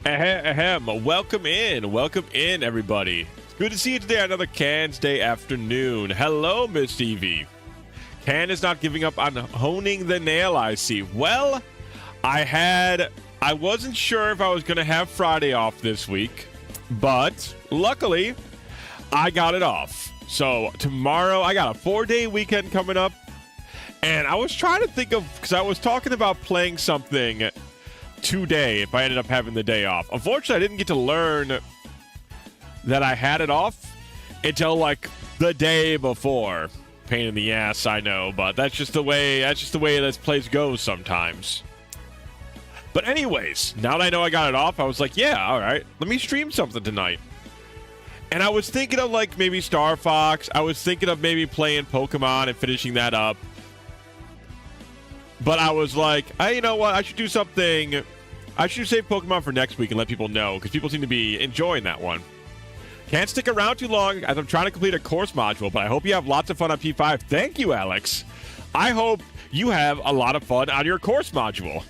Ahem. Welcome in, everybody. Good to see you today on another Can's Day afternoon. Hello, Miss Evie. Can is not giving up on honing the nail, I see. Well, I wasn't sure if I was going to have Friday off this week, but luckily, I got it off. So tomorrow, I got a 4-day weekend coming up, and I was trying to think of, because I was talking about playing something today if I ended up having the day off. Unfortunately, I didn't get to learn that I had it off until like the day before. Pain in the ass, I know, but that's just the way this place goes sometimes. But anyways, now that I know I got it off, I was like, yeah, all right, let me stream something tonight. And I was thinking of like maybe Star Fox. I was thinking of maybe playing Pokemon and finishing that up. But I was like, hey, you know what? I should do something. I should save Pokemon for next week and let people know, because people seem to be enjoying that one. Can't stick around too long as I'm trying to complete a course module, but I hope you have lots of fun on P5. Thank you, Alex. I hope you have a lot of fun on your course module.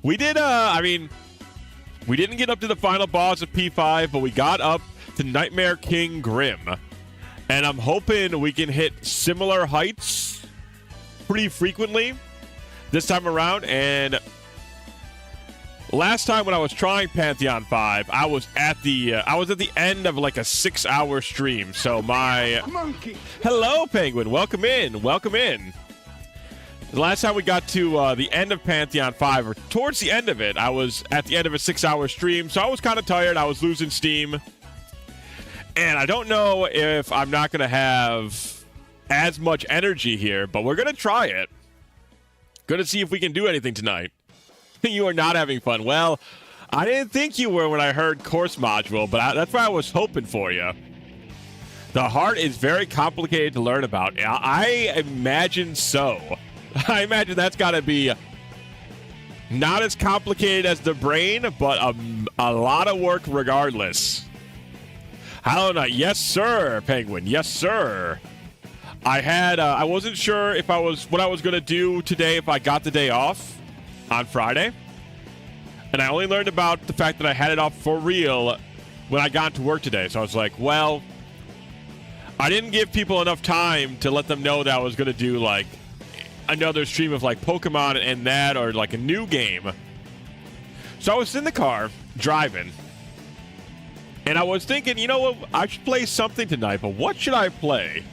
We did, we didn't get up to the final boss of P5, but we got up to Nightmare King Grim. And I'm hoping we can hit similar heights pretty frequently this time around. And last time when I was trying Pantheon 5, I was at the end of like a 6-hour stream. So hello, Penguin, welcome in. The last time we got to the end of Pantheon 5, or towards the end of it, I was at the end of a 6-hour stream, so I was kind of tired. I was losing steam, and I don't know if I'm not going to have as much energy here, but we're going to try it. Going to see if we can do anything tonight. You are not having fun. Well, I didn't think you were when I heard course module, but that's why I was hoping for you. The heart is very complicated to learn about. I imagine so. I imagine that's got to be not as complicated as the brain, but a lot of work regardless. Hello, Night. Yes, sir, Penguin. Yes, sir. I wasn't sure what I was going to do today if I got the day off on Friday. And I only learned about the fact that I had it off for real when I got to work today. So I was like, well, I didn't give people enough time to let them know that I was going to do like another stream of like Pokemon and that, or like a new game. So I was in the car driving, and I was thinking, you know what, I should play something tonight, but what should I play?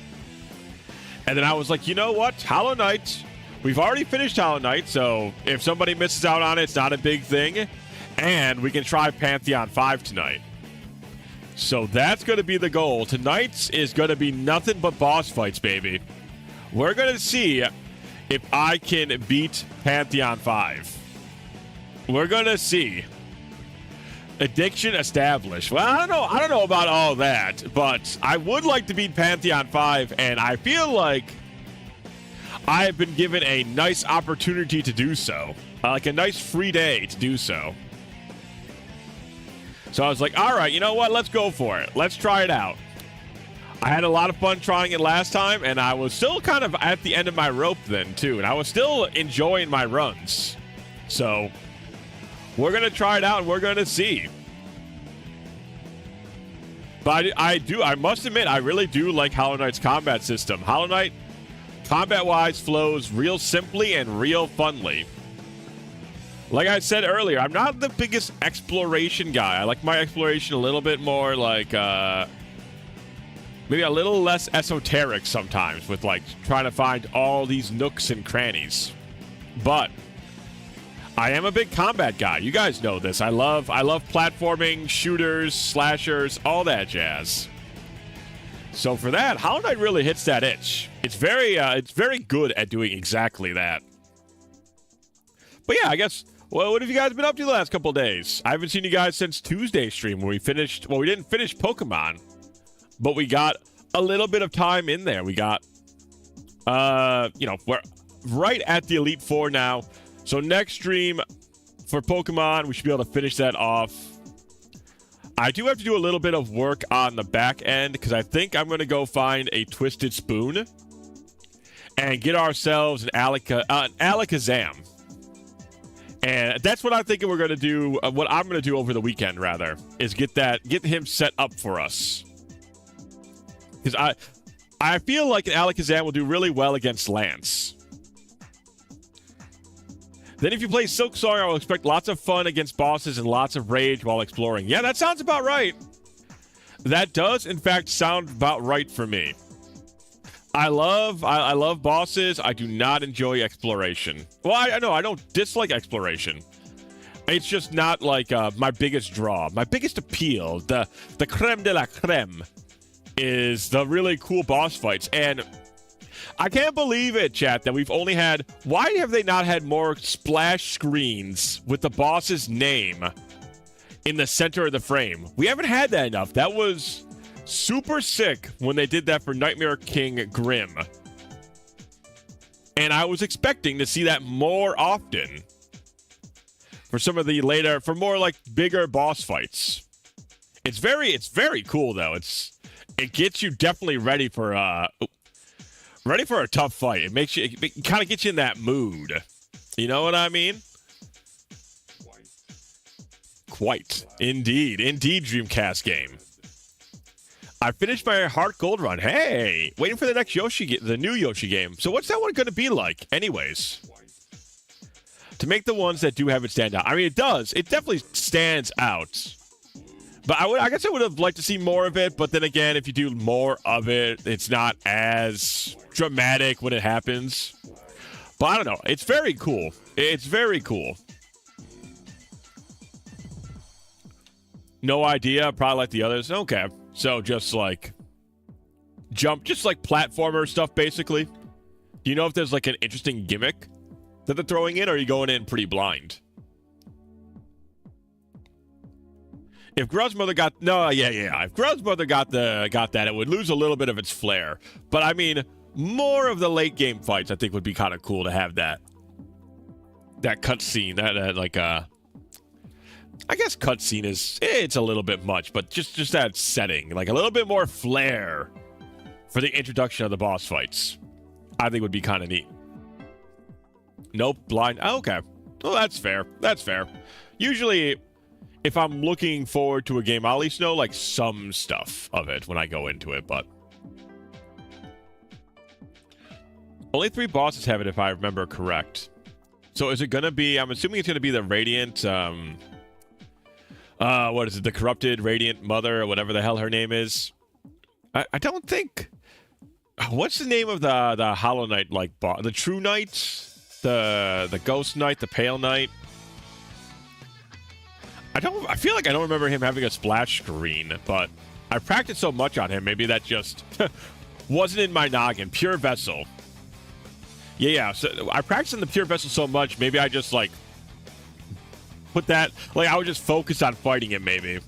And then I was like, you know what, Hollow Knight. We've already finished Hollow Knight, so if somebody misses out on it, it's not a big thing. And we can try Pantheon 5 tonight. So that's going to be the goal. Tonight's is going to be nothing but boss fights, baby. We're going to see if I can beat Pantheon 5. We're going to see. Addiction established. Well, I don't know about all that, but I would like to beat Pantheon 5, and I feel like I have been given a nice opportunity to do so. Like a nice free day to do so. So I was like, all right, you know what? Let's go for it. Let's try it out. I had a lot of fun trying it last time, and I was still kind of at the end of my rope then, too. And I was still enjoying my runs. So we're going to try it out, and we're going to see. But I must admit, I really do like Hollow Knight's combat system. Hollow Knight, combat-wise, flows real simply and real funly. Like I said earlier, I'm not the biggest exploration guy. I like my exploration a little bit more like, maybe a little less esoteric sometimes, with like trying to find all these nooks and crannies. But I am a big combat guy. You guys know this. I love platforming, shooters, slashers, all that jazz. So for that, Hollow Knight really hits that itch. It's very good at doing exactly that. But yeah, I guess, well, what have you guys been up to the last couple of days? I haven't seen you guys since Tuesday's stream where we finished, well, we didn't finish Pokemon, but we got a little bit of time in there. We got, we're right at the Elite Four now. So next stream for Pokemon, we should be able to finish that off. I do have to do a little bit of work on the back end, because I think I'm going to go find a Twisted Spoon and get ourselves an Alakazam. And that's what I'm thinking we're going to do. What I'm going to do over the weekend, rather, is get him set up for us. Because I feel like Alakazam will do really well against Lance. Then if you play Silk Song, I will expect lots of fun against bosses and lots of rage while exploring. Yeah, that sounds about right. That does, in fact, sound about right for me. I love bosses. I do not enjoy exploration. Well, I know I don't dislike exploration. It's just not like my biggest draw. My biggest appeal, the creme de la creme, is the really cool boss fights. And I can't believe it, chat, that we've only had... Why have they not had more splash screens with the boss's name in the center of the frame? We haven't had that enough. That was super sick when they did that for Nightmare King Grim. And I was expecting to see that more often for some of the later... For more, like, bigger boss fights. It's very cool, though. It gets you definitely ready for... Ready for a tough fight. It makes you, it kind of gets you in that mood. You know what I mean? Quite. Indeed, Dreamcast game. I finished my Heart Gold run. Hey, waiting for the next Yoshi, the new Yoshi game. So what's that one going to be like, anyways? To make the ones that do have it stand out. I mean, it does. It definitely stands out. But I guess I would have liked to see more of it. But then again, if you do more of it, it's not as dramatic when it happens. But I don't know. It's very cool. It's very cool. No idea. Probably like the others. Okay. So just like just like platformer stuff, basically. Do you know if there's like an interesting gimmick that they're throwing in, or are you going in pretty blind? If Grub's mother got if Grub's mother got that, it would lose a little bit of its flair. But I mean, more of the late game fights, I think, would be kind of cool to have that cutscene. That like I guess cutscene it's a little bit much, but just that setting, like a little bit more flair for the introduction of the boss fights, I think would be kind of neat. Nope, blind. Oh, okay, well that's fair. That's fair. Usually, if I'm looking forward to a game, I'll at least know, like, some stuff of it when I go into it, but... Only 3 bosses have it, if I remember correct. So is it going to be... I'm assuming it's going to be the Radiant... what is it? The Corrupted Radiant Mother, or whatever the hell her name is. I don't think... What's the name of the Hollow Knight, like, boss? The True Knight? The Ghost Knight? The Pale Knight? I feel like I don't remember him having a splash screen, but I practiced so much on him, maybe that just wasn't in my noggin. Pure Vessel. Yeah, so I practiced on the Pure Vessel so much, maybe I just, like, put that, like, I would just focus on fighting him, maybe.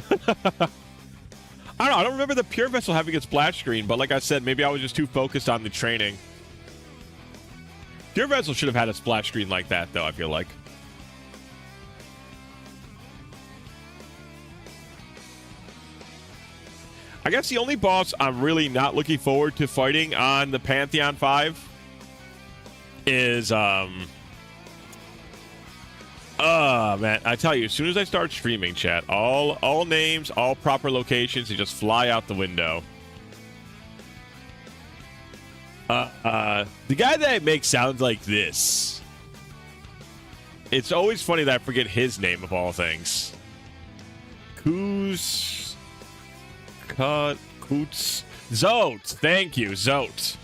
I don't know, I don't remember the Pure Vessel having a splash screen, but like I said, maybe I was just too focused on the training. Pure Vessel should have had a splash screen like that, though, I feel like. I guess the only boss I'm really not looking forward to fighting on the Pantheon 5 is, man, I tell you, as soon as I start streaming, chat, all names, all proper locations, they just fly out the window. The guy that I make sounds like this. It's always funny that I forget his name of all things. Coots. Zote. Thank you, Zote.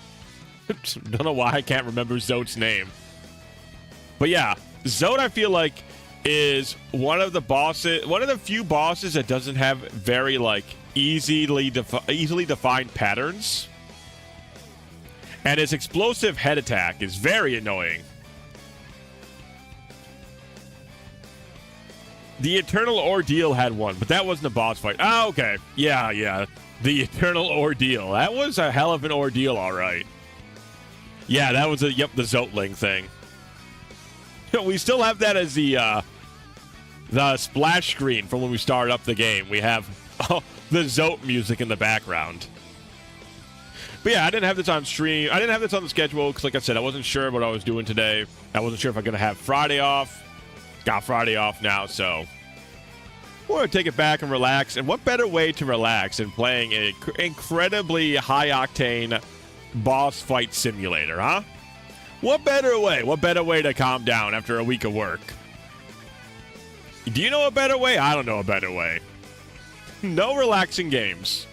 Don't know why I can't remember Zote's name. But yeah, Zote, I feel like, is one of the few bosses that doesn't have very, like, easily defined patterns. And his explosive head attack is very annoying. The Eternal Ordeal had one, but that wasn't a boss fight. Oh, okay. Yeah. The Eternal Ordeal. That was a hell of an ordeal, all right. Yeah, that was the Zotling thing. We still have that as the splash screen from when we started up the game. We have the Zote music in the background. But yeah, I didn't have this on stream. I didn't have this on the schedule because, like I said, I wasn't sure what I was doing today. I wasn't sure if I'm going to have Friday off. Got Friday off now, so we're going to take it back and relax. And what better way to relax than playing an incredibly high-octane boss fight simulator, huh? What better way? What better way to calm down after a week of work? Do you know a better way? I don't know a better way. No relaxing games.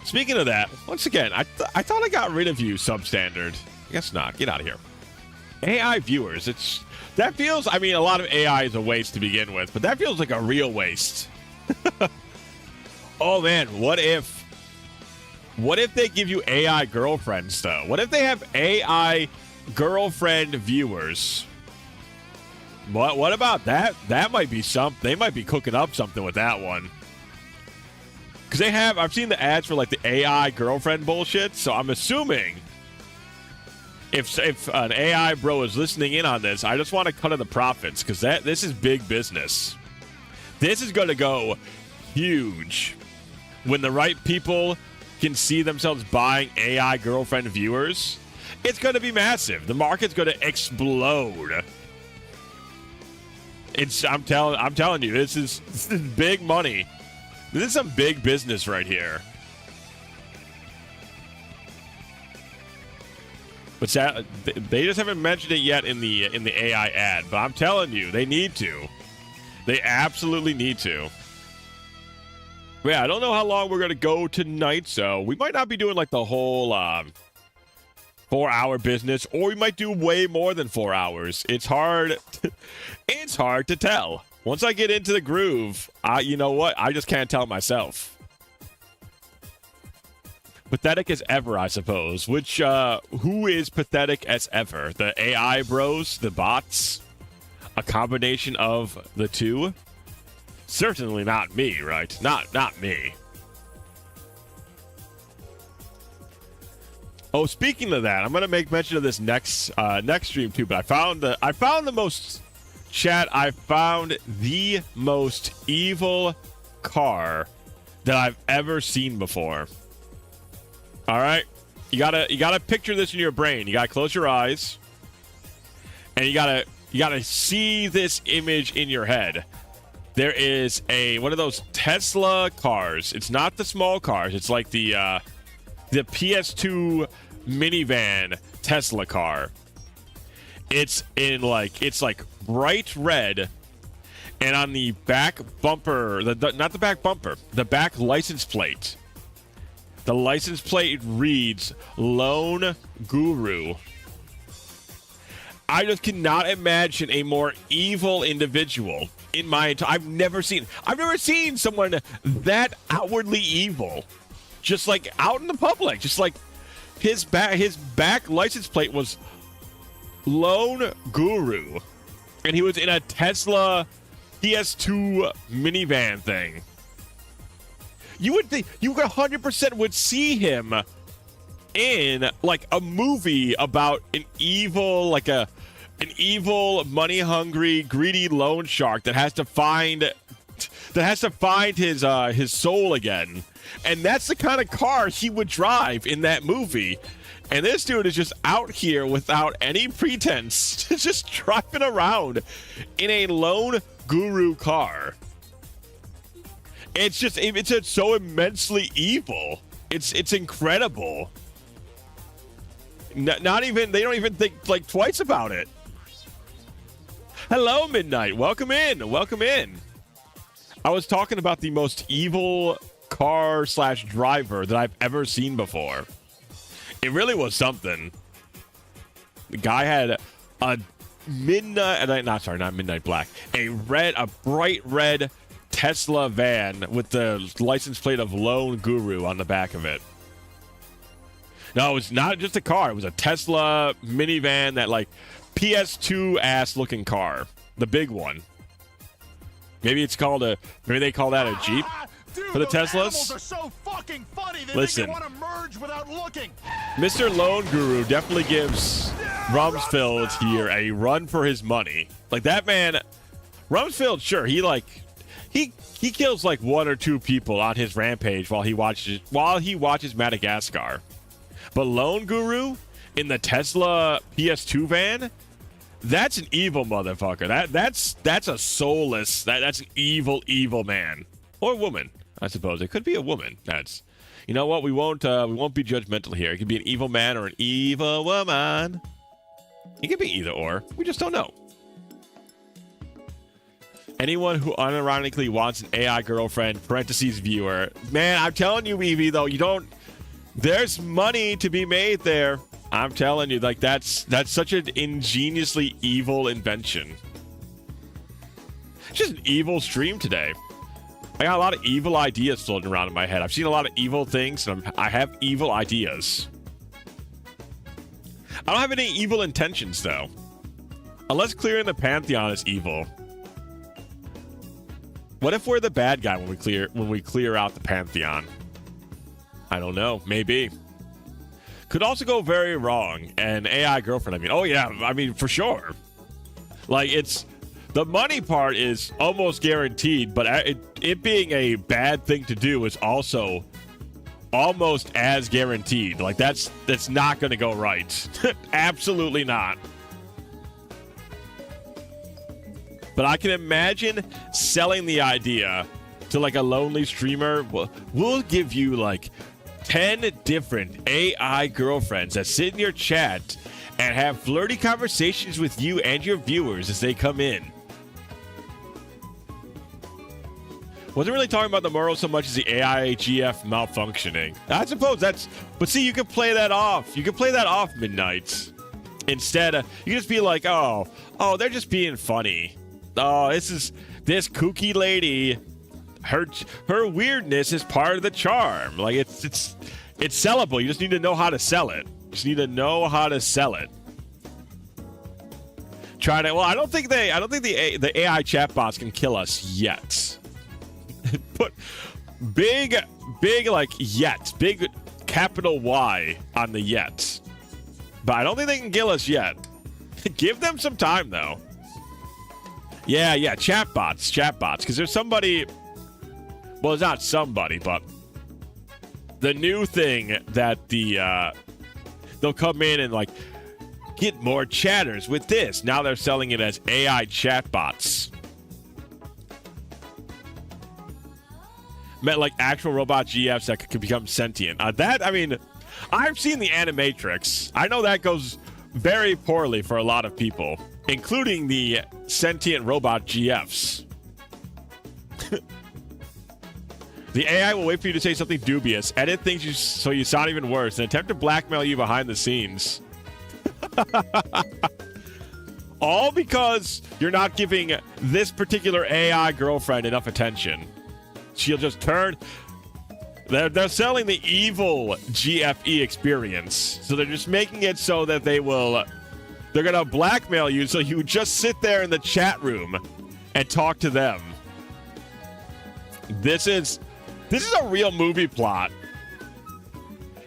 Speaking of that, once again, I thought I got rid of you, substandard. I guess not. Get out of here. AI viewers, that feels, I mean, a lot of AI is a waste to begin with, but that feels like a real waste. Oh man, what if they give you AI girlfriends though? What if they have AI girlfriend viewers? What about that? That might be something. They might be cooking up something with that one. Because I've seen the ads for like the AI girlfriend bullshit, so I'm assuming if an AI bro is listening in on this, I just want to cut of the profits because this is big business. This is going to go huge when the right people can see themselves buying AI girlfriend viewers. It's going to be massive. The market's going to explode. I'm telling you, this is big money. This is some big business right here. But they just haven't mentioned it yet in the AI ad. But I'm telling you, they need to. They absolutely need to. But yeah, I don't know how long we're gonna go tonight, so we might not be doing like the whole 4-hour business, or we might do way more than 4 hours. It's hard. It's hard to tell. Once I get into the groove, you know what? I just can't tell myself. Pathetic as ever, I suppose. Who is pathetic as ever? The AI bros? The bots? A combination of the two? Certainly not me, right? Not me. Oh, speaking of that, I'm gonna make mention of this next stream too. But I found the most evil car that I've ever seen before. All right, you gotta picture this in your brain. You gotta close your eyes, and you gotta see this image in your head. There is one of those Tesla cars. It's not the small cars. It's like the PS2 minivan Tesla car. It's like bright red, and on the back bumper, not the back bumper, the back license plate. The license plate reads Lone Guru. I just cannot imagine a more evil individual in my entire. I've never seen someone that outwardly evil, just like out in the public. Just like his back license plate was Lone Guru, and he was in a Tesla PS2 minivan thing. You would think you 100% would see him in like a movie about an evil, money-hungry, greedy loan shark that has to find his soul again. And that's the kind of car he would drive in that movie. And this dude is just out here without any pretense, just driving around in a Lone Guru car. It's so immensely evil. It's incredible. They don't even think like twice about it. Hello, Midnight. Welcome in. I was talking about the most evil car / driver that I've ever seen before. It really was something. The guy had a not midnight black, a bright red Tesla van with the license plate of Lone Guru on the back of it. No, it's not just a car. It was a Tesla minivan, that like PS2 ass looking car, the big one. Maybe they call that a Jeep. Dude, for the those Teslas. Are so fucking funny. They Listen, make you want to merge without looking. Mr. Lone Guru definitely gives Rumsfeld here a run for his money. Like that man, Rumsfeld, sure, he kills like 1 or 2 people on his rampage while he watches Madagascar. But Lone Guru in the Tesla PS2 van, that's an evil motherfucker. That's a soulless. That's an evil man or woman. I suppose it could be a woman. That's, you know what? We won't be judgmental here. It could be an evil man or an evil woman. It could be either or. We just don't know. Anyone who unironically wants an AI girlfriend, parentheses viewer. Man, I'm telling you, Evie, though, you don't. There's money to be made there. I'm telling you, like, that's such an ingeniously evil invention. It's just an evil stream today. I got a lot of evil ideas floating around in my head. I've seen a lot of evil things, and I have evil ideas. I don't have any evil intentions, though. Unless clearing the Pantheon is evil. What if we're the bad guy when we clear out the Pantheon? I don't know. Maybe. Could also go very wrong. An AI girlfriend, I mean. Oh, yeah. I mean, for sure. Like, it's... The money part is almost guaranteed, but it being a bad thing to do is also almost as guaranteed. Like, that's not going to go right. Absolutely not. But I can imagine selling the idea to, like, a lonely streamer. We'll give you, like, 10 different AI girlfriends that sit in your chat and have flirty conversations with you and your viewers as they come in. Wasn't really talking about the moral so much as the AI GF malfunctioning. I suppose that's... But see, you can play that off. You can play that off, Midnight. Instead, you can just be like, oh, they're just being funny. Oh, this kooky lady. Her weirdness is part of the charm. Like, it's sellable. You just need to know how to sell it. Just need to know how to sell it. Well, I don't think the AI chatbots can kill us yet. Put big like yet, big capital Y on the yet. But I don't think they can kill us yet. Give them some time though. Yeah, chatbots, because there's somebody. Well, it's not somebody, but the new thing that they'll come in and like get more chatters with this. Now they're selling it as AI chatbots. Met like actual robot GFs that could become sentient. I mean, I've seen the Animatrix. I know that goes very poorly for a lot of people, including the sentient robot GFs. The AI will wait for you to say something dubious, edit things so you sound even worse, and attempt to blackmail you behind the scenes. All because you're not giving this particular AI girlfriend enough attention. She'll just turn... They're selling the evil GFE experience. So they're just making it so that they're going to blackmail you so you just sit there in the chat room and talk to them. This is a real movie plot.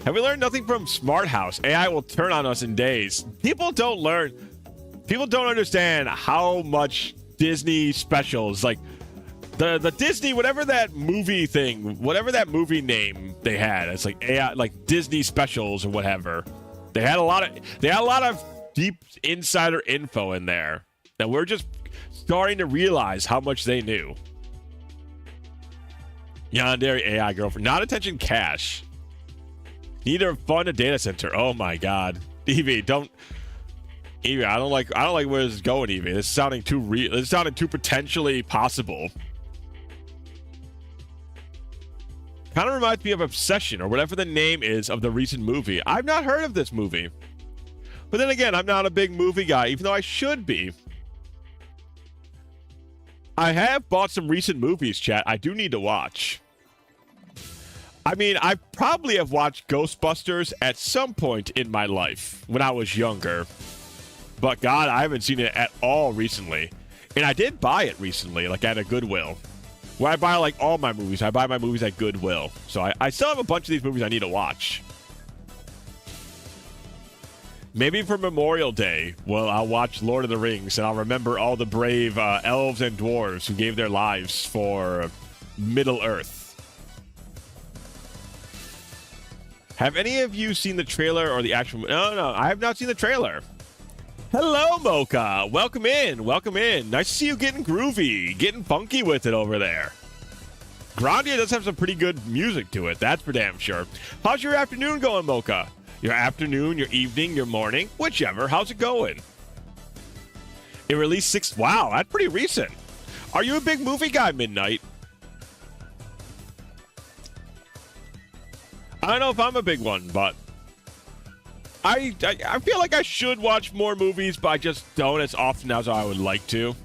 Have we learned nothing from Smart House? AI will turn on us in days. People don't understand how much Disney specials, like the Disney, whatever that movie thing, whatever that movie name they had, it's like AI, like Disney specials or whatever. They had a lot of deep insider info in there that we're just starting to realize how much they knew. Yandere AI girlfriend, not attention cash. Neither fund a data center. Oh my god, Evie, don't. Evie, I don't like where this is going, Evie. This is sounding too real. This is sounding too potentially possible. Kind of reminds me of Obsession, or whatever the name is of the recent movie. I've not heard of this movie. But then again, I'm not a big movie guy, even though I should be. I have bought some recent movies, chat. I do need to watch. I mean, I probably have watched Ghostbusters at some point in my life when I was younger. But God, I haven't seen it at all recently. And I did buy it recently, like at a Goodwill. Where I buy like all my movies. I buy my movies at Goodwill. So I still have a bunch of these movies I need to watch. Maybe for Memorial Day, well, I'll watch Lord of the Rings and I'll remember all the brave elves and dwarves who gave their lives for Middle Earth. Have any of you seen the trailer or the actual? No, I have not seen the trailer. Hello, Mocha. Welcome in. Welcome in. Nice to see you getting groovy, getting funky with it over there. Grandia does have some pretty good music to it. That's for damn sure. How's your afternoon going, Mocha? Your afternoon, your evening, your morning, whichever. How's it going? It released 6. Wow, that's pretty recent. Are you a big movie guy, Midnight? I don't know if I'm a big one, but I feel like I should watch more movies, but I just don't as often as I would like to.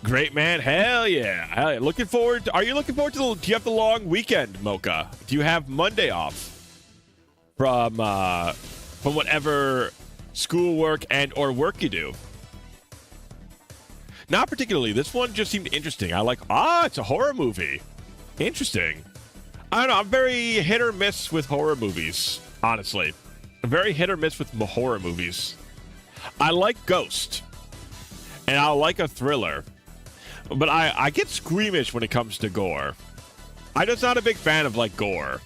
Great, man. Hell yeah. Hell yeah. Looking forward. Are you looking forward to do you have the long weekend, Mocha? Do you have Monday off from whatever schoolwork and or work you do? Not particularly. This one just seemed interesting. I like, it's a horror movie. Interesting. I don't know. I'm very hit or miss with horror movies, honestly. I'm very hit or miss with horror movies. I like Ghost, and I like a thriller, but I get squeamish when it comes to gore. I'm just not a big fan of, like, gore.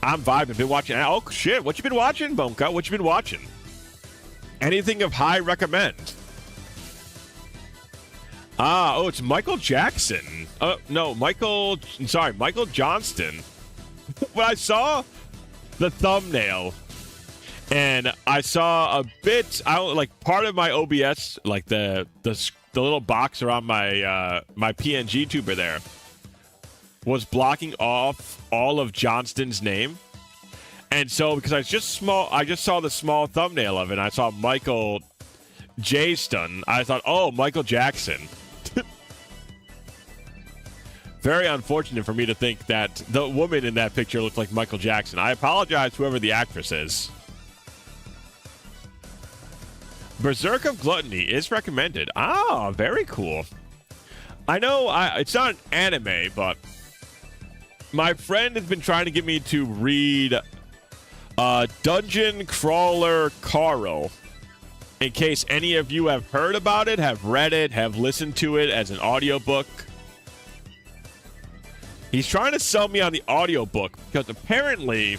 I'm vibing. Been watching. Oh, shit. What you been watching, Bonka? What you been watching? Anything of high recommend? It's Michael Jackson. No, Michael Johnston. When I saw the thumbnail and I saw a bit, part of my OBS, like the little box around my my PNG tuber there was blocking off all of Johnston's name. And so because I just saw the small thumbnail of it and I saw Michael J-Stun, I thought, oh, Michael Jackson. Very unfortunate for me to think that the woman in that picture looked like Michael Jackson. I apologize, whoever the actress is. Berserk of Gluttony is recommended. Very cool. I know it's not an anime, but my friend has been trying to get me to read Dungeon Crawler Carl. In case any of you have heard about it, have read it, have listened to it as an audiobook. He's trying to sell me on the audiobook because apparently,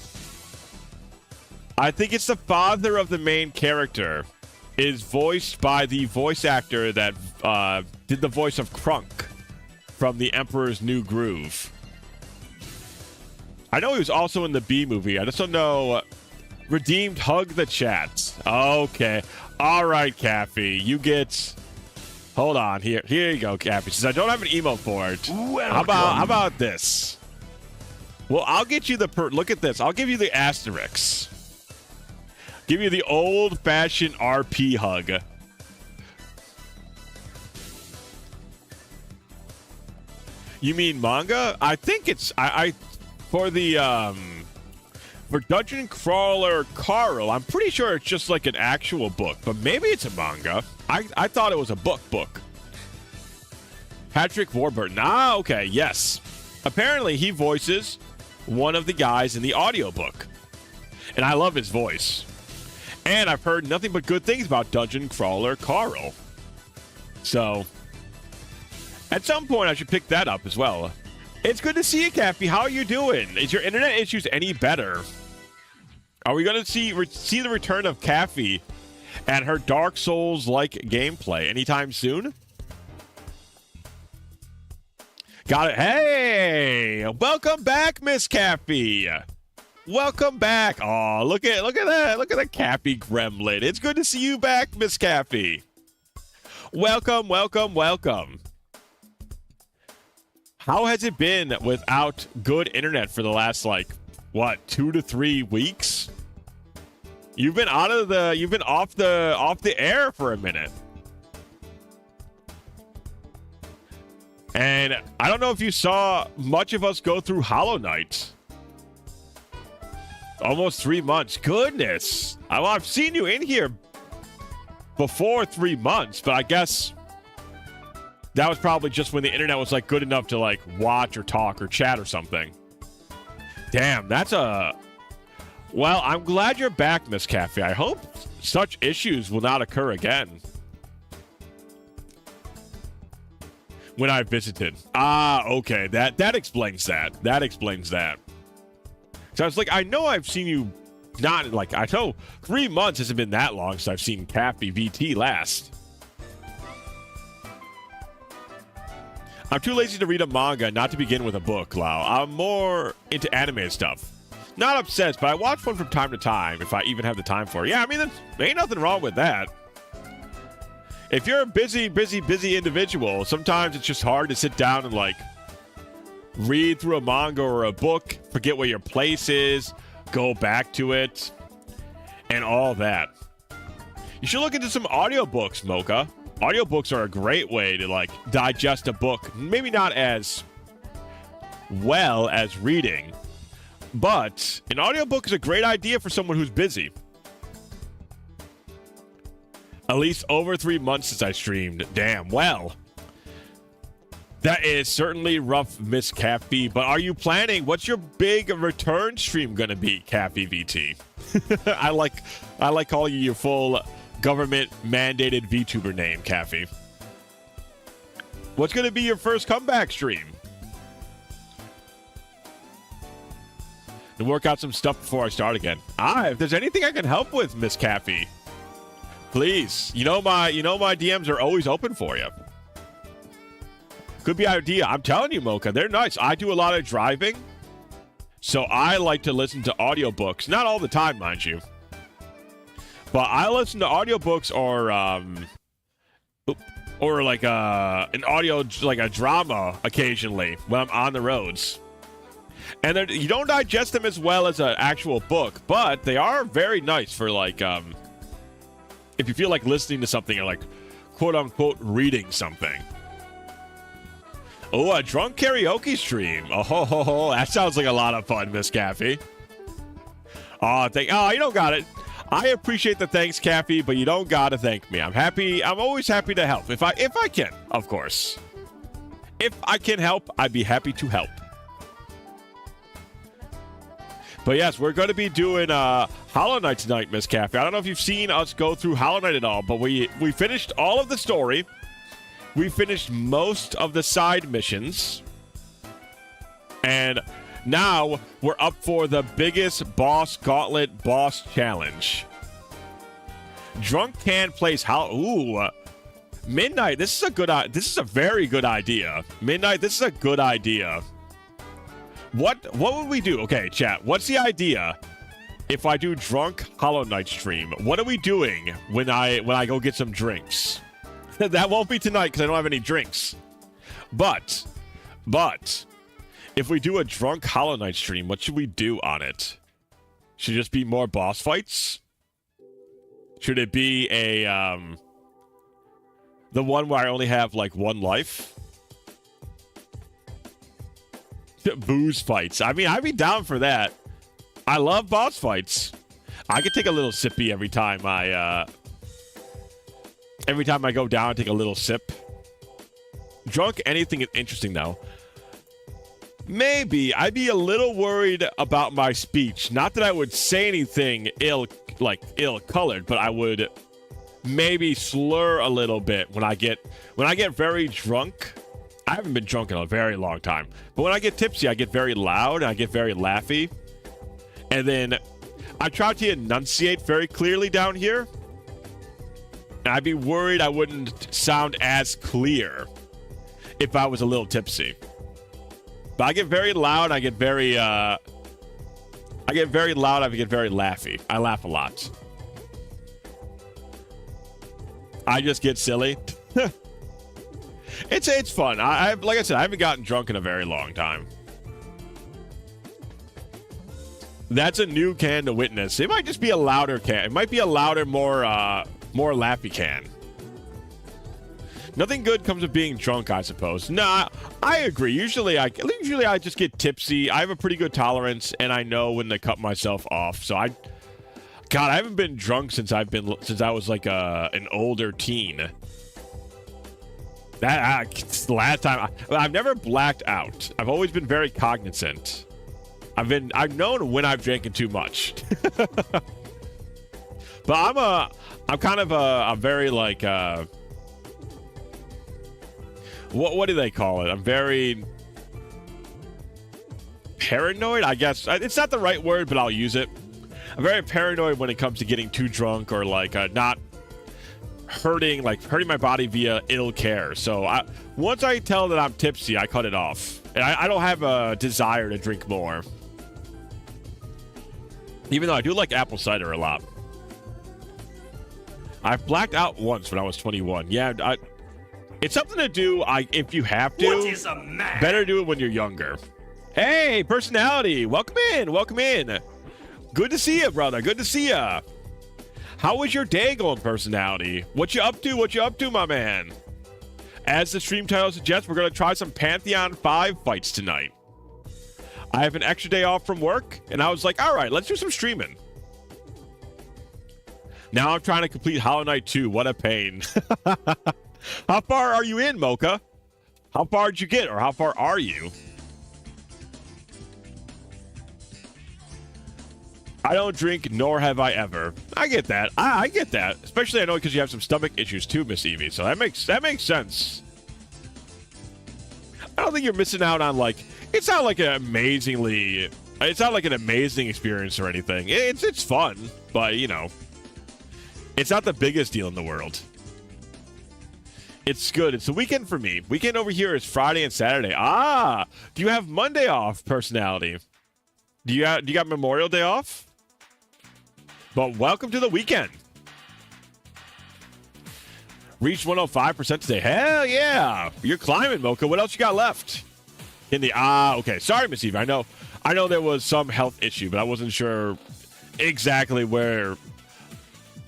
I think it's the father of the main character is voiced by the voice actor that did the voice of Krunk from The Emperor's New Groove. I know he was also in the B movie. I just don't know. Redeemed Hug the Chat. Okay. All right, Caffey. You get... Hold on. Here you go, Cappy. Since I don't have an emote for it. How about this? Well, I'll get you the... Look at this. I'll give you the asterisk. Give you the old-fashioned RP hug. You mean manga? I think it's... For the... For Dungeon Crawler Carl, I'm pretty sure it's just like an actual book, but maybe it's a manga. I thought it was a book. Patrick Warburton. Okay, yes. Apparently, he voices one of the guys in the audiobook. And I love his voice. And I've heard nothing but good things about Dungeon Crawler Carl. So, at some point, I should pick that up as well. It's good to see you, Cappy. How are you doing? Is your internet issues any better? Are we going to see the return of Caffey and her Dark Souls-like gameplay anytime soon? Got it. Hey! Welcome back, Miss Caffey. Welcome back. Oh, look at that. Look at the Cappy gremlin. It's good to see you back, Miss Caffey. Welcome. How has it been without good internet for the last, 2 to 3 weeks? You've been off the air for a minute. And I don't know if you saw much of us go through Hollow Knight. Almost 3 months. Goodness. I've seen you in here before 3 months, but I guess that was probably just when the internet was good enough to watch or talk or chat or something. Damn, that's a... Well, I'm glad you're back, Miss Caffey. I hope such issues will not occur again. when I visited. Ah, okay. That explains that. That explains that. So I was like, I know I've seen you not, like, I know 3 months hasn't been that long since I've seen Cappy VT last. I'm too lazy to read a manga, not to begin with a book, Lau. I'm more into anime stuff. Not obsessed, but I watch one from time to time, if I even have the time for it. Yeah, I mean, there ain't nothing wrong with that. If you're a busy individual, sometimes it's just hard to sit down and, like, read through a manga or a book, forget where your place is, go back to it, and all that. You should look into some audiobooks, Mocha. Audiobooks are a great way to, like, digest a book. Maybe not as well as reading, but an audiobook is a great idea for someone who's busy. At least over 3 months since I streamed. Damn, well. That is certainly rough, Miss Cappy. But are you planning? What's your big return stream gonna be, Cappy VT? I like calling you your full government-mandated VTuber name, Cappy. What's gonna be your first comeback stream? And work out some stuff before I start again. If there's anything I can help with, Miss Cappy, please. You know my DMs are always open for you. Could be an idea. I'm telling you, Mocha, they're nice. I do a lot of driving, so I like to listen to audiobooks. Not all the time, mind you. But I listen to audiobooks or like an audio, like a drama occasionally when I'm on the roads. And you don't digest them as well as an actual book, but they are very nice for, like, if you feel like listening to something or, like, quote-unquote reading something. Oh, a drunk karaoke stream. Oh, that sounds like a lot of fun, Miss Caffey. Oh, you don't got it. I appreciate the thanks, Caffey, but you don't gotta thank me. I'm always happy to help. If I can, of course. If I can help, I'd be happy to help. But yes, we're going to be doing Hollow Knight tonight, Miss Caffey. I don't know if you've seen us go through Hollow Knight at all, but we finished all of the story. We finished most of the side missions. And now we're up for the biggest boss gauntlet boss challenge. Drunk Can plays Midnight. This is a very good idea. Midnight, this is a good idea. What would we do? Okay, chat. What's the idea if I do Drunk Hollow Knight stream? What are we doing when I go get some drinks? That won't be tonight because I don't have any drinks. But if we do a Drunk Hollow Knight stream, what should we do on it? Should it just be more boss fights? Should it be the one where I only have like one life? Booze fights. I mean, I'd be down for that. I love boss fights. I could take a little sippy every time I go down and take a little sip. Drunk anything is interesting though. Maybe I'd be a little worried about my speech. Not that I would say anything ill-colored, but I would maybe slur a little bit when I get very drunk. I haven't been drunk in a very long time. But when I get tipsy, I get very loud and I get very laughy. And then I try to enunciate very clearly down here. And I'd be worried I wouldn't sound as clear if I was a little tipsy. But I get very loud, I get very loud, I get very laughy. I laugh a lot. I just get silly. It's fun. Like I said, I haven't gotten drunk in a very long time. That's a new can to witness. It might just be a louder can. It might be a louder, more laughy can. Nothing good comes of being drunk, I suppose. Nah, I agree. Usually I just get tipsy. I have a pretty good tolerance, and I know when to cut myself off. So I haven't been drunk since I was like an older teen. That's the last time. I've never blacked out. I've always been very cognizant. I've known when I've drinking too much. But I'm kind of a very like what do they call it? I'm very paranoid, I guess. It's not the right word, but I'll use it. I'm very paranoid when it comes to getting too drunk or like not hurting my body via ill care. So once I tell that I'm tipsy, I cut it off. And I don't have a desire to drink more. Even though I do like apple cider a lot. I've blacked out once when I was 21. Yeah, it's something to do. If you have to, what is a man? Better do it when you're younger. Hey, personality, welcome in, welcome in. Good to see you, brother. Good to see you. How was your day going, personality? What you up to? What you up to, my man? As the stream title suggests, we're going to try some Pantheon 5 fights tonight. I have an extra day off from work, and I was like, all right, let's do some streaming. Now I'm trying to complete Hollow Knight 2. What a pain. How far are you in, Mocha? How far did you get, or how far are you? I don't drink, nor have I ever. I get that. I get that. Especially, I know, because you have some stomach issues too, Miss Evie. So that makes sense. I don't think you're missing out on, like, it's not like an amazing experience or anything. It's fun, but, you know, it's not the biggest deal in the world. It's good. It's the weekend for me. Weekend over here is Friday and Saturday. Do you have Monday off, personality? Do you got Memorial Day off? But welcome to the weekend. Reached 105% today. Hell yeah. You're climbing, Mocha. What else you got left? Okay. Sorry, Miss Eve. I know there was some health issue, but I wasn't sure exactly where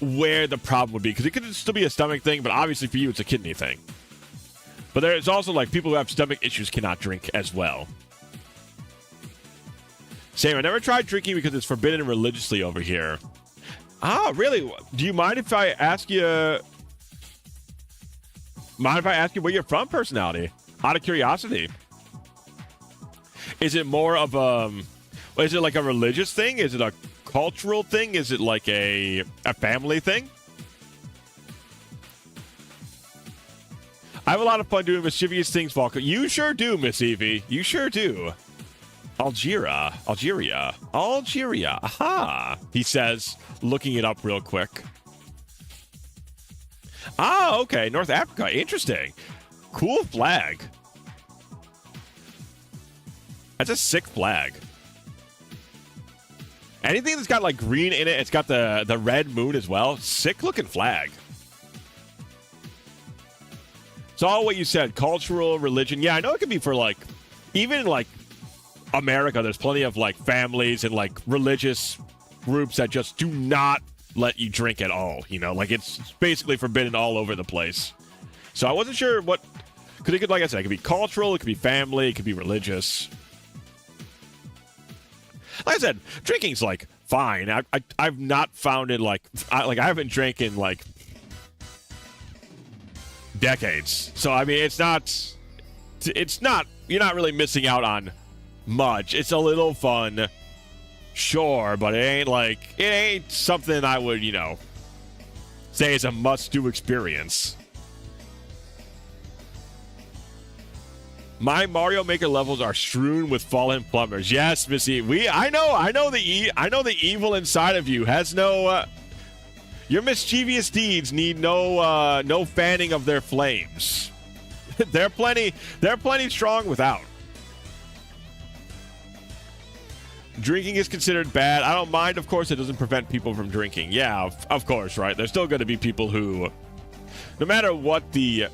the problem would be, because it could still be a stomach thing, but obviously for you it's a kidney thing. But there's also, like, people who have stomach issues cannot drink as well. Same. I never tried drinking because it's forbidden religiously over here. Really? Do you mind if I ask you? Where you're from, personality? Out of curiosity. Is it more of is it like a religious thing? Is it a cultural thing? Is it like a family thing? I have a lot of fun doing mischievous things, Volker. You sure do, Miss Evie. You sure do. Algeria. Aha, he says, looking it up real quick. Okay. North Africa. Interesting. Cool flag. That's a sick flag. Anything that's got, like, green in it, it's got the red moon as well. Sick looking flag. It's all what you said. Cultural, religion. Yeah, I know it can be for, like, even, like, America, there's plenty of, like, families and, like, religious groups that just do not let you drink at all, you know? Like, it's basically forbidden all over the place. So I wasn't sure what, because it could, like I said, it could be cultural, it could be family, it could be religious. Like I said, drinking's, like, fine. I've not found it, like, I haven't drank in, like, decades. So, I mean, it's not, you're not really missing out on much. It's a little fun, sure, but it ain't something I would, you know, say is a must-do experience. My Mario Maker levels are strewn with fallen plumbers. Yes, Missy. I know the evil inside of you has no your mischievous deeds need no fanning of their flames. They're plenty strong without. Drinking is considered bad. I don't mind, of course. It doesn't prevent people from drinking. Yeah, of course, right? There's still going to be people who, no matter what the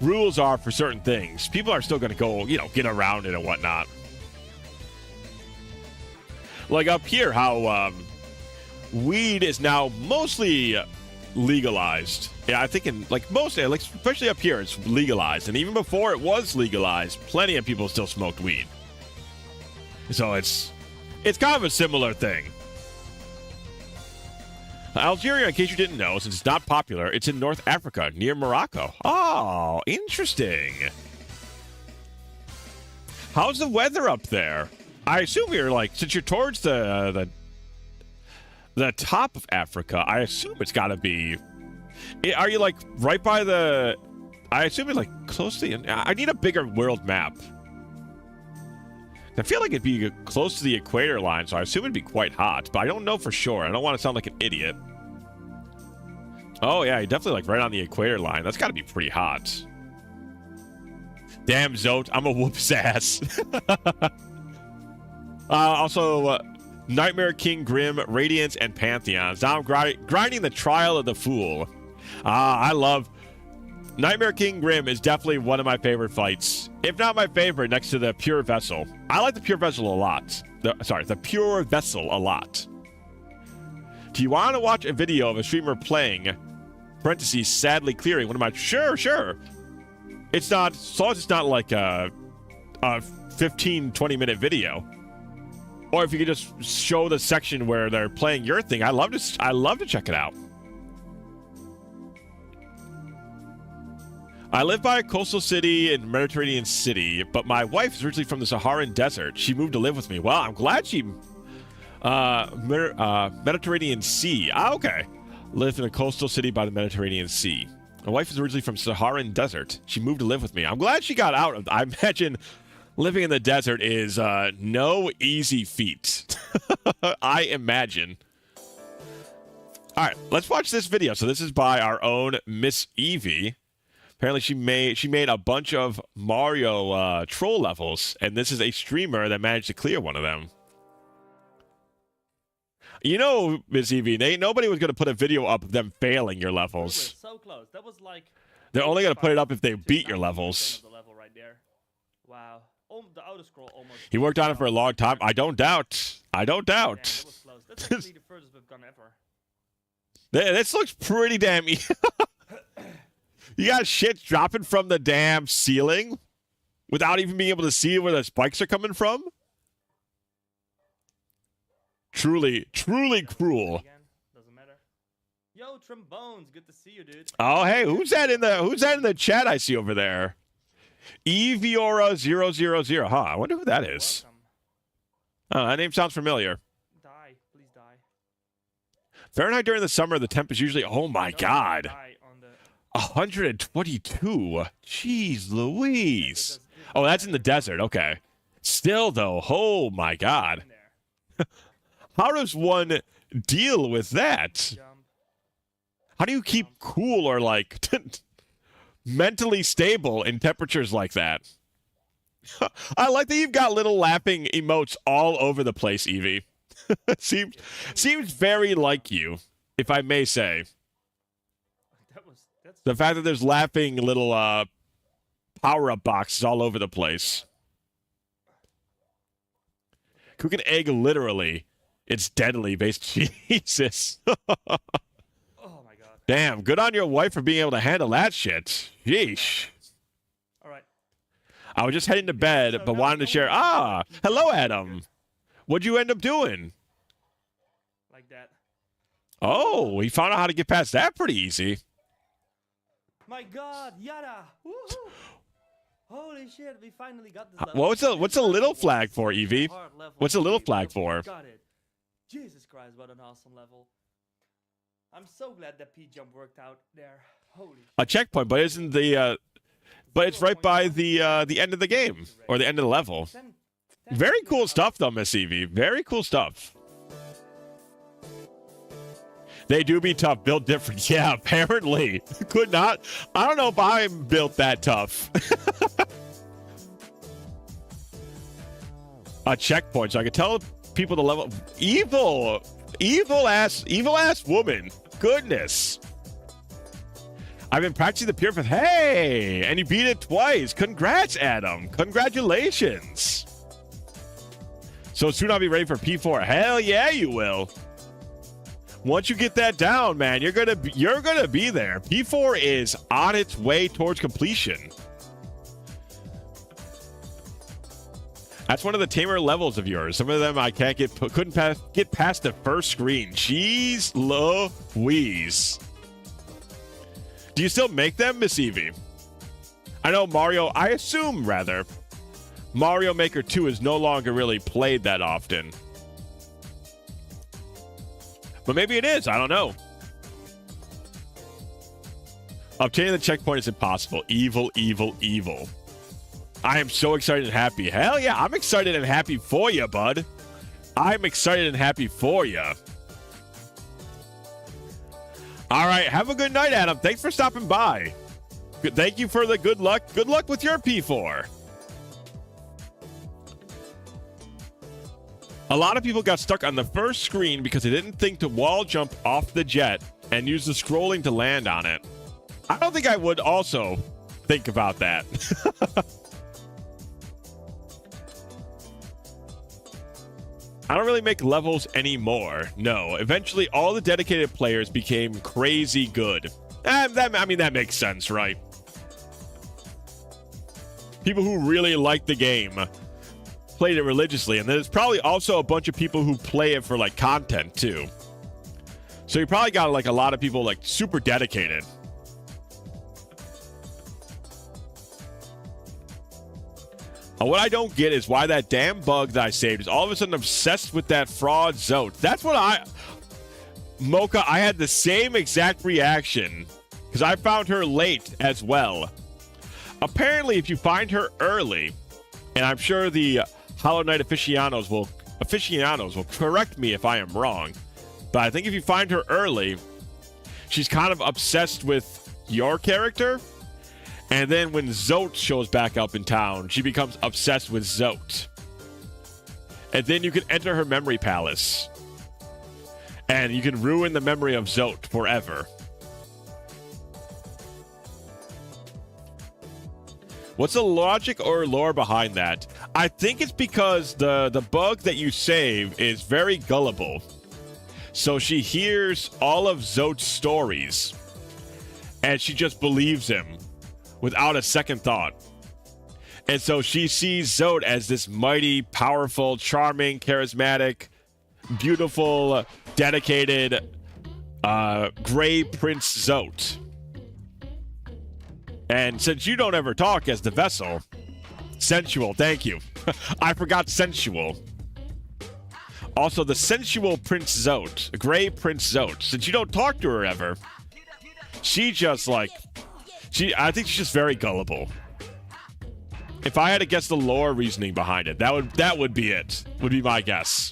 rules are for certain things, people are still going to go, you know, get around it and whatnot. Like up here, how weed is now mostly legalized. Yeah, I think in, like, mostly, like, especially up here, it's legalized. And even before it was legalized, plenty of people still smoked weed. So it's kind of a similar thing. Algeria, in case you didn't know, since it's not popular, it's in North Africa, near Morocco. Oh, interesting. How's the weather up there? I assume you're, like, since you're towards the top of Africa, I assume it's got to be... Are you, like, right by the... I assume it's like close to the... I need a bigger world map. I feel like it'd be close to the equator line, so I assume it'd be quite hot, but I don't know for sure. I don't want to sound like an idiot. Oh, yeah, you're definitely like right on the equator line. That's got to be pretty hot. Damn, Zote, I'm a whoop's ass. Also, Nightmare King Grim, Radiance, and Pantheon. Now I'm grinding the Trial of the Fool. I love... Nightmare King Grim is definitely one of my favorite fights. If not my favorite, next to the Pure Vessel. I like the Pure Vessel a lot. The Pure Vessel a lot. Do you want to watch a video of a streamer playing, parentheses, sadly clearing one of my... Sure. It's not... As long as it's not like a 15, 20-minute video. Or if you could just show the section where they're playing your thing, I love to check it out. I live by a coastal city in Mediterranean city, but my wife is originally from the Saharan desert. She moved to live with me. Well, I'm glad she... Mediterranean Sea. Okay. Live in a coastal city by the Mediterranean Sea. My wife is originally from Saharan desert. She moved to live with me. I'm glad she got out of... I imagine living in the desert is no easy feat. I imagine. All right, let's watch this video. So this is by our own Miss Evie. Apparently, she made a bunch of Mario troll levels, and this is a streamer that managed to clear one of them. You know, Miss Evie, nobody was going to put a video up of them failing your levels. So close. That was like... They're only going to put it up if they beat your levels. Level right there. Wow. The auto scroll almost... He worked on it for a long time. I don't doubt. I don't doubt. Yeah, that was close. That's actually the furthest we've gone ever. This looks pretty damn... You got shit dropping from the damn ceiling without even being able to see where the spikes are coming from? Truly cruel. Doesn't matter. Yo, Trombones, good to see you, dude. Oh, hey, who's that in the chat I see over there? Eviora000. Huh, I wonder who that is. Oh, that name sounds familiar. Die, please die. Fahrenheit during the summer, the temp is usually, oh my god, 122. Jeez Louise. Oh, that's in the desert. Okay. Still, though, oh my god. How does one deal with that? How do you keep cool or, like, mentally stable in temperatures like that? I like that you've got little laughing emotes all over the place, Evie. Seems very like you, if I may say. The fact that there's laughing little power-up boxes all over the place. Cook an egg literally. It's deadly based. Jesus. Oh my god. Damn, good on your wife for being able to handle that shit. Sheesh. Alright. I was just heading to bed, but wanted to share. Hello, Adam. What'd you end up doing? Like that. Oh, he found out how to get past that pretty easy. My god, yada! Woohoo! Holy shit, we finally got this level. What's a little flag for, Evie? What's a little flag for? Got it. Jesus Christ, what an awesome level. I'm so glad that P-jump worked out there. Holy shit. A checkpoint, but isn't the but it's right by the end of the game or the end of the level. Very cool stuff though, Miss Evie. Very cool stuff. They do be tough, built different. Yeah, apparently. Could not. I don't know if I'm built that tough. A checkpoint, so I could tell people the level. Evil ass woman. Goodness. I've been practicing the Pure Fifth. Hey, and you beat it twice. Congrats, Adam. Congratulations. So soon I'll be ready for P4. Hell yeah, you will. Once you get that down, man, you're gonna be there. P4 is on its way towards completion. That's one of the tamer levels of yours. Some of them I couldn't get past the first screen. Jeez Louise. Do you still make them, Miss Evie? I know Mario, I assume rather, Mario Maker 2 is no longer really played that often. But maybe it is. I don't know. Obtaining the checkpoint is impossible. Evil, evil, evil. I am so excited and happy. Hell yeah, I'm excited and happy for you, bud. I'm excited and happy for you. All right, have a good night, Adam. Thanks for stopping by. Thank you for the good luck. Good luck with your P4. A lot of people got stuck on the first screen because they didn't think to wall jump off the jet and use the scrolling to land on it. I don't think I would also think about that. I don't really make levels anymore. No, eventually all the dedicated players became crazy good. I mean, that makes sense, right? People who really like the game played it religiously, and there's probably also a bunch of people who play it for like content too. So you probably got like a lot of people like super dedicated. What I don't get is why that damn bug that I saved is all of a sudden obsessed with that fraud Zote. That's what Mocha, I had the same exact reaction because I found her late as well. Apparently, if you find her early, and I'm sure the Hollow Knight aficionados will correct me if I am wrong, but I think if you find her early, she's kind of obsessed with your character. And then when Zote shows back up in town, she becomes obsessed with Zote. And then you can enter her memory palace. And you can ruin the memory of Zote forever. What's the logic or lore behind that? I think it's because the bug that you save is very gullible. So she hears all of Zote's stories. And she just believes him without a second thought. And so she sees Zote as this mighty, powerful, charming, charismatic, beautiful, dedicated, Gray Prince Zote. And since you don't ever talk as the vessel, sensual, thank you. I forgot sensual. Also, the sensual Prince Zote, Gray Prince Zote, since you don't talk to her ever, she just like, I think she's just very gullible. If I had to guess the lore reasoning behind it, that would be it. Would be my guess.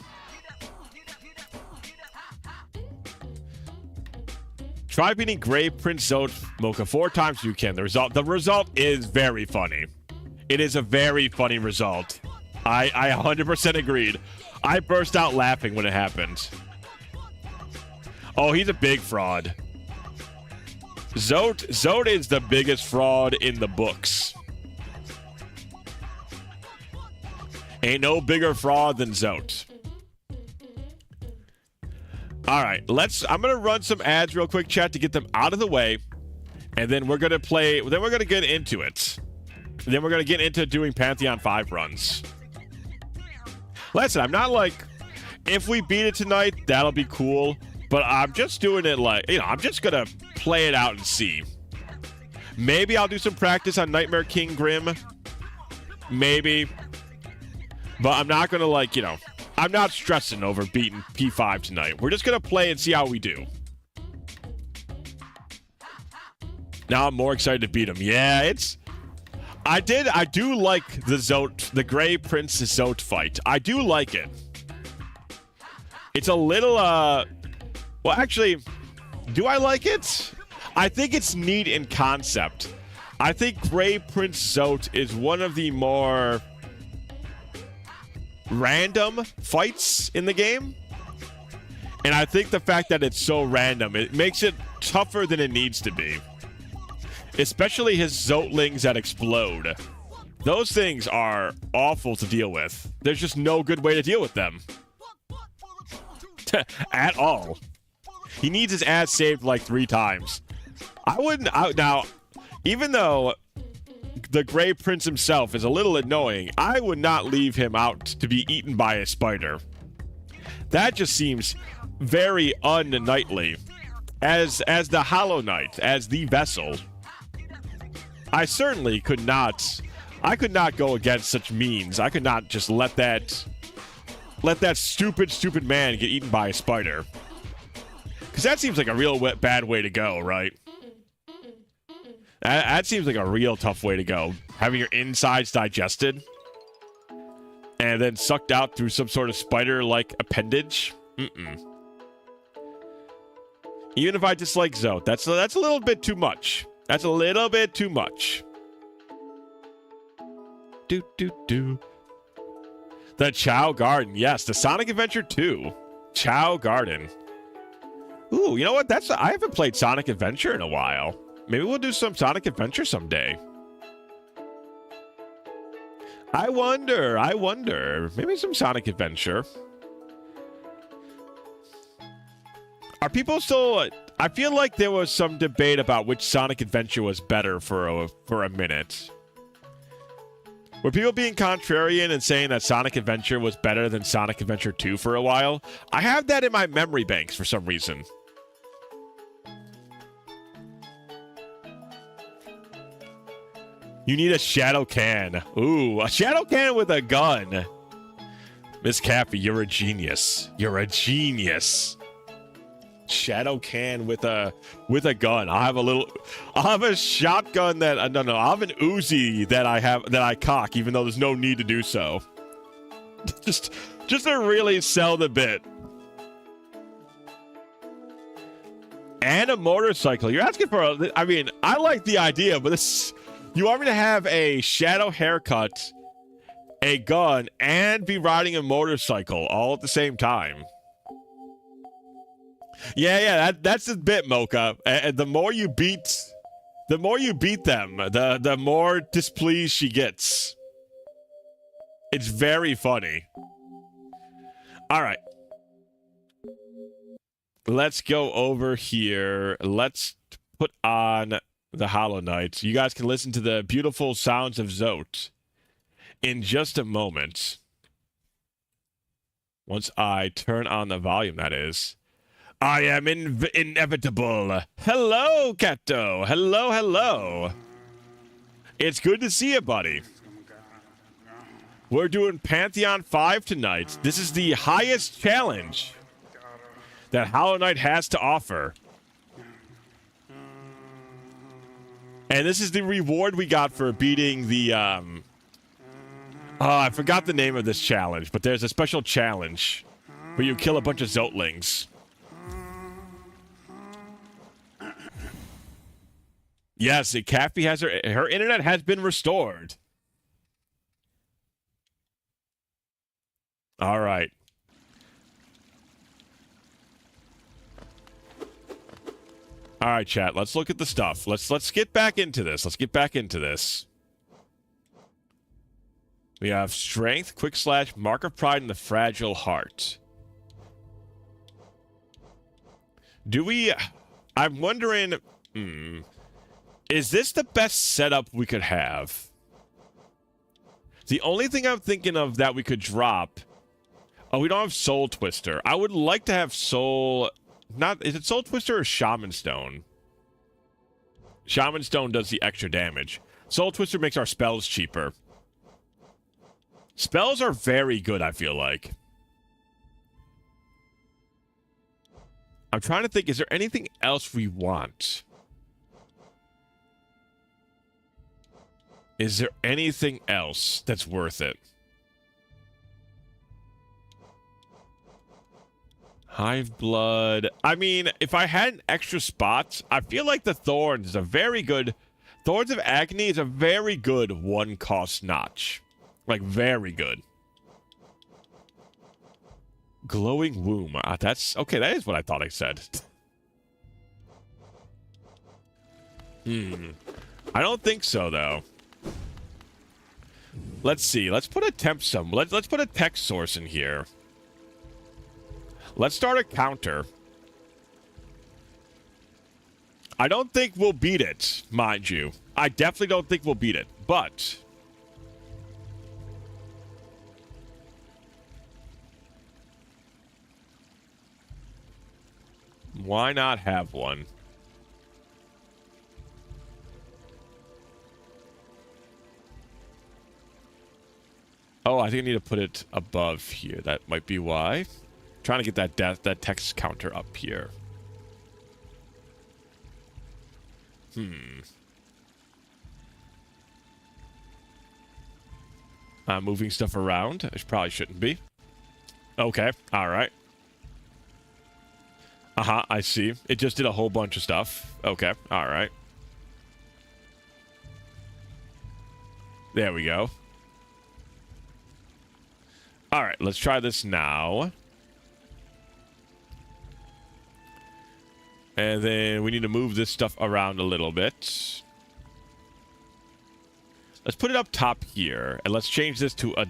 Try beating Gray Prince Zote Mocha 4 times if you can. The result is very funny. It is a very funny result. I 100% agreed. I burst out laughing when it happened. Oh, he's a big fraud. Zote is the biggest fraud in the books. Ain't no bigger fraud than Zote. All right, I'm gonna run some ads real quick, chat, to get them out of the way, and then we're gonna play. Then we're gonna get into it. Then we're gonna get into doing Pantheon 5 runs. Listen, I'm not like, if we beat it tonight, that'll be cool. But I'm just doing it like, I'm just gonna play it out and see. Maybe I'll do some practice on Nightmare King Grim. Maybe. But I'm not gonna like, I'm not stressing over beating P5 tonight. We're just gonna play and see how we do. Now I'm more excited to beat him. Yeah, I do like the Gray Prince Zote fight. I do like it. It's a little, well, actually, do I like it? I think it's neat in concept. I think Gray Prince Zote is one of the more random fights in the game. And I think the fact that it's so random, it makes it tougher than it needs to be. Especially his Zotelings that explode. Those things are awful to deal with. There's just no good way to deal with them. At all. He needs his ass saved like 3 times. Now, even though the Gray Prince himself is a little annoying, I would not leave him out to be eaten by a spider. That just seems very unknightly. As the Hollow Knight, as the vessel, I certainly could not. I could not go against such means. I could not just let that stupid man get eaten by a spider. Because that seems like a real bad way to go, right? That seems like a real tough way to go. Having your insides digested and then sucked out through some sort of spider-like appendage. Even if I dislike Zote, that's a little bit too much. That's a little bit too much. Do. The Chow Garden. Yes, the Sonic Adventure 2. Chow Garden. Ooh, you know what? I haven't played Sonic Adventure in a while. Maybe we'll do some Sonic Adventure someday. I wonder. Maybe some Sonic Adventure. Are people still... I feel like there was some debate about which Sonic Adventure was better for a minute. Were people being contrarian and saying that Sonic Adventure was better than Sonic Adventure 2 for a while? I have that in my memory banks for some reason. You need a shadow can. Ooh, a shadow can with a gun. Miss Cappy, you're a genius. You're a genius. Shadow can with a gun. I'll have a shotgun that I'll have an Uzi that I cock, even though there's no need to do so. just to really sell the bit. And a motorcycle. You're asking for I mean, I like the idea, but this... You want me to have a shadow haircut, a gun, and be riding a motorcycle all at the same time? Yeah, that's the bit, Mocha. And the more you beat them, the more displeased she gets. It's very funny. All right. Let's go over here. Let's put on the Hollow Knight. You guys can listen to the beautiful sounds of Zote in just a moment. Once I turn on the volume, that is. I am inevitable. Hello, Kato. Hello. It's good to see you, buddy. We're doing Pantheon 5 tonight. This is the highest challenge that Hollow Knight has to offer. And this is the reward we got for beating the, I forgot the name of this challenge, but there's a special challenge where you kill a bunch of Zotlings. Yes, Cappy has her internet has been restored. All right. All right, chat. Let's look at the stuff. Let's get back into this. We have strength, quick slash, mark of pride, and the fragile heart. Do we? I'm wondering. Is this the best setup we could have? The only thing I'm thinking of that we could drop. Oh, we don't have Soul Twister. I would like to have Soul. Is it Soul Twister or Shaman Stone? Shaman Stone does the extra damage. Soul Twister makes our spells cheaper. Spells are very good, I feel like. I'm trying to think, is there anything else we want? Is there anything else that's worth it? Hive Blood. I mean, if I had an extra spot, I feel like the Thorns is a very good... Thorns of Agony is a very good one-cost notch. Like, very good. Glowing Womb. That's... Okay, that is what I thought I said. I don't think so, though. Let's see. Let's put a temp sum. Let's put a text source in here. Let's start a counter. I don't think we'll beat it, mind you. I definitely don't think we'll beat it, but... Why not have one? Oh, I think I need to put it above here. That might be why. Trying to get that text counter up here. I'm moving stuff around. I probably shouldn't be. Okay. All right. Uh-huh. I see. It just did a whole bunch of stuff. Okay. All right. There we go. All right. Let's try this now. And then we need to move this stuff around a little bit. Let's put it up top here, and let's change this to a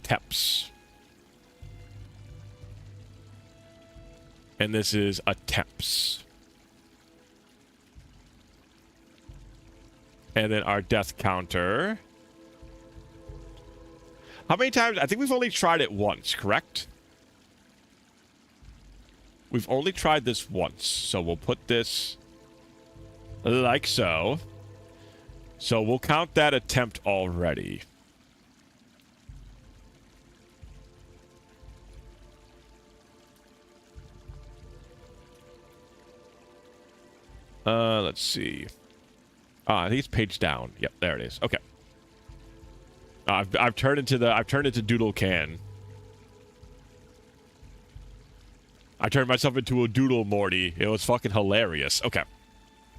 temps. And this is a temps. And then our death counter. How many times? I think we've only tried it once, correct? We've only tried this once, so we'll put this like so. So we'll count that attempt already. Let's see. I think it's page down. Yep, there it is. Okay. I've turned into Doodle Can. I turned myself into a Doodle Morty. It was fucking hilarious. Okay.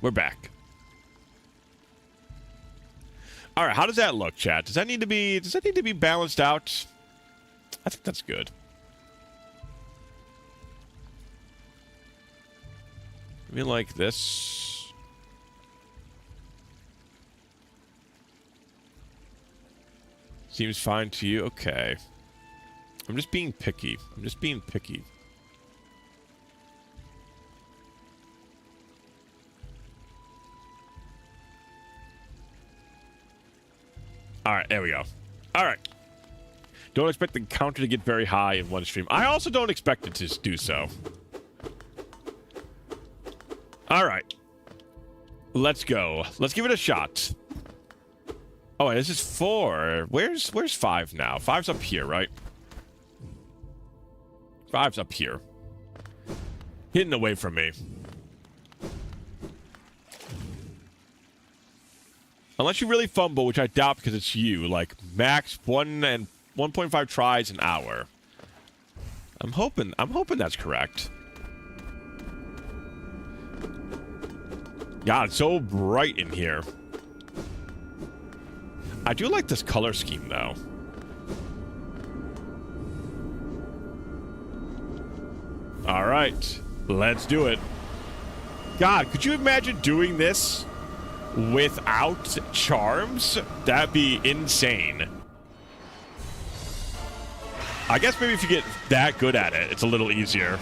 We're back. All right, how does that look, chat? Does that need to be balanced out? I think that's good. Maybe like this. Seems fine to you? Okay. I'm just being picky. All right, there we go. All right. Don't expect the counter to get very high in one stream. I also don't expect it to do so. All right. Let's go. Let's give it a shot. Oh, and this is 4. Where's 5 now? 5's up here, right? 5's up here. Hidden away from me. Unless you really fumble, which I doubt because it's you, like max 1 and 1.5 tries an hour. I'm hoping that's correct. God, it's so bright in here. I do like this color scheme though. All right, let's do it. God, could you imagine doing this without charms? That'd be insane. I guess maybe if you get that good at it, it's a little easier.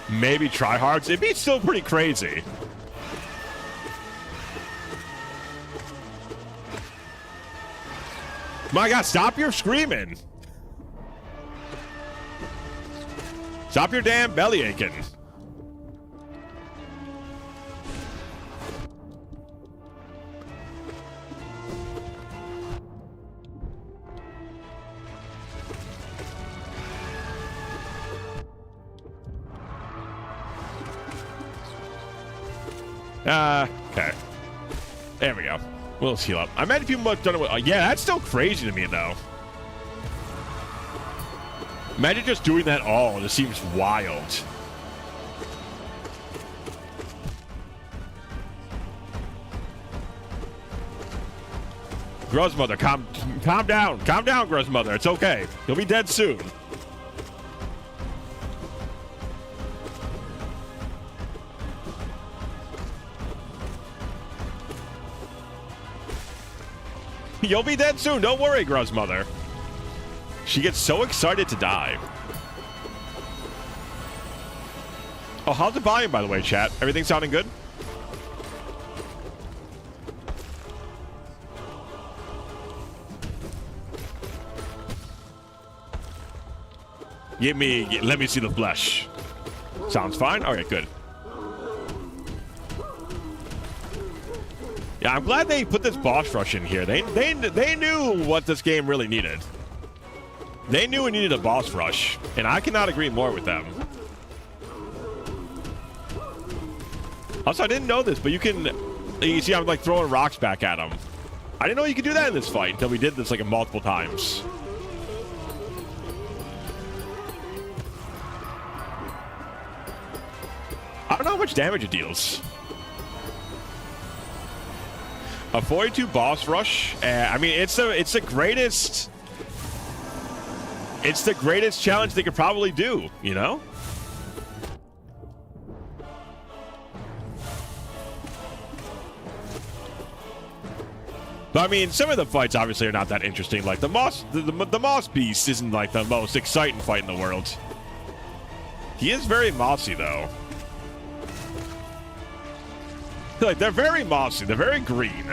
Maybe tryhards. It'd be still pretty crazy. My God, stop your screaming. Stop your damn belly aching. Okay. There we go. We'll heal up. I imagine people have done it with... yeah, that's still crazy to me, though. Imagine just doing that all. It just seems wild. Gruzmother, calm down. Calm down, Gruzmother. It's okay. You'll be dead soon. You'll be dead soon. Don't worry, Gruzmother. She gets so excited to die. Oh, how's the volume, by the way, chat? Everything sounding good? Let me see the flesh. Sounds fine? All right, good. Yeah, I'm glad they put this boss rush in here. They knew what this game really needed. They knew it needed a boss rush, and I cannot agree more with them. Also, I didn't know this, but you see I'm like throwing rocks back at him. I didn't know you could do that in this fight until we did this like multiple times. I don't know how much damage it deals. A 42 boss rush. I mean, it's the greatest. It's the greatest challenge they could probably do. You know. But I mean, some of the fights obviously are not that interesting. Like the Moss Beast isn't like the most exciting fight in the world. He is very mossy though. Like they're very mossy. They're very green.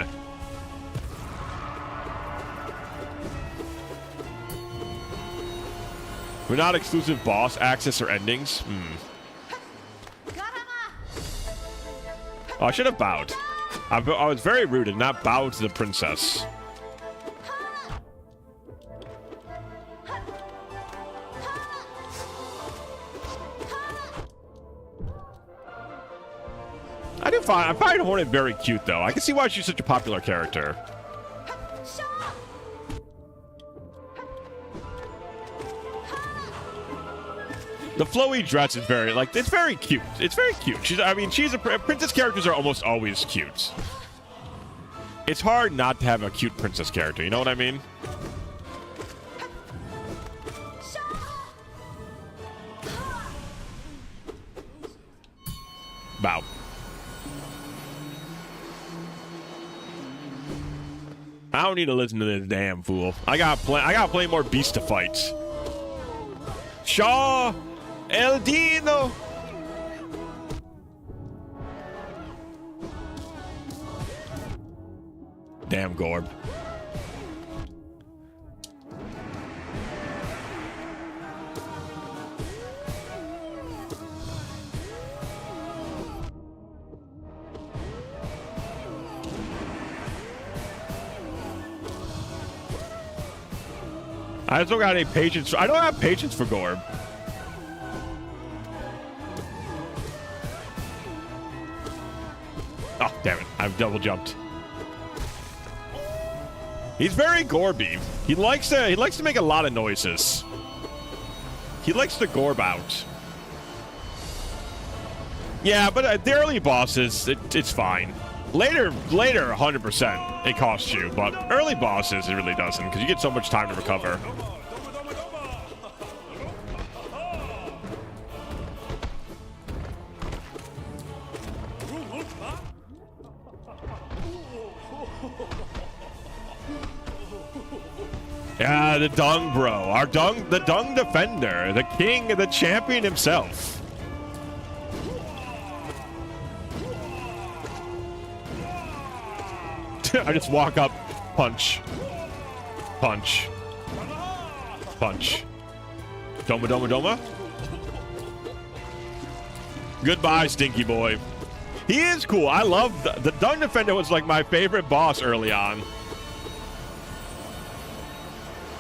We're not exclusive boss access or endings. Oh, I should have bowed. I was very rude and not bowed to the princess. I find Hornet very cute, though. I can see why she's such a popular character. The flowy dress is very, like, it's very cute. It's very cute. Princess characters are almost always cute. It's hard not to have a cute princess character, you know what I mean? Bow. I don't need to listen to this damn fool. I got plenty more beasts to fight. Shaw Eldino. Damn Gorb. I just don't got any patience. I don't have patience for Gorb. Oh, damn it. I've double jumped. He's very Gorby. He likes to make a lot of noises. He likes to Gorb out. Yeah, but the early bosses, it's fine. Later, 100%, it costs you. But early bosses, it really doesn't, because you get so much time to recover. Yeah, the Dung Bro. The Dung Defender. The king, the champion himself. I just walk up, punch, punch, punch. Doma, doma, doma. Goodbye, stinky boy. He is cool. I love the Dung Defender was like my favorite boss early on.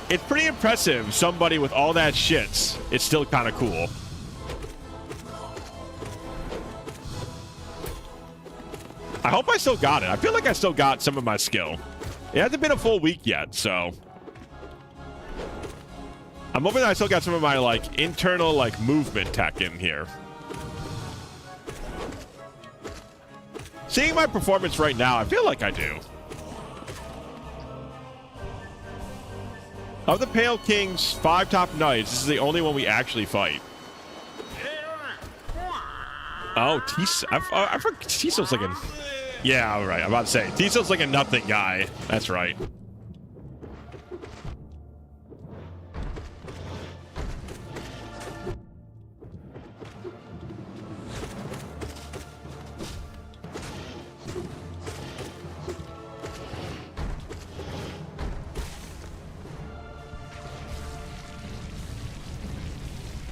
It's pretty impressive. Somebody with all that shit, it's still kind of cool. I hope I still got it. I feel like I still got some of my skill. It hasn't been a full week yet, so I'm hoping that I still got some of my like internal like movement tech in here. Seeing my performance right now, I feel like I do. Of the Pale King's 5 top knights, this is the only one we actually fight. Oh, I forgot Tiso's like a... Yeah, all right. I'm about to say. Tiso's like a nothing guy. That's right.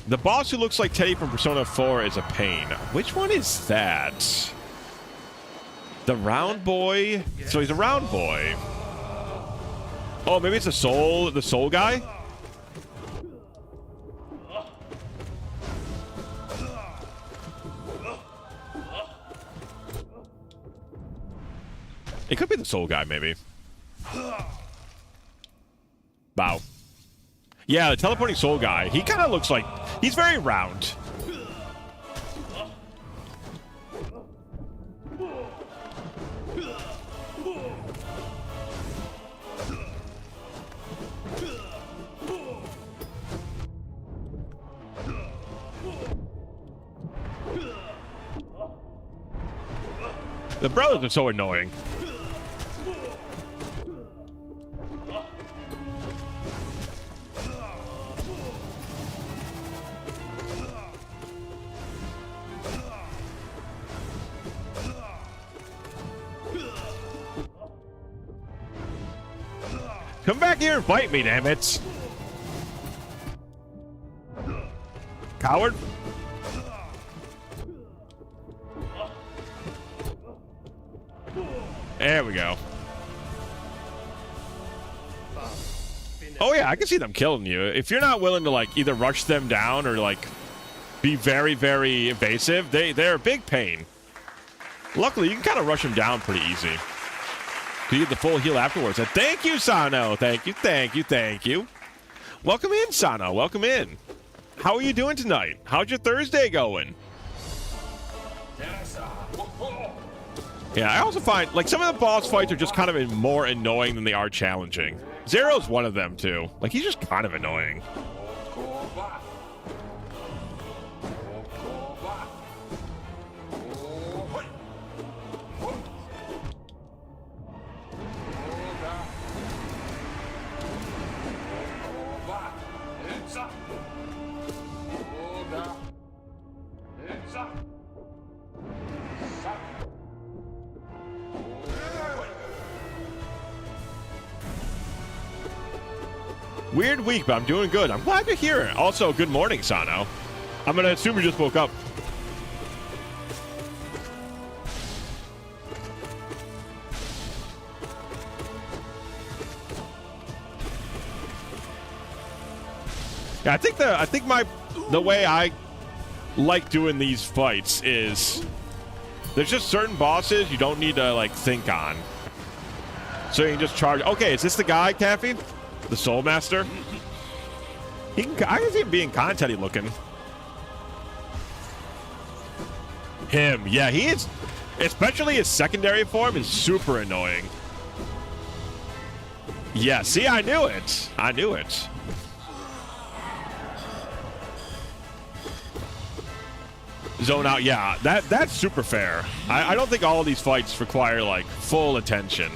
The boss who looks like Teddy from Persona 4 is a pain. Which one is that? The round boy? So he's a round boy. Oh, maybe it's the soul guy? It could be the soul guy, maybe. Wow. Yeah, the teleporting soul guy. He kind of looks like... He's very round. The brothers are so annoying. Come back here and fight me, damn it. Coward. There we go. Oh yeah, I can see them killing you. If you're not willing to like either rush them down or like be very, very evasive, they're a big pain. Luckily, you can kind of rush them down pretty easy. You get the full heal afterwards. And thank you, Sano. Thank you, thank you, thank you. Welcome in, Sano. Welcome in. How are you doing tonight? How's your Thursday going? Yeah, I also find, like, some of the boss fights are just kind of more annoying than they are challenging. Zero's one of them, too. Like, he's just kind of annoying. Weird week, but I'm doing good. I'm glad to hear it. Also, good morning, Sano. I'm going to assume you just woke up. Yeah, I think the way I like doing these fights is there's just certain bosses you don't need to like think on. So you can just charge. Okay, is this the guy, Taffy? The Soul Master? I can see him being content-y looking. Him, yeah, he is. Especially his secondary form is super annoying. Yeah, see, I knew it. I knew it. Zone out, yeah, that's super fair. I don't think all of these fights require like full attention.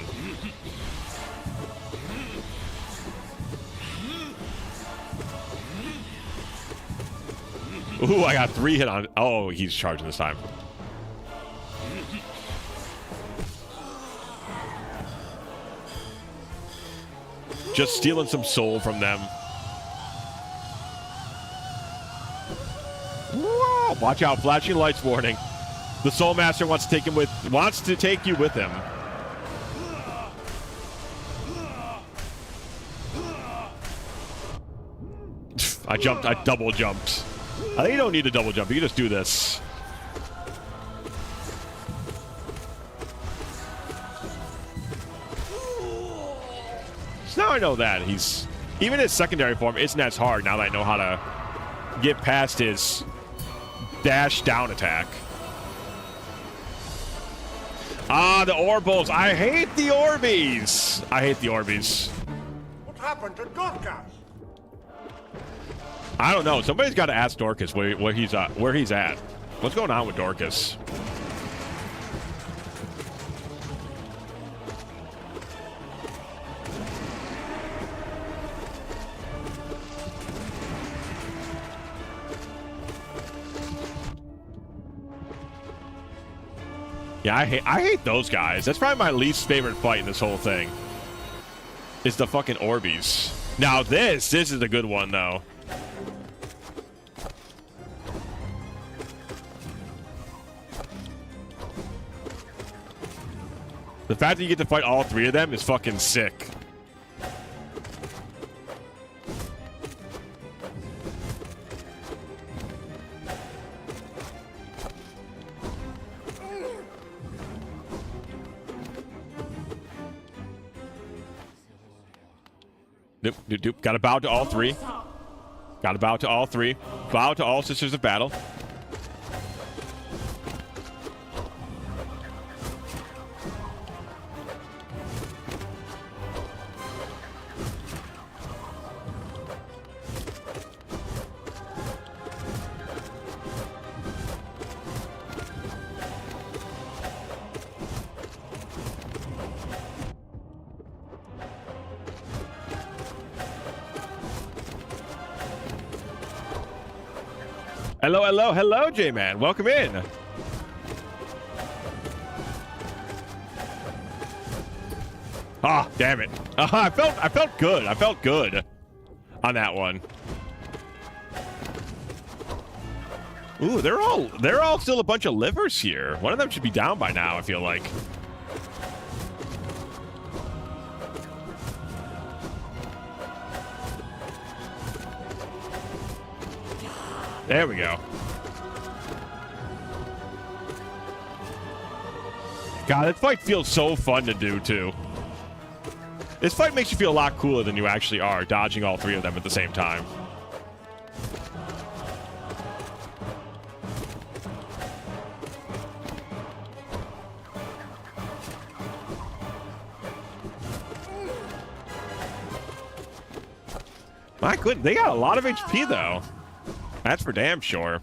Ooh, I got 3 hit on. Oh, he's charging this time. Just stealing some soul from them. Whoa, watch out! Flashing lights warning. The Soul Master wants to take you with him. I double jumped. I think you don't need to double jump. You can just do this. So now I know that even his secondary form isn't as hard now that I know how to get past his dash down attack. Ah, the Orbals. I hate the Orbeez. I hate the Orbeez. What happened to Dorcas? I don't know. Somebody's got to ask Dorcas where he's at. What's going on with Dorcas? Yeah, I hate those guys. That's probably my least favorite fight in this whole thing. Is the fucking Orbeez. Now this is a good one though. The fact that you get to fight all 3 of them is fucking sick. Nope, nope, nope. Gotta bow to all three. Gotta bow to all three. Bow to all sisters of battle. Hello, hello, hello, J-Man. Welcome in. Ah, damn it. I felt good. I felt good on that one. Ooh, they're all still a bunch of livers here. One of them should be down by now, I feel like. There we go. God, this fight feels so fun to do, too. This fight makes you feel a lot cooler than you actually are, dodging all three of them at the same time. My goodness, they got a lot of HP, though. That's for damn sure.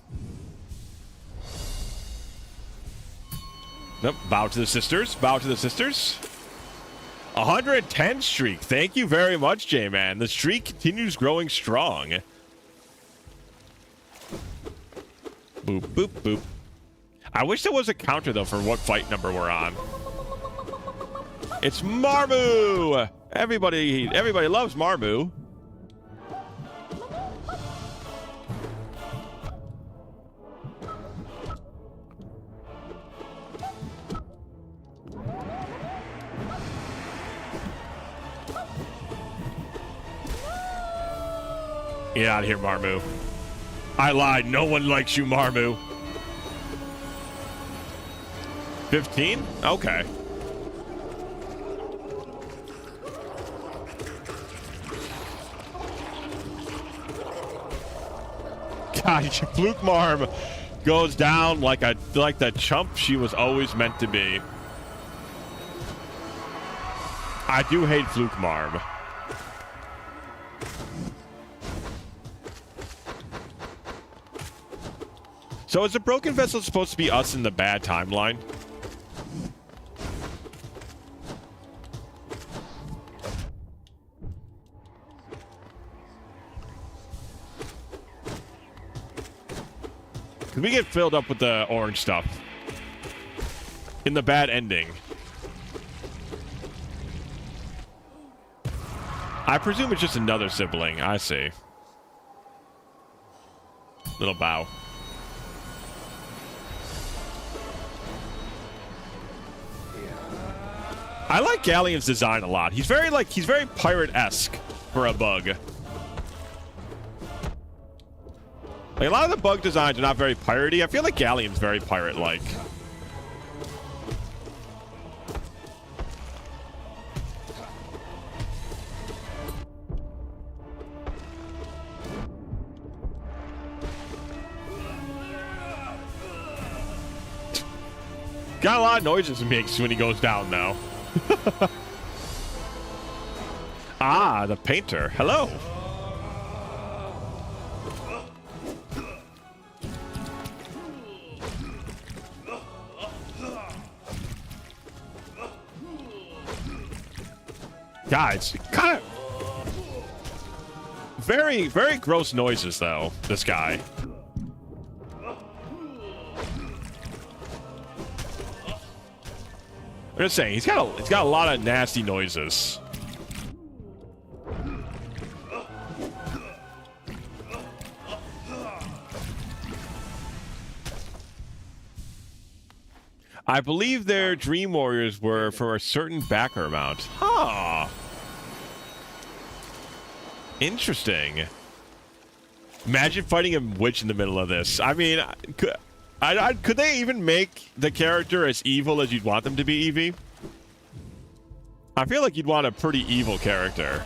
Nope. Bow to the sisters. Bow to the sisters. 110 streak. Thank you very much, J-Man. The streak continues growing strong. Boop, boop, boop. I wish there was a counter, though, for what fight number we're on. It's Marmu! Everybody loves Marmu. Get out of here, Marmu. I lied. No one likes you, Marmu. 15? Okay. God, Fluke Marm goes down like the chump she was always meant to be. I do hate Fluke Marm. So is the Broken Vessel supposed to be us in the bad timeline? Because we get filled up with the orange stuff in the bad ending. I presume it's just another sibling. I see. Little bow. I like Galleon's design a lot. He's very pirate-esque for a bug. Like, a lot of the bug designs are not very piratey. I feel like Galleon's very pirate-like. Got a lot of noises he makes when he goes down now. Ah, the painter. Hello. Guys, kind of very, very gross noises, though, this guy. I'm just saying, he's got a lot of nasty noises. I believe their Dream Warriors were for a certain backer amount. Huh. Interesting. Imagine fighting a witch in the middle of this. I mean, could they even make the character as evil as you'd want them to be, Eevee? I feel like you'd want a pretty evil character.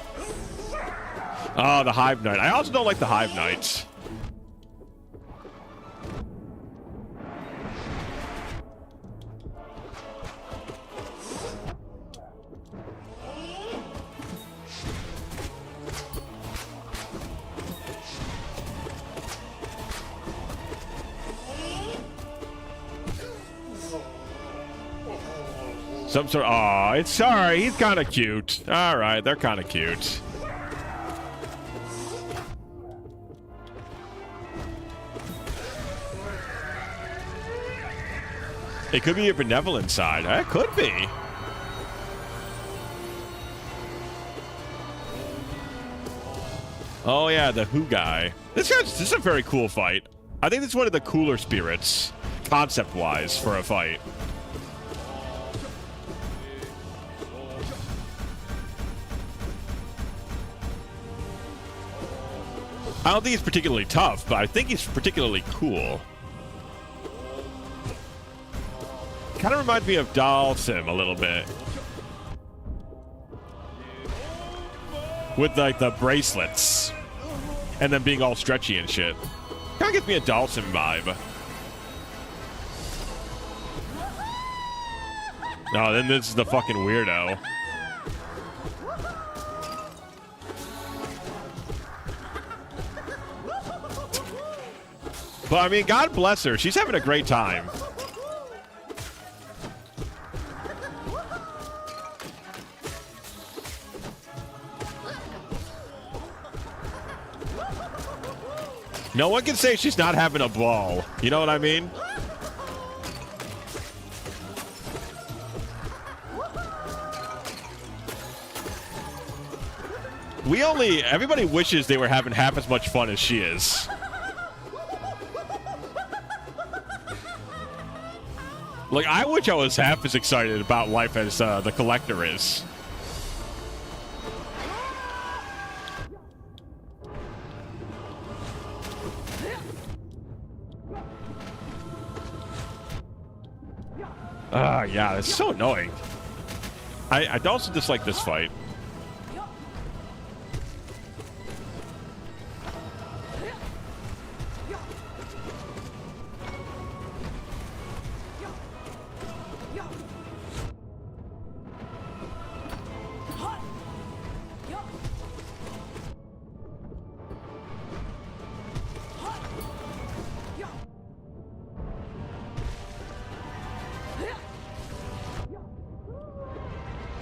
Oh, the Hive Knight. I also don't like the Hive Knights. Some sort. Oh, it's sorry. He's kind of cute. All right, they're kind of cute. It could be a benevolent side. It could be. Oh yeah, the Who guy. This is a very cool fight. I think this is one of the cooler spirits, concept-wise, for a fight. I don't think he's particularly tough, but I think he's particularly cool. Kind of reminds me of Dalsim a little bit. With like the bracelets. And then being all stretchy and shit. Kind of gives me a Dalsim vibe. Oh, then this is the fucking weirdo. But I mean, God bless her. She's having a great time. No one can say she's not having a ball. You know what I mean? Everybody wishes they were having half as much fun as she is. Like, I wish I was half as excited about life as the Collector is. Yeah, it's so annoying. I also dislike this fight.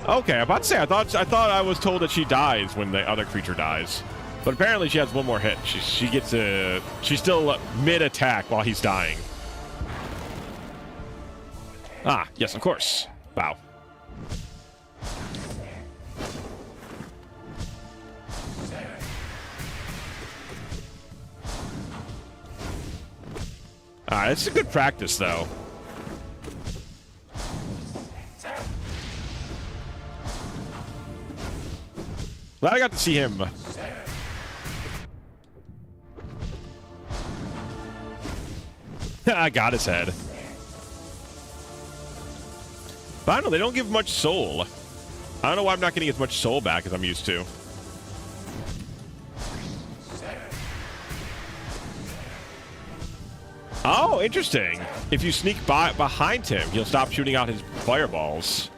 Okay, I'm about to say, I thought I was told that she dies when the other creature dies. But apparently she has one more hit. She gets she's still mid-attack while he's dying. Ah, yes, of course. Wow. Alright, it's a good practice, though. Glad I got to see him. I got his head. But I don't know, they don't give much soul. I don't know why I'm not getting as much soul back as I'm used to. Oh, interesting. If you sneak behind him, he'll stop shooting out his fireballs.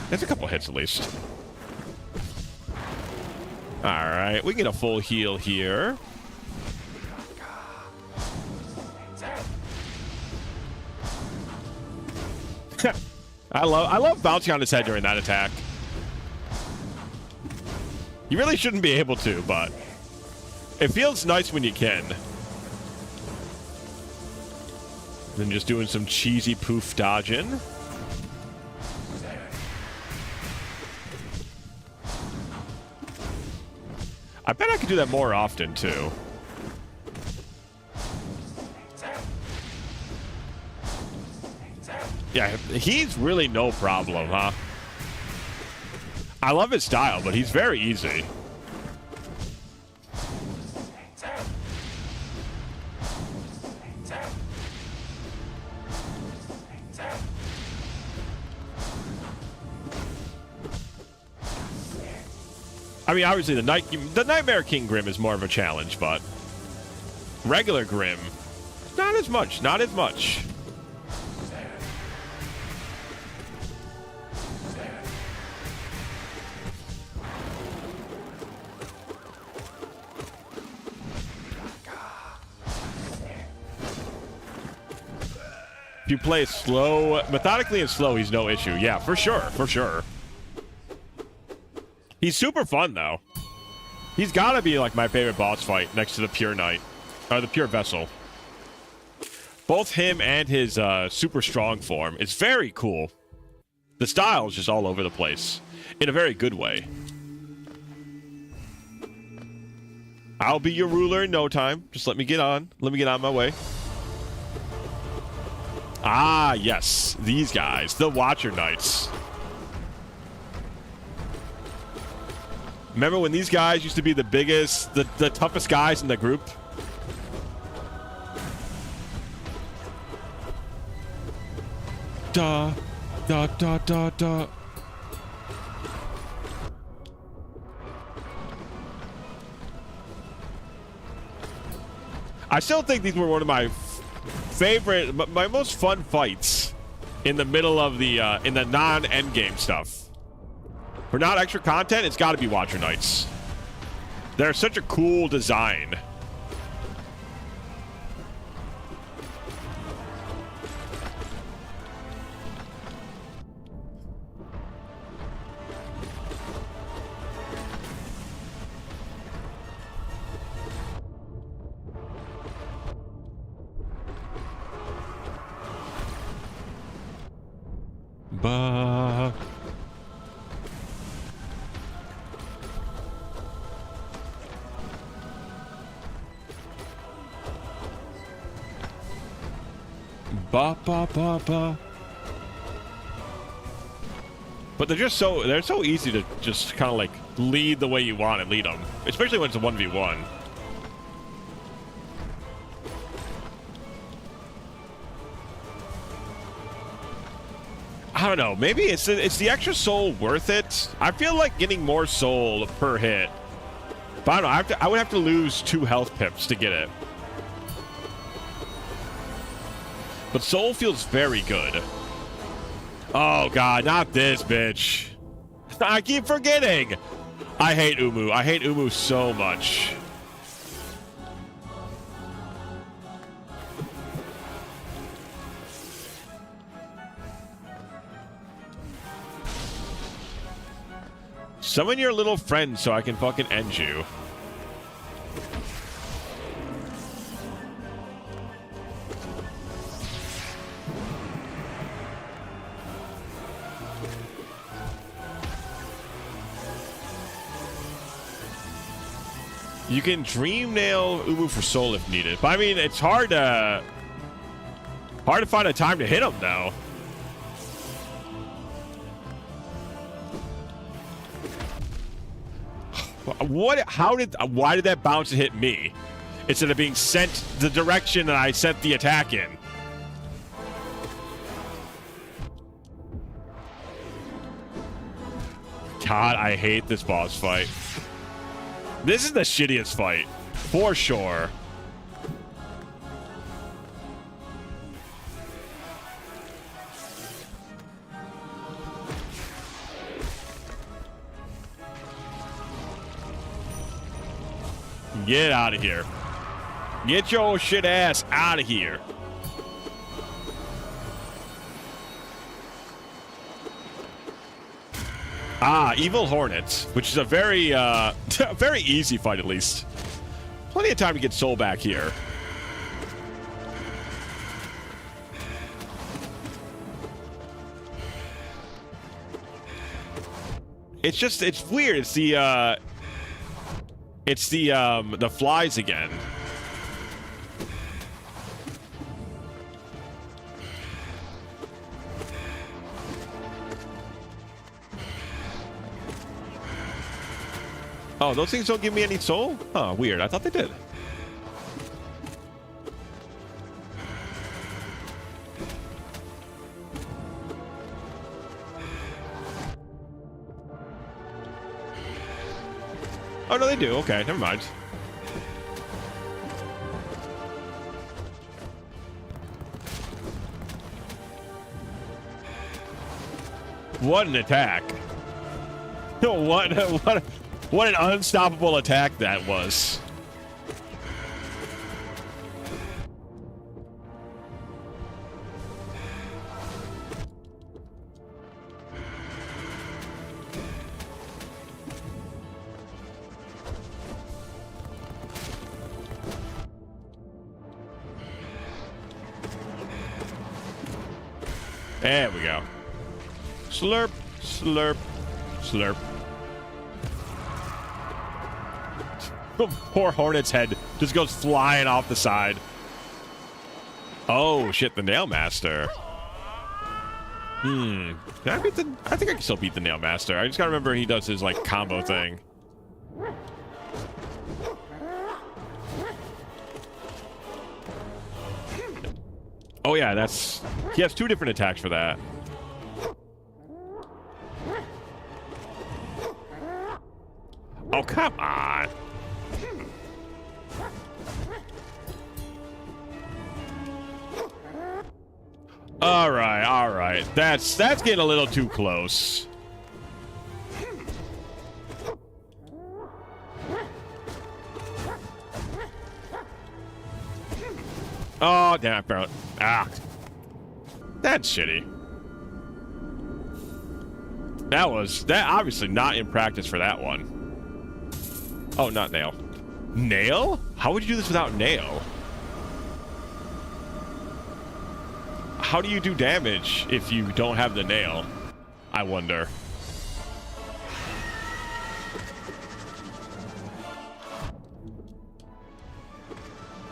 There's a couple hits at least. Alright, we can get a full heal here. I love bouncing on his head during that attack. You really shouldn't be able to, but it feels nice when you can. Then just doing some cheesy poof dodging. I bet I could do that more often, too. Yeah, he's really no problem, huh? I love his style, but he's very easy. I mean, obviously the Nightmare King Grim is more of a challenge, but regular Grim, not as much. Not as much. If you play slow, methodically and slow, he's no issue. Yeah, for sure, for sure. He's super fun, though. He's got to be, like, my favorite boss fight next to the Pure Knight. Or the Pure Vessel. Both him and his super strong form. It's very cool. The style is just all over the place. In a very good way. I'll be your ruler in no time. Just let me get on. Let me get on my way. Ah, yes. These guys. The Watcher Knights. Remember when these guys used to be the biggest, the toughest guys in the group? Da, da, da, da, da. I still think these were one of my favorite, my most fun fights in the middle of the, in the non-endgame stuff. For not extra content, it's got to be Watcher Knights. They're such a cool design. Bah. Ba ba ba ba. But they're so easy to just kind of like lead the way you want and lead them, especially when it's a 1v1. I don't know. Maybe it's the extra soul worth it. I feel like getting more soul per hit. But I don't know. I would have to lose 2 health pips to get it. But soul feels very good. Oh, God. Not this, bitch. I keep forgetting. I hate Umu. I hate Umu so much. Summon your little friend so I can fucking end you. You can dream nail Ubu for soul if needed. But I mean, it's hard to find a time to hit him though. Why did that bounce and hit me? Instead of being sent the direction that I sent the attack in. God, I hate this boss fight. This is the shittiest fight, for sure. Get out of here. Get your shit ass out of here. Ah, Evil Hornet, which is a very, very easy fight at least. Plenty of time to get soul back here. It's just, it's weird. It's the flies again. Oh, those things don't give me any soul? Huh, weird. I thought they did. Oh, no, they do. Okay, never mind. What an attack. What an unstoppable attack that was. There we go. Slurp, slurp, slurp. Poor Hornet's head just goes flying off the side. Oh, shit, the Nail Master. Can I beat the... I think I can still beat the Nail Master. I just gotta remember he does his, like, combo thing. Oh, yeah, that's... He has 2 different attacks for that. Oh, come on. All right, all right. That's getting a little too close. Oh, damn it, barrel. Ah. That's shitty. That obviously not in practice for that one. Oh, not nail. Nail? How would you do this without nail? How do you do damage if you don't have the nail? I wonder.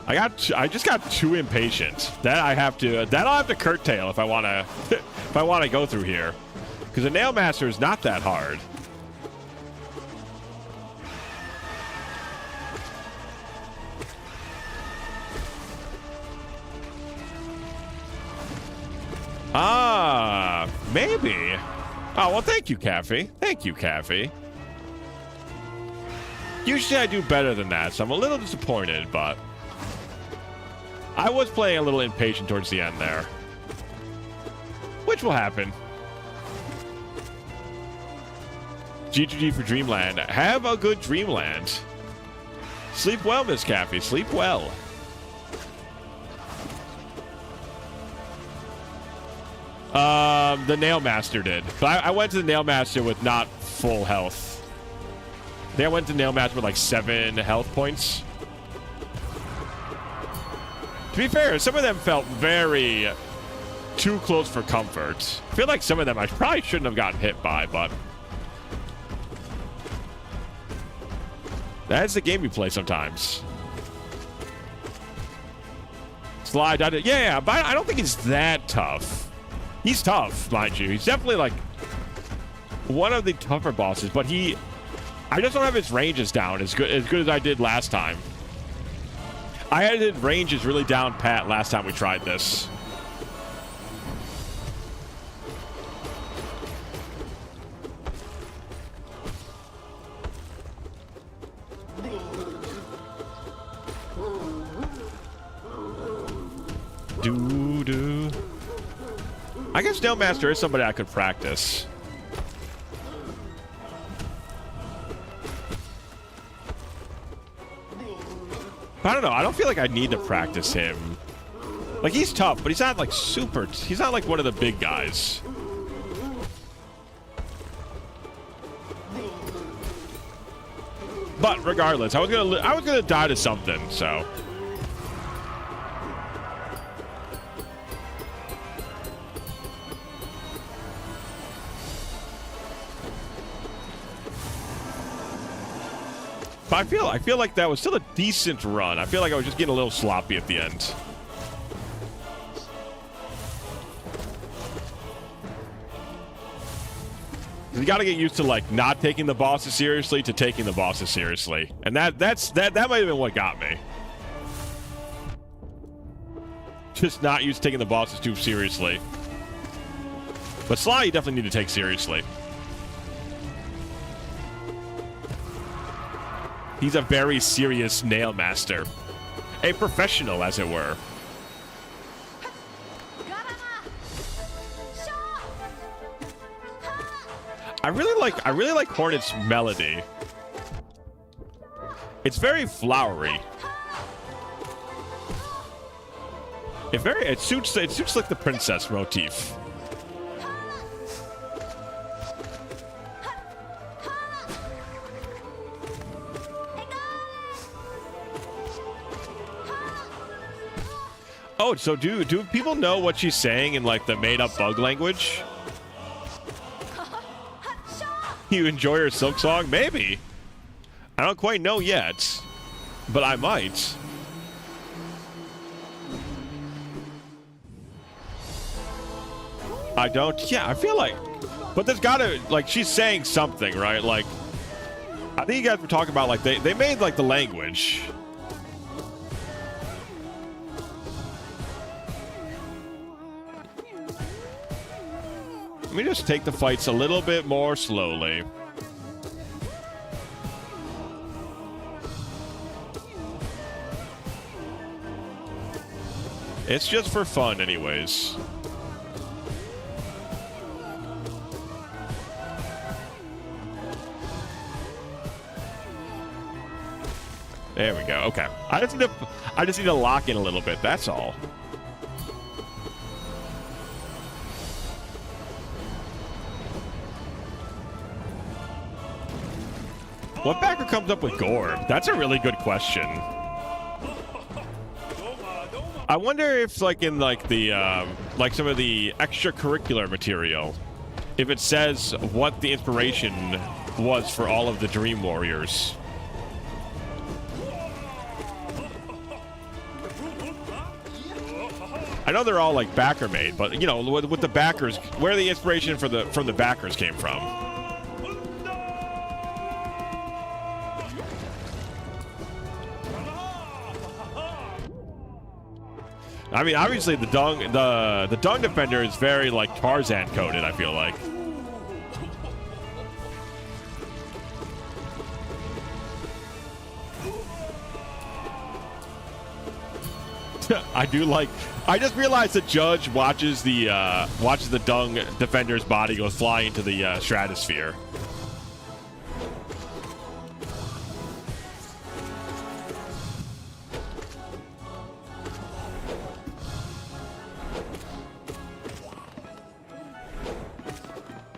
I just got too impatient. That'll have to curtail if I wanna if I wanna go through here. Because the Nail Master is not that hard. Ah, maybe. Oh, well, thank you, Caffey. Thank you, Caffey. Usually I do better than that, so I'm a little disappointed, but... I was playing a little impatient towards the end there. Which will happen. GGG for Dreamland. Have a good Dreamland. Sleep well, Miss Caffey. Sleep well. The Nail Master did. I went to the Nail Master with not full health. I think I went to Nail Master with like 7 health points. To be fair, some of them felt very too close for comfort. I feel like some of them I probably shouldn't have gotten hit by, but... That's the game we play sometimes. Slide, yeah, but I don't think he's that tough. He's tough, mind you. He's definitely, like, one of the tougher bosses, but I just don't have his ranges down as good as I did last time. I had his ranges really down pat last time we tried this. Doo-doo. I guess Nail Master is somebody I could practice. I don't know. I don't feel like I need to practice him. Like, he's tough, but he's not, like, super... He's not, like, one of the big guys. But regardless, I was gonna die to something, so... I feel like that was still a decent run. I feel like I was just getting a little sloppy at the end. You got to get used to like not taking the bosses seriously to taking the bosses seriously, and that might have been what got me. Just not used to taking the bosses too seriously. But Sly, you definitely need to take seriously. He's a very serious nail master. A professional, as it were. I really like Hornet's melody. It's very flowery. It suits like the princess motif. Oh, so do people know what she's saying in like the made-up bug language? You enjoy her silk song? Maybe. I don't quite know yet, but I might. I don't. Yeah, I feel like, but there's gotta, like, she's saying something, right? Like, I think you guys were talking about like they made like the language. Let me just take the fights a little bit more slowly. It's just for fun anyways. There we go. Okay. I just need to lock in a little bit. That's all. What backer comes up with Gorb? That's a really good question. I wonder if, like, in like the like some of the extracurricular material, if it says what the inspiration was for all of the Dream Warriors. I know they're all like backer made, but you know, with the backers, where the inspiration from the backers came from. I mean, obviously the dung defender is very like Tarzan coded, I feel like. I just realized the judge watches the dung defender's body go flying into the stratosphere.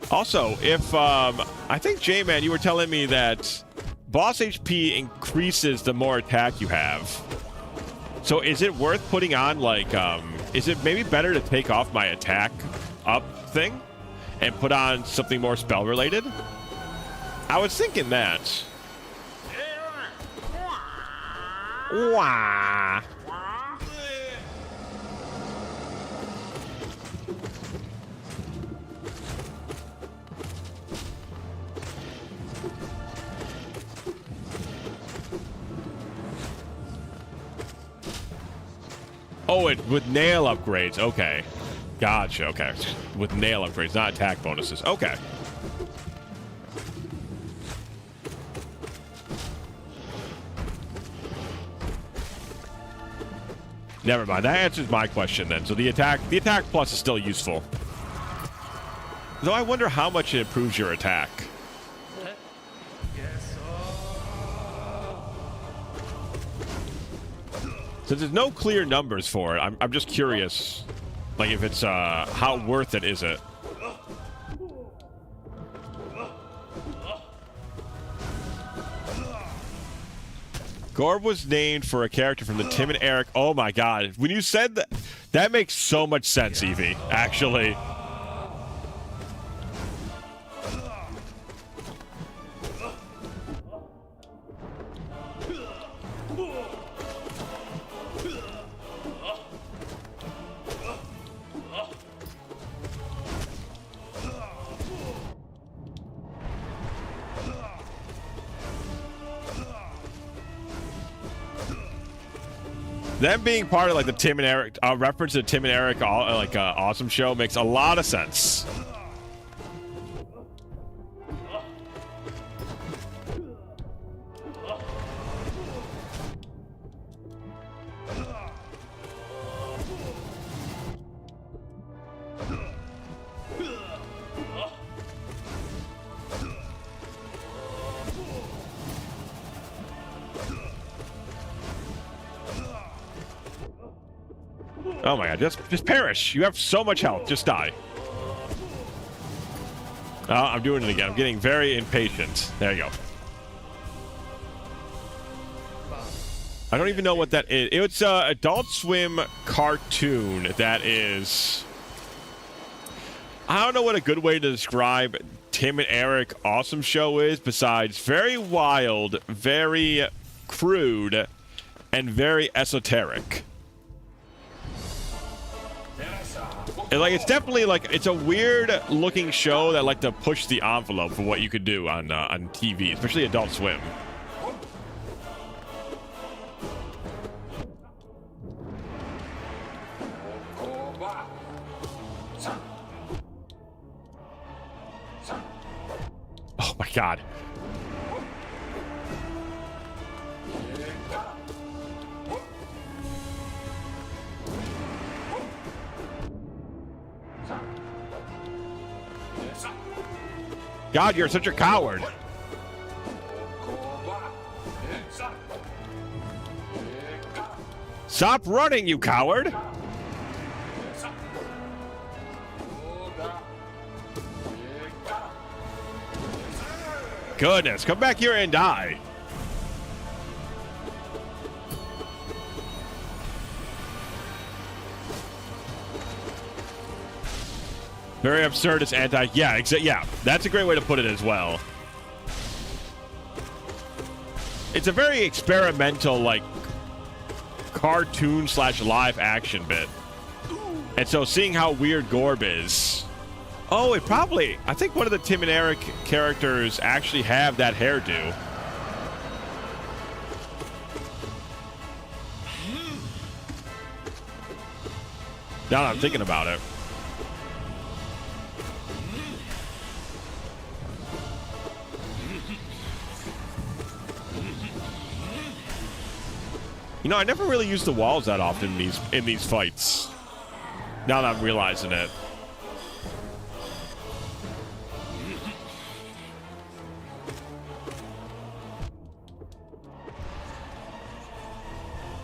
Also, if I think J-Man, you were telling me that boss HP increases the more attack you have. So is it worth putting on, like, is it maybe better to take off my attack up thing and put on something more spell related? I was thinking that. Wah. Oh, it with nail upgrades. Okay. Gotcha. Okay. With nail upgrades, not attack bonuses. Okay. Never mind. That answers my question then. So the attack plus is still useful. Though I wonder how much it improves your attack. Since there's no clear numbers for it, I'm just curious, like, if it's, how worth it is it? Gorb was named for a character from the Tim and Eric. Oh my god. When you said that, that makes so much sense, Evie, actually. Them being part of like the Tim and Eric reference to Tim and Eric awesome show makes a lot of sense. Oh my god, just perish. You have so much health. Just die. Oh, I'm doing it again. I'm getting very impatient. There you go. I don't even know what that is. It's an Adult Swim cartoon that is... I don't know what a good way to describe Tim and Eric Awesome Show is, besides very wild, very crude, and very esoteric. And, like, it's definitely like it's a weird looking show that like to push the envelope for what you could do on TV, especially Adult Swim. Oh my god. God, you're such a coward. Stop running, you coward. Goodness, come back here and die. Very absurdist anti... Yeah, yeah, that's a great way to put it as well. It's a very experimental, like, cartoon / live action bit. And so seeing how weird Gorb is... Oh, it probably... I think one of the Tim and Eric characters actually have that hairdo. Now that I'm thinking about it. You know, I never really use the walls that often in these fights. Now that I'm realizing it.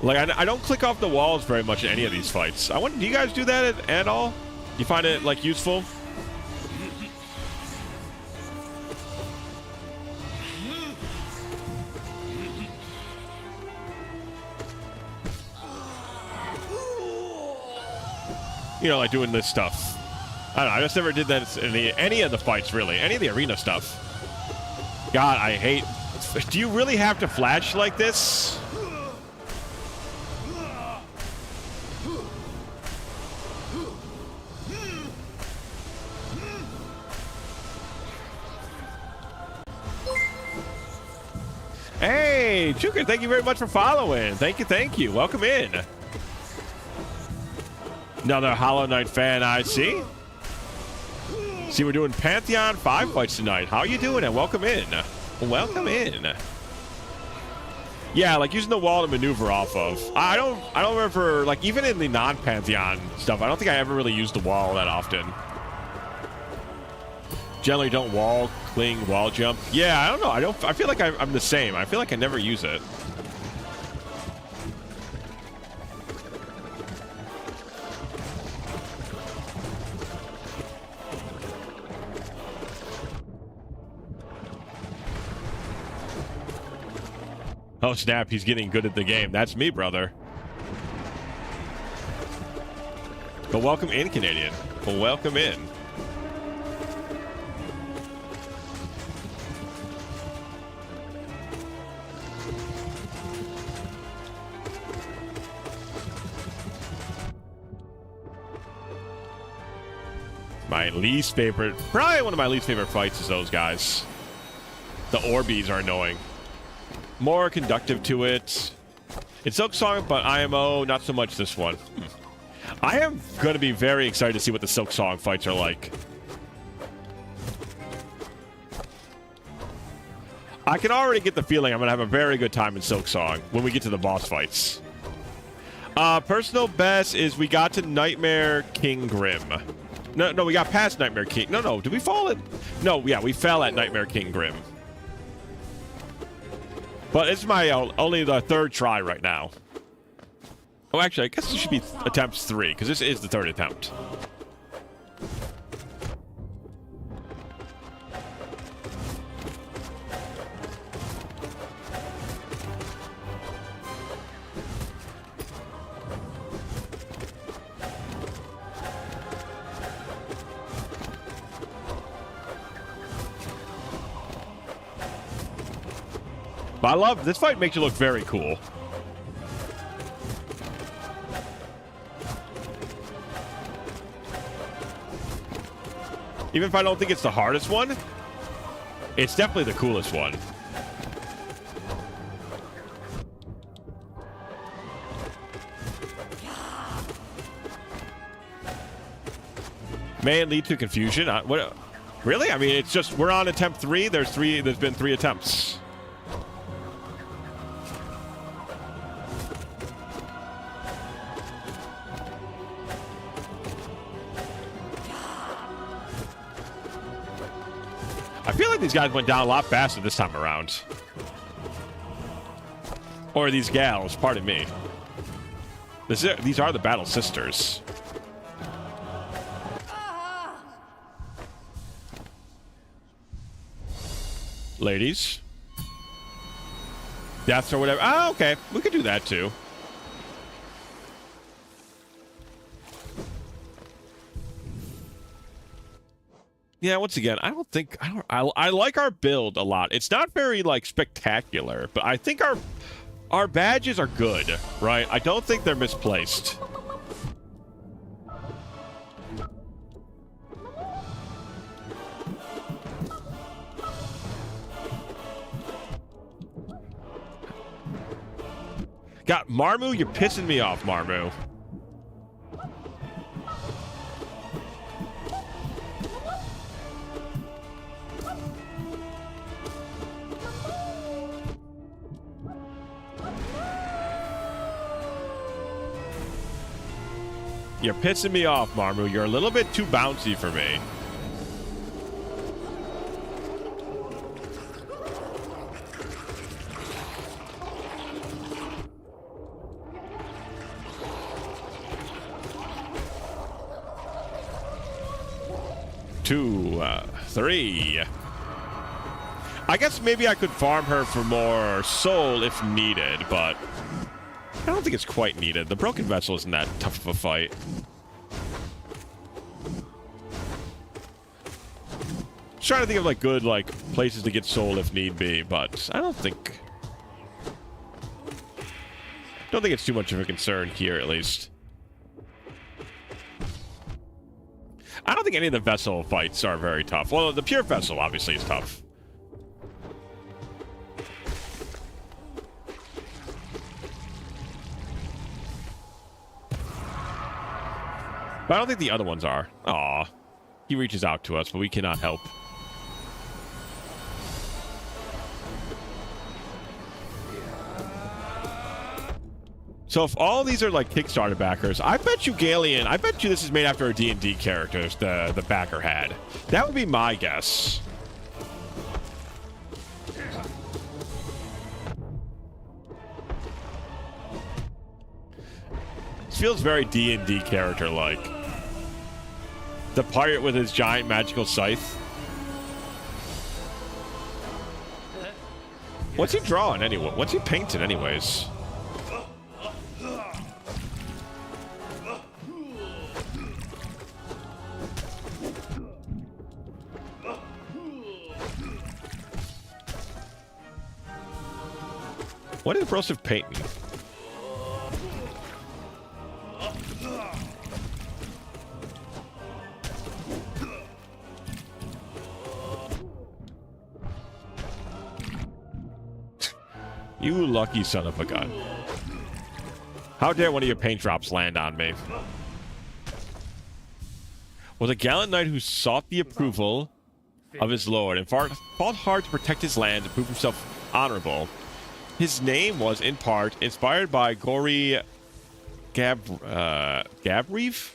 Like, I don't click off the walls very much in any of these fights. I wonder, do you guys do that at all? Do you find it, like, useful? You know, like doing this stuff. I don't know, I just never did that in any of the fights, really. Any of the arena stuff. God, I hate... Do you really have to flash like this? Hey, Chuka, thank you very much for following. Thank you. Welcome in. Another Hollow Knight fan, I see. See, we're doing Pantheon 5 fights tonight. How are you doing? And welcome in. Welcome in. Yeah, like using the wall to maneuver off of. I don't remember, like, even in the non-Pantheon stuff, I don't think I ever really used the wall that often. Generally don't wall, cling, wall jump. Yeah, I don't know. I feel like I'm the same. I feel like I never use it. Oh, snap. He's getting good at the game. That's me, brother. But welcome in, Canadian. Well, welcome in. My least favorite, probably one of my least favorite fights is those guys. The Orbeez are annoying. More conductive to it. It's Silk Song, but IMO, not so much this one. I am going to be very excited to see what the Silk Song fights are like. I can already get the feeling I'm going to have a very good time in Silk Song when we get to the boss fights. Personal best is we got to Nightmare King Grim. No, we got past Nightmare King. No, did we fall at... No, yeah, we fell at Nightmare King Grim. But it's my only the third try right now. Oh, actually, I guess this should be attempts 3, because this is the 3rd attempt. But I love this fight, makes you look very cool. Even if I don't think it's the hardest one, it's definitely the coolest one. May it lead to confusion? What? Really? I mean, it's just we're on attempt 3. There's been 3 attempts. I feel like these guys went down a lot faster this time around. Or these gals, pardon me. These are the Battle Sisters. Ladies. Deaths or whatever. Ah, okay. We could do that too. Yeah, once again, I like our build a lot. It's not very, like, spectacular, but I think our badges are good, right? I don't think they're misplaced. God, Marmu, you're pissing me off, Marmu. You're pissing me off, Marmu. You're a little bit too bouncy for me. Two, 3. I guess maybe I could farm her for more soul if needed, but I don't think it's quite needed. The broken vessel isn't that tough of a fight. Just trying to think of like good places to get soul if need be, but I don't think it's too much of a concern here, at least. I don't think any of the vessel fights are very tough. Well, the pure vessel obviously is tough. But I don't think the other ones are. Aw. He reaches out to us, but we cannot help. So if all these are like Kickstarter backers, I bet you Galeon, I bet you this is made after a D&D character the backer had. That would be my guess. This feels very D&D character-like. The pirate with his giant magical scythe. What's he drawing anyway? What's he painting anyways? What is Broseph painting? You lucky son of a gun. How dare one of your paint drops land on me? Was a gallant knight who sought the approval of his lord and fought hard to protect his land and prove himself honorable. His name was, in part, inspired by Gory Gabrieve,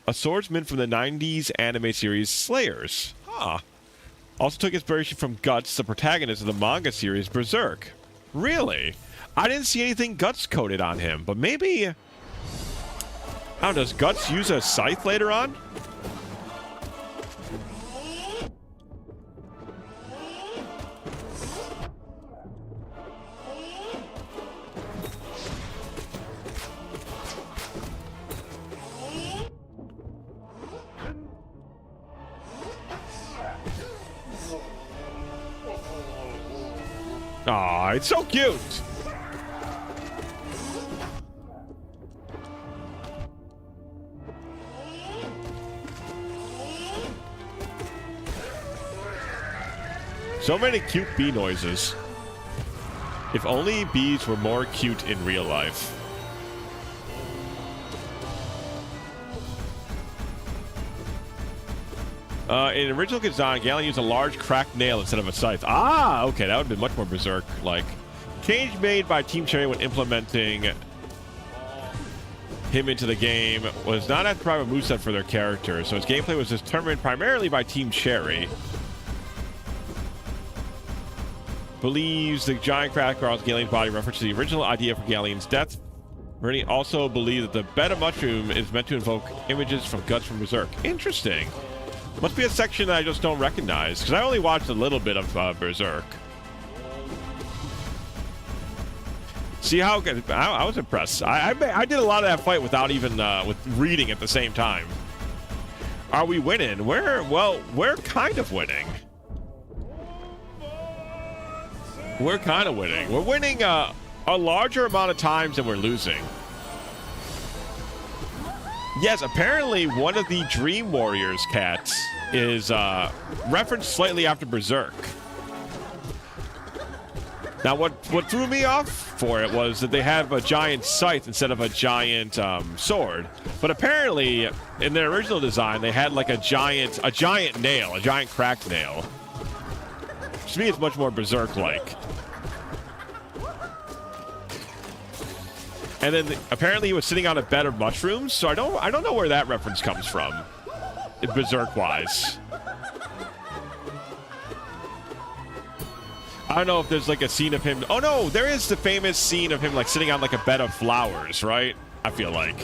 a swordsman from the 90s anime series Slayers. Also took inspiration from Guts, the protagonist of the manga series Berserk. Really? I didn't see anything Guts coded on him, but maybe... I don't know, does Guts use a scythe later on? Aw, it's so cute. So many cute bee noises. If only bees were more cute in real life. In original design, Galen used a large cracked nail instead of a scythe. Ah, okay, that would have been much more berserk-like. Change made by Team Cherry when implementing him into the game was not at the private moveset for their character, so his gameplay was determined primarily by Team Cherry. Believes the giant crack across Galeon's body reference to the original idea for Galeon's death. Meridian also believes that the bed of mushroom is meant to invoke images from Guts from Berserk. Interesting. Must be a section that I just don't recognize, because I only watched a little bit of Berserk. See how good? I was impressed. I did a lot of that fight without even with reading at the same time. Are we winning? We're kind of winning. We're kind of winning. We're winning a larger amount of times than we're losing. Yes, apparently one of the Dream Warriors cats is referenced slightly after Berserk. Now, what threw me off for it was that they have a giant scythe instead of a giant sword. But apparently, in their original design, they had like a giant nail, a giant cracked nail. To me, it's much more Berserk-like. And then apparently he was sitting on a bed of mushrooms, so I don't know where that reference comes from, Berserk-wise. I don't know if there's like a scene of him. Oh no, there is the famous scene of him like sitting on like a bed of flowers, right? I feel like.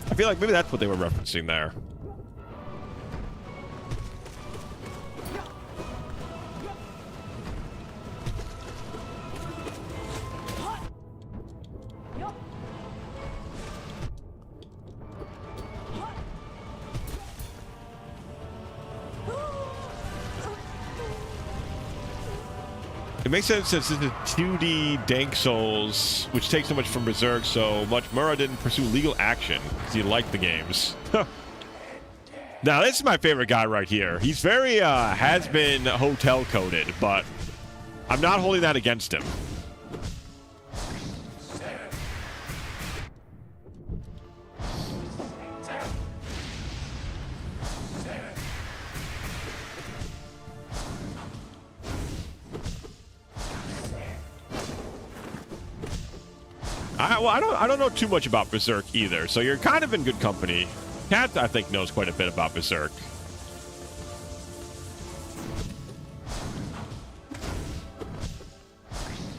I feel like maybe that's what they were referencing there. It makes sense since this is 2D Dank Souls, which takes so much from Berserk, so much Mura didn't pursue legal action because he liked the games. Now, this is my favorite guy right here. He's very has-been hotel coded, but I'm not holding that against him. I don't know too much about Berserk either, so you're kind of in good company. Kat, I think, knows quite a bit about Berserk.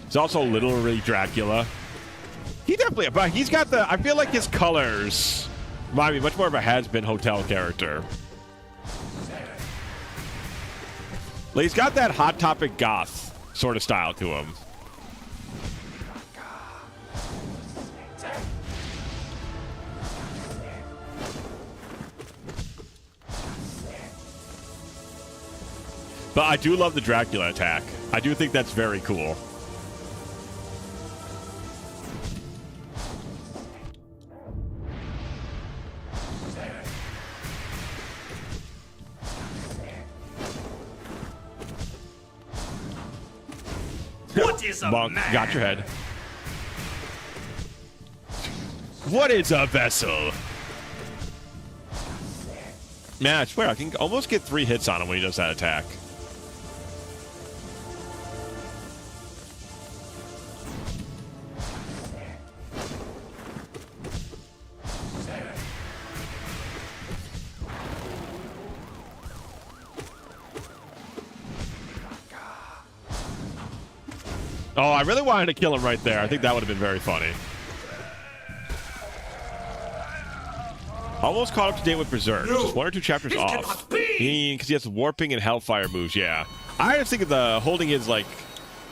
He's also literally Dracula. He definitely, but he's got the, I feel like his colors remind me much more of a has-been hotel character. Like, he's got that Hot Topic goth sort of style to him. But I do love the Dracula attack. I do think that's very cool. What is a Monk, man? got your head. What is a vessel? Man, I swear, I can almost get 3 hits on him when he does that attack. Oh, I really wanted to kill him right there. I think that would have been very funny. Almost caught up to date with Berserk. Just 1 or 2 chapters off. Because he has warping and hellfire moves, yeah. I just think of the holding his, like,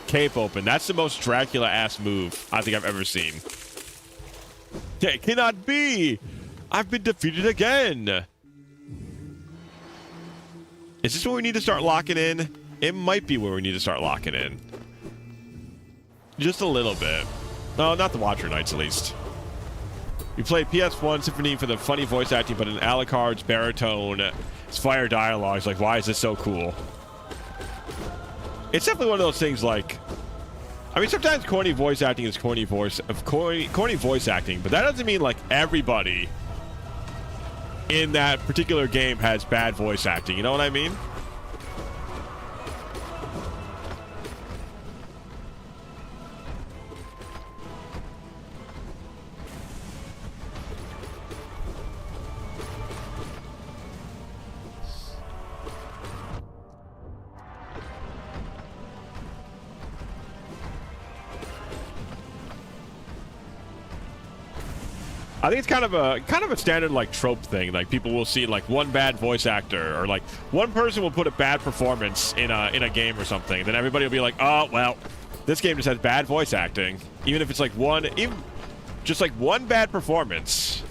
cape open. That's the most Dracula-ass move I think I've ever seen. It cannot be! I've been defeated again! Is this where we need to start locking in? It might be where we need to start locking in. Just a little bit. No, not the Watcher Knights, at least. We played PS1 Symphony for the funny voice acting, but in Alucard's baritone, it's fire dialogues. Like, why is this so cool? It's definitely one of those things. Like, I mean, sometimes corny voice acting is corny voice acting, but that doesn't mean like everybody in that particular game has bad voice acting. You know what I mean? I think it's kind of a standard like trope thing. Like people will see like one bad voice actor or like one person will put a bad performance in a game or something. Then everybody will be like, oh well, this game just has bad voice acting. Even if it's like just like one bad performance.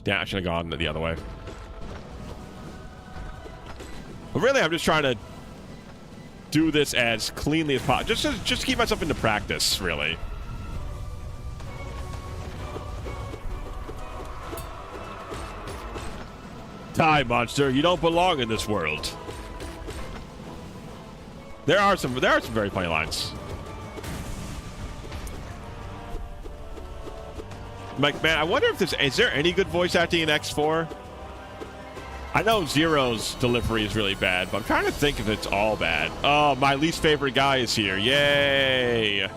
Yeah, I should have gone the other way. But really, I'm just trying to do this as cleanly as possible. Just to keep myself into practice, really. Die, monster. You don't belong in this world. There are some very funny lines. Like, man, I wonder if is there any good voice acting in X4? I know Zero's delivery is really bad, but I'm trying to think if it's all bad. Oh, my least favorite guy is here. Yay!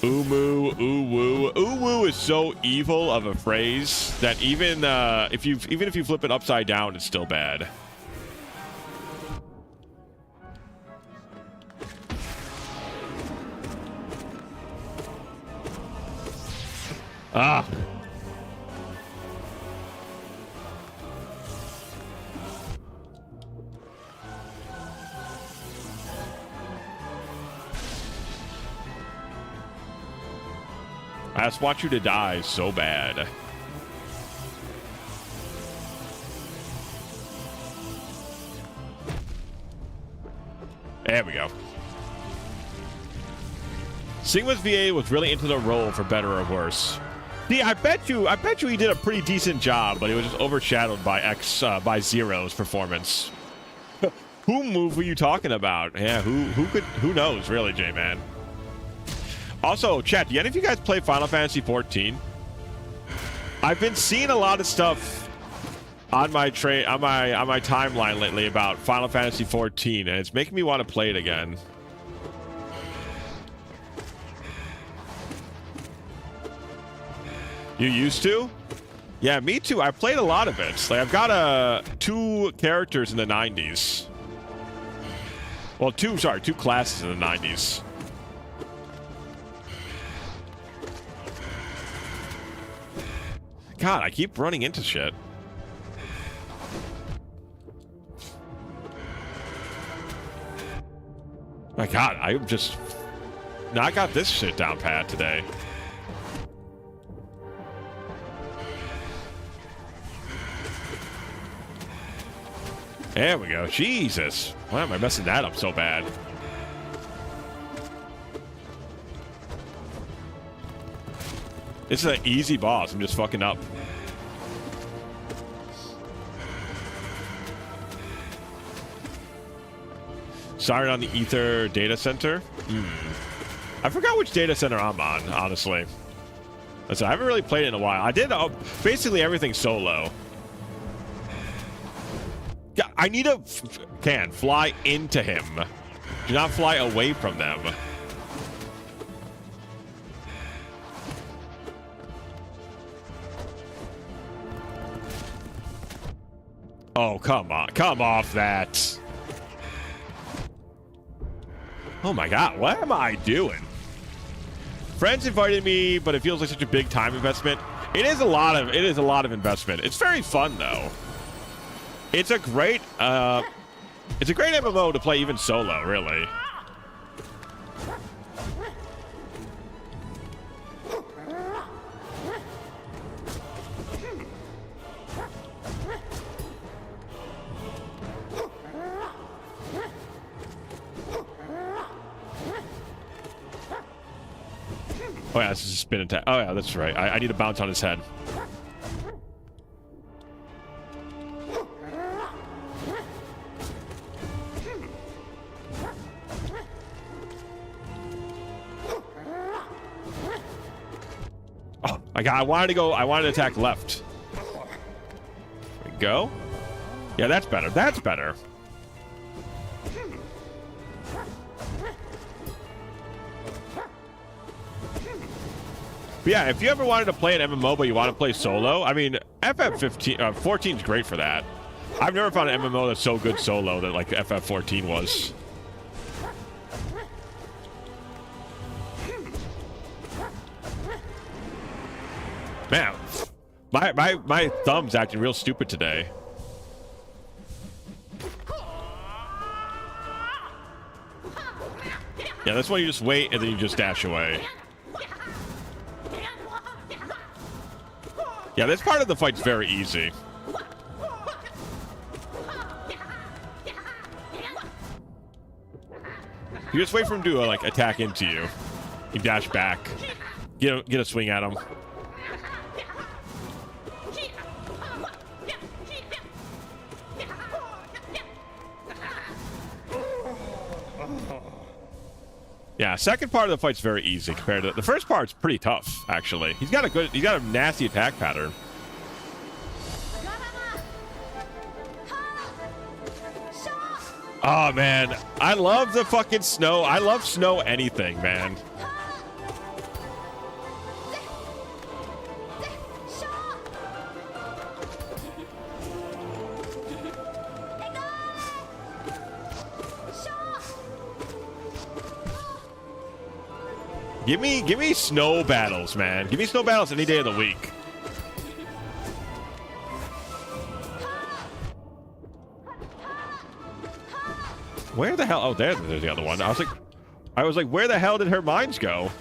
Umu, uwu. Uwu is so evil of a phrase that even if you flip it upside down, it's still bad. Ah. I just want you to die so bad. There we go. Sigma's VA was really into the role, for better or worse. See, I bet you he did a pretty decent job, but he was just overshadowed by Zero's performance. Who move were you talking about? Yeah, who knows, really, J-Man. Also, chat, do any of you guys play Final Fantasy 14? I've been seeing a lot of stuff on my timeline lately about Final Fantasy 14, and it's making me want to play it again. You used to? Yeah, me too. I played a lot of it. Like, I've got 2 characters in the 90s. Well, 2 classes in the 90s. God, I keep running into shit. My God, I'm just... Now I got this shit down pat today. There we go. Jesus. Why am I messing that up so bad? This is an easy boss. I'm just fucking up. Siren on the Ether data center. I forgot which data center I'm on, honestly. Listen, I haven't really played it in a while. I did basically everything solo. I need to fly into him. Do not fly away from them. Oh, come on. Come off that. Oh my god, what am I doing? Friends invited me, but it feels like such a big time investment. It is a lot of investment. It's very fun though. It's a great MMO to play even solo, really. Oh yeah, this is a spin attack. Oh yeah, that's right. I need to bounce on his head. Oh, I wanted to attack left. There we go. Yeah, that's better. That's better. But yeah, if you ever wanted to play an MMO but you want to play solo, I mean, FF14 is great for that. I've never found an MMO that's so good solo that like FF14 was. Man, my thumb's acting real stupid today. Yeah, that's why you just wait and then you just dash away. Yeah, this part of the fight's very easy. You just wait for him to like attack into you. You dash back. Get a swing at him. Yeah, second part of the fight's very easy compared to the first part's pretty tough, actually. He's got a nasty attack pattern. Oh man, I love the fucking snow. I love snow anything, man. Give me snow battles, man. Give me snow battles any day of the week. Where the hell? Oh, there's the other one. I was like, where the hell did her mines go?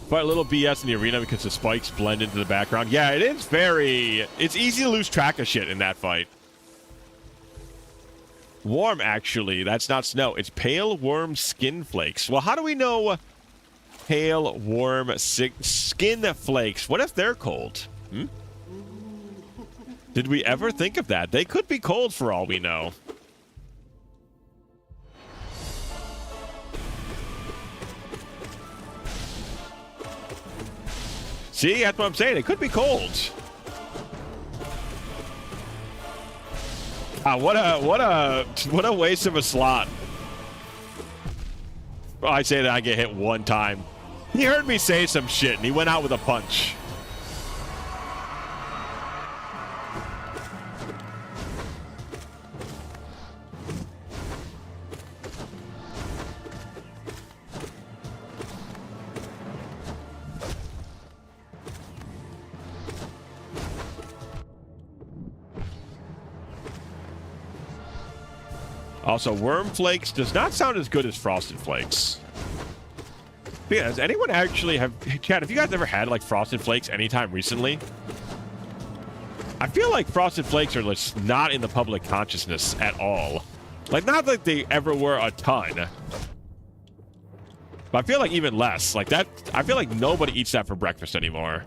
But a little BS in the arena because the spikes blend into the background. Yeah, it is it's easy to lose track of shit in that fight. Warm, actually. That's not snow. It's pale worm skin flakes. Well, how do we know pale worm skin flakes? What if they're cold? Did we ever think of that? They could be cold for all we know. See, that's what I'm saying. It could be cold. What a waste of a slot. Well, I say that I get hit one time. He heard me say some shit and he went out with a punch. Also, Worm Flakes does not sound as good as Frosted Flakes. But yeah, does anyone actually have... Chad, have you guys ever had, like, Frosted Flakes anytime recently? I feel like Frosted Flakes are just not in the public consciousness at all. Like, not like they ever were a ton. But I feel like even less. Like, that... I feel like nobody eats that for breakfast anymore.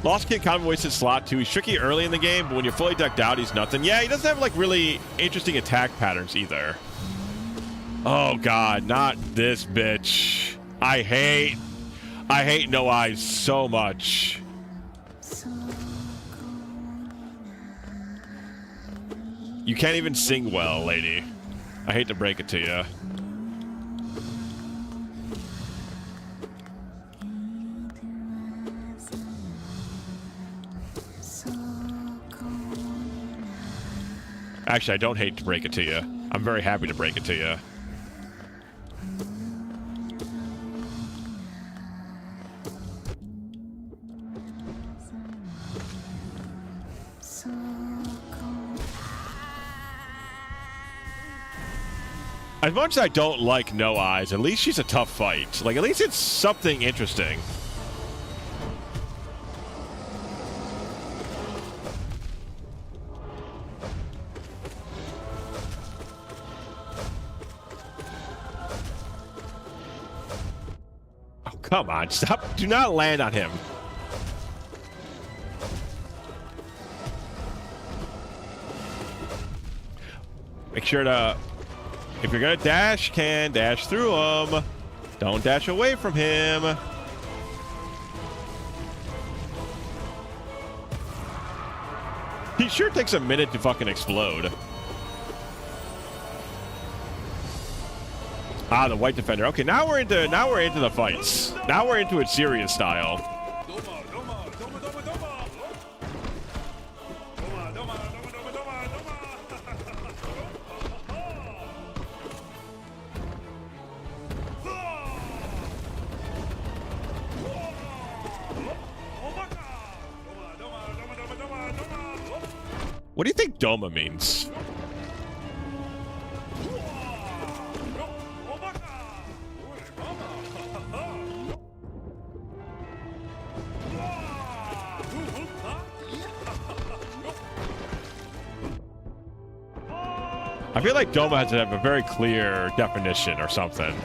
Lost Kid kind of wasted slot too. He's tricky early in the game, but when you're fully decked out, he's nothing. Yeah, he doesn't have like really interesting attack patterns either. Oh God, not this bitch. I hate No Eyes so much. You can't even sing well, lady. I hate to break it to you. Actually, I don't hate to break it to you. I'm very happy to break it to you. As much as I don't like No Eyes, at least she's a tough fight. Like, at least it's something interesting. Oh, come on. Stop. Do not land on him. Make sure to... If you're gonna dash, can dash through him. Don't dash away from him. He sure takes a minute to fucking explode. Ah, the white defender. Okay, now we're into the fights. Now we're into it serious style. What do you think Doma means? I feel like Doma has to have a very clear definition or something.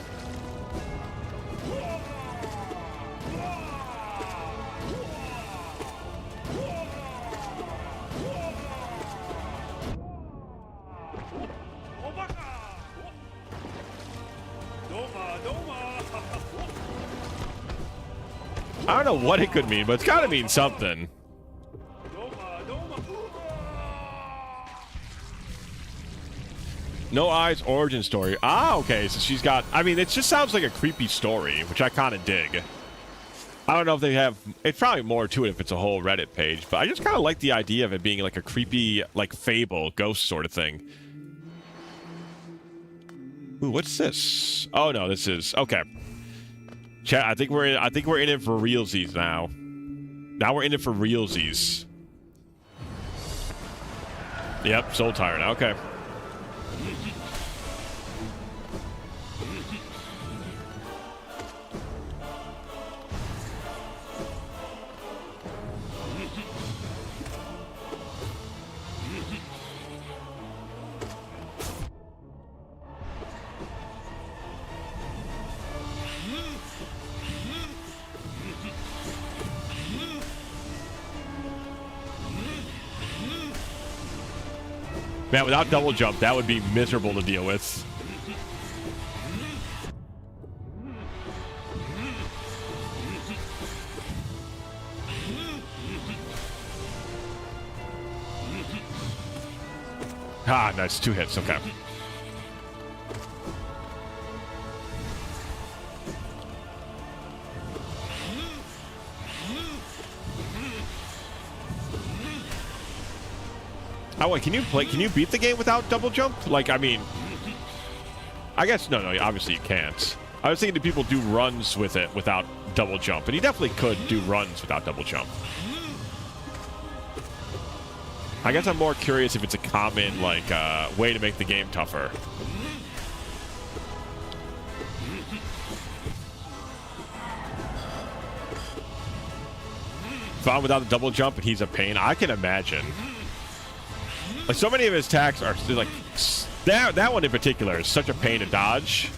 I don't know what it could mean, but it's gotta mean something. No Eyes origin story. Ah, okay, so she's got... I mean, it just sounds like a creepy story, which I kind of dig. I don't know if they have... It's probably more to it if it's a whole Reddit page, but I just kind of like the idea of it being like a creepy, like, fable, ghost sort of thing. Ooh, what's this? Oh, no, this is... Okay. Chat, I think we're in it for realsies now. Now we're in it for realsies. Yep, Soul Tyrant. Okay. Man, without double jump, that would be miserable to deal with. Ah, nice. 2 hits. Okay. Oh, wait, can you beat the game without double jump? Like, I mean, I guess, no, obviously you can't. I was thinking, do people do runs with it without double jump? And he definitely could do runs without double jump. I guess I'm more curious if it's a common, like, way to make the game tougher. If I'm without the double jump and he's a pain, I can imagine. Like, so many of his attacks are like that one in particular is such a pain to dodge.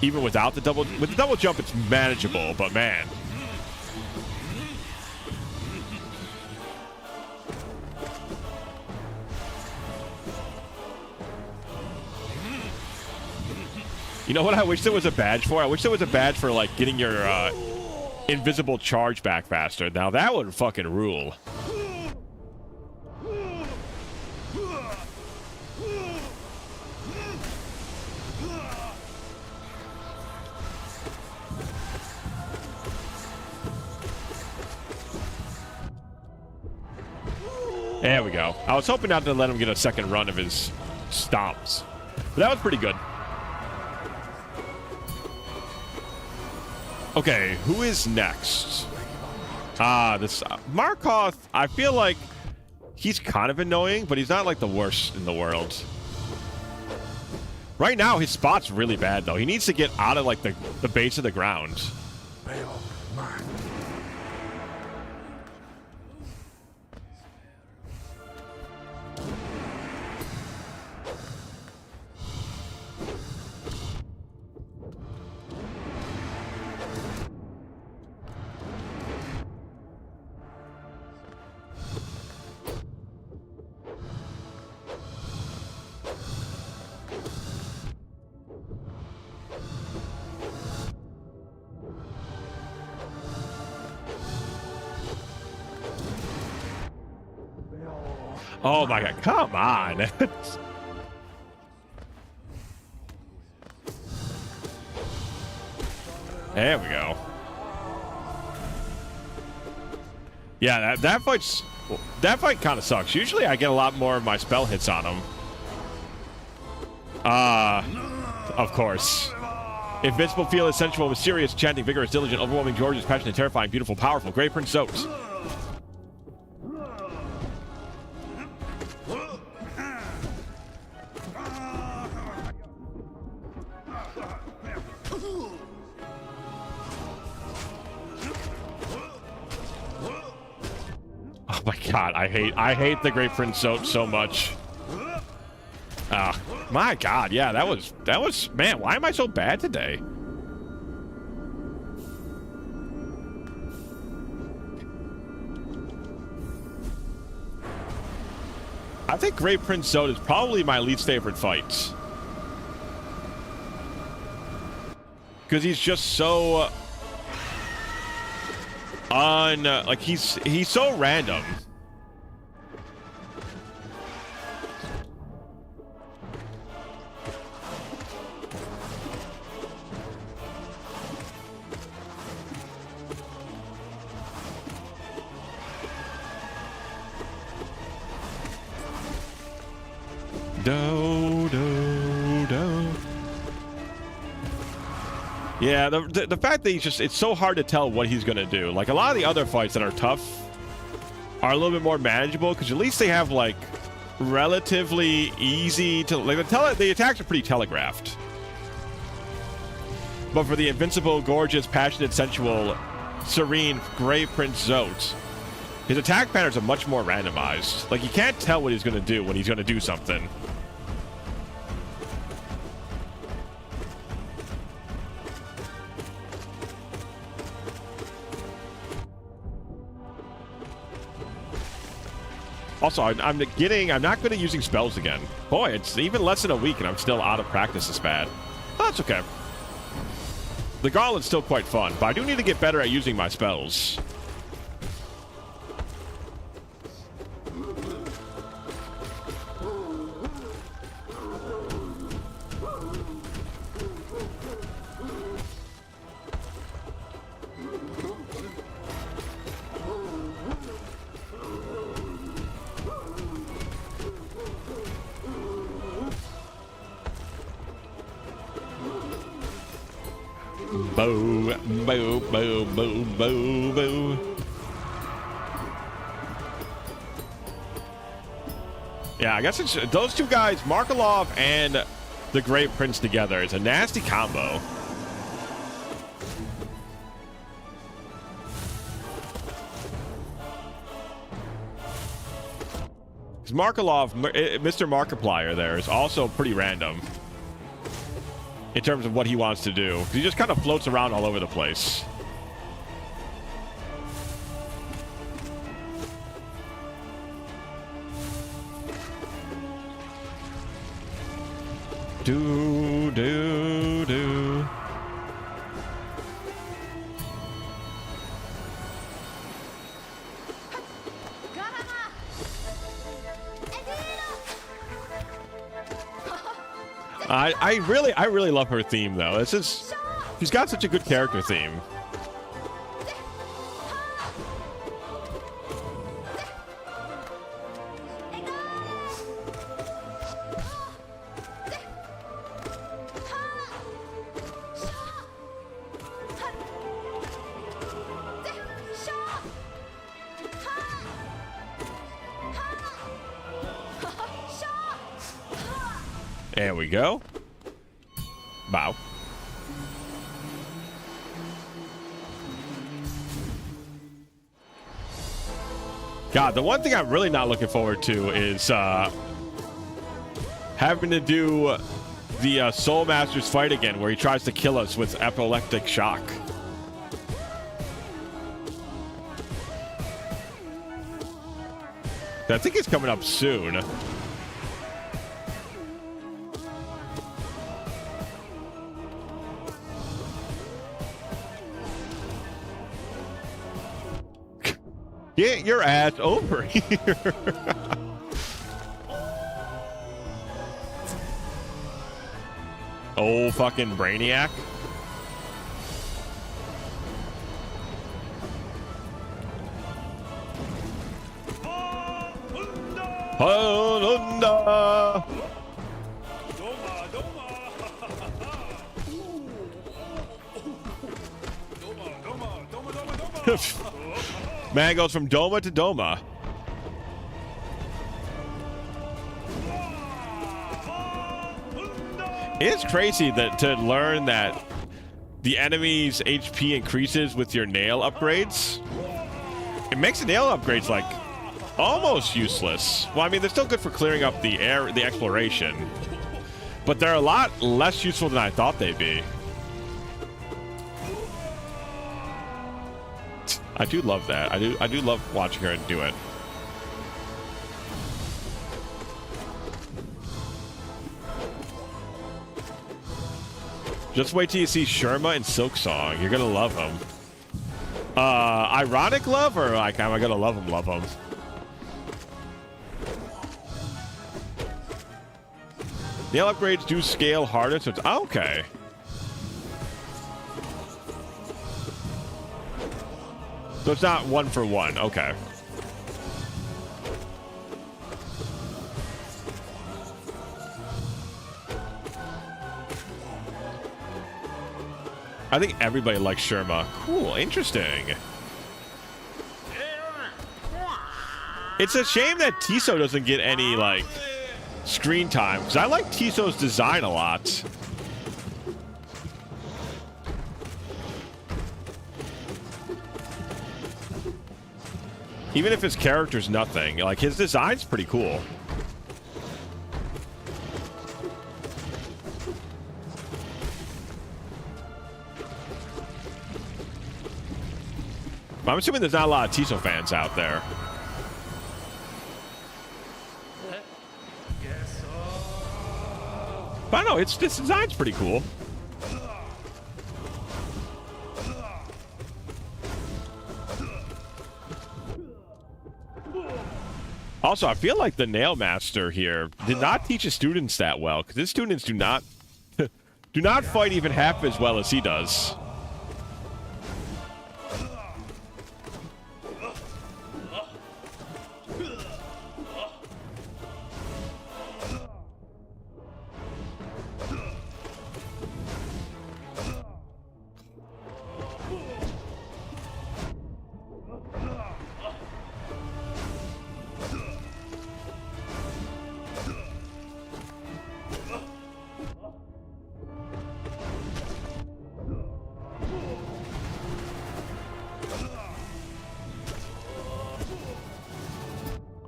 Even without the double jump, it's manageable, but man. You know what I wish there was a badge for? I wish there was a badge for, like, getting your invisible charge back faster. Now, that would fucking rule. There we go. I was hoping not to let him get a second run of his stomps. But that was pretty good. Okay, who is next? This Markov, I feel like he's kind of annoying, but he's not like the worst in the world. Right now, his spot's really bad, though. He needs to get out of, like, the base of the ground. Oh my god, come on. There we go. Yeah, that fight kind of sucks. Usually I get a lot more of my spell hits on him. Of course. Invincible, feel sensual, mysterious, chanting, vigorous, diligent, overwhelming, gorgeous, passionate, terrifying, beautiful, powerful, Grey Prince Zote. Oh my god, I hate the Great Prince Zote so much. My god, yeah, that was man, why am I so bad today? I think Great Prince Zote is probably my least favorite fight. Because he's just so like he's so random. Yeah, the fact that it's so hard to tell what he's gonna do. Like a lot of the other fights that are tough are a little bit more manageable because at least they have like relatively easy to like the attacks are pretty telegraphed. But for the invincible, gorgeous, passionate, sensual, serene, Grey Prince Zote, his attack patterns are much more randomized. Like you can't tell what he's gonna do when he's gonna do something. Also, I'm not good at using spells again. Boy, it's even less than a week and I'm still out of practice this bad. Oh, that's okay. The Gauntlet's still quite fun, but I do need to get better at using my spells. Boo, boo, boo, boo, boo, boo. Yeah, I guess it's those two guys, Markelov and the Great Prince together. It's a nasty combo. Because Markelov, Mr. Markiplier there is also pretty random in terms of what he wants to do. He just kind of floats around all over the place. Do, do, do. I really love her theme though. This is, she's got such a good character theme. There we go. Bow. God, the one thing I'm really not looking forward to is having to do the Soul Master's fight again, where he tries to kill us with epileptic shock. I think it's coming up soon. Get your ass over here. Oh, fucking Brainiac. Hallelujah. Man goes from Doma to Doma. It's crazy that to learn that the enemy's HP increases with your nail upgrades. It makes the nail upgrades like almost useless. Well, I mean, they're still good for clearing up the exploration, but they're a lot less useful than I thought they'd be. I do love that. I do love watching her do it. Just wait till you see Sherma and Silksong. You're gonna love him. Ironic love, or like, am I gonna love him? Love him. Nail upgrades do scale harder, so it's okay. So it's not 1 for 1. Okay. I think everybody likes Sherma. Cool. Interesting. It's a shame that Tiso doesn't get any, like, screen time, because I like Tiso's design a lot. Even if his character's nothing, like, his design's pretty cool. I'm assuming there's not a lot of Tiso fans out there. But I don't know, this design's pretty cool. Also, I feel like the Nail Master here did not teach his students that well, because his students do not fight even half as well as he does.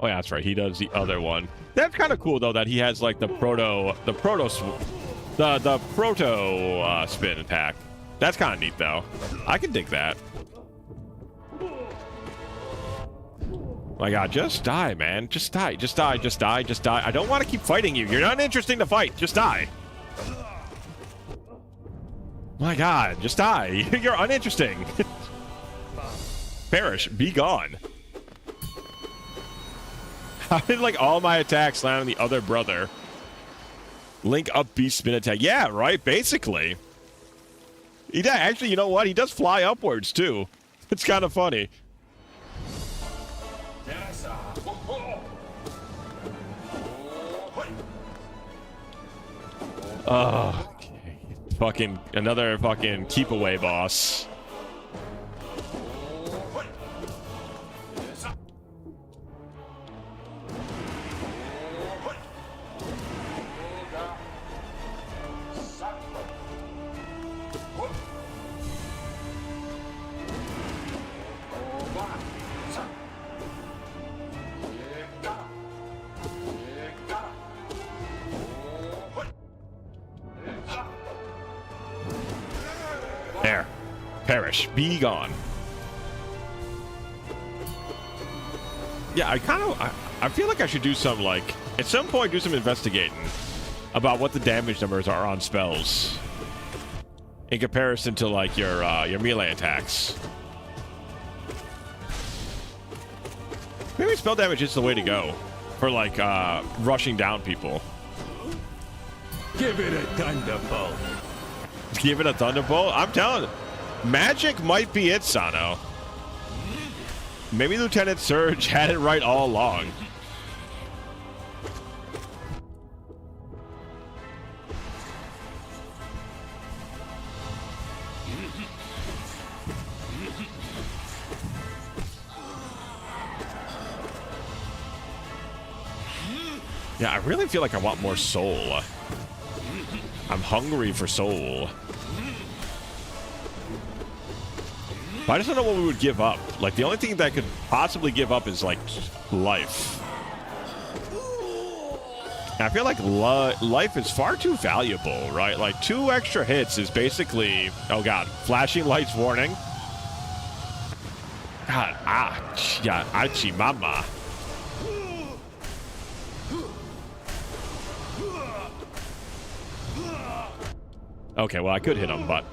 Oh yeah, that's right. He does the other one. That's kind of cool though that he has like the proto spin attack. That's kind of neat though. I can dig that. My God, just die, man. Just die. Just die. Just die. Just die. I don't want to keep fighting you. You're not interesting to fight. Just die. My God, just die. You're uninteresting. Perish. Be gone. How did like all my attacks land on the other brother? Link up beast spin attack. Yeah, right, basically. He does, actually, you know what? He does fly upwards, too. It's kind of funny. Oh, okay. Fucking another fucking keep away boss. There. Perish. Be gone. Yeah, I feel like I should do some, like, at some point do some investigating about what the damage numbers are on spells in comparison to, like, your melee attacks. Maybe spell damage is the way to go for, like, rushing down people. Give it a thunderbolt. Give it a thunderbolt? I'm telling you. Magic might be it, Sano. Maybe Lieutenant Surge had it right all along. Yeah, I really feel like I want more soul. I'm hungry for soul. But I just don't know what we would give up. Like, the only thing that could possibly give up is, like, life. And I feel like life is far too valuable, right? Like, 2 extra hits is basically... Oh, God. Flashing lights warning. God, yeah, achi mama. Okay, well, I could hit him, but...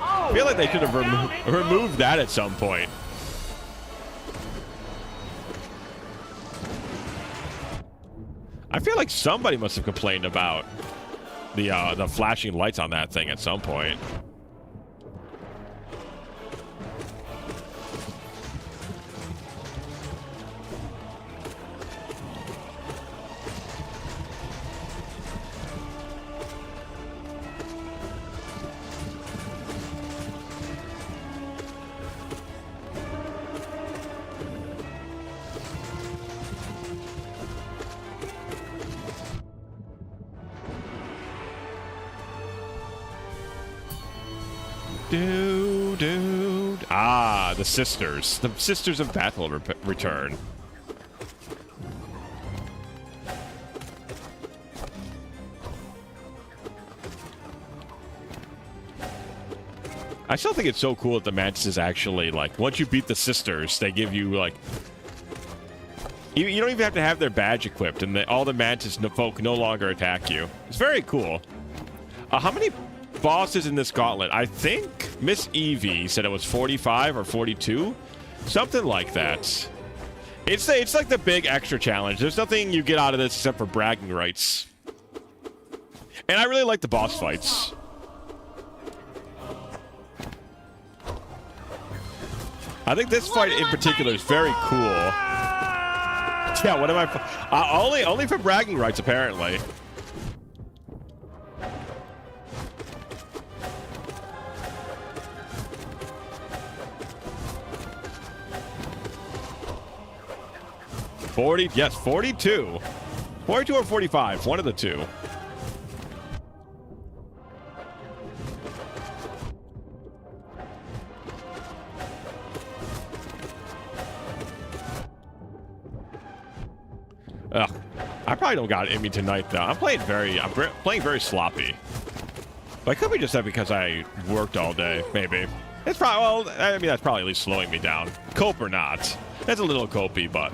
I feel like they could have removed that at some point. I feel like somebody must have complained about the flashing lights on that thing at some point. Dude. Ah, the sisters. The sisters of battle return. I still think it's so cool that the mantises actually, like, once you beat the sisters, they give you, like... You don't even have to have their badge equipped, and all the mantis folk no longer attack you. It's very cool. How many bosses in this gauntlet? I think Miss Evie said it was 45 or 42, something like that. It's like the big extra challenge. There's nothing you get out of this except for bragging rights. And I really like the boss fights. I think this fight in particular is very cool. Yeah, what am I? Only for bragging rights, apparently. Yes, 42. 42 or 45, one of the two. Ugh, I probably don't got it in me tonight though. I'm playing very sloppy. But it could be just that because I worked all day, maybe. It's probably, well, I mean, that's probably at least slowing me down. Cope or not. That's a little copey, but...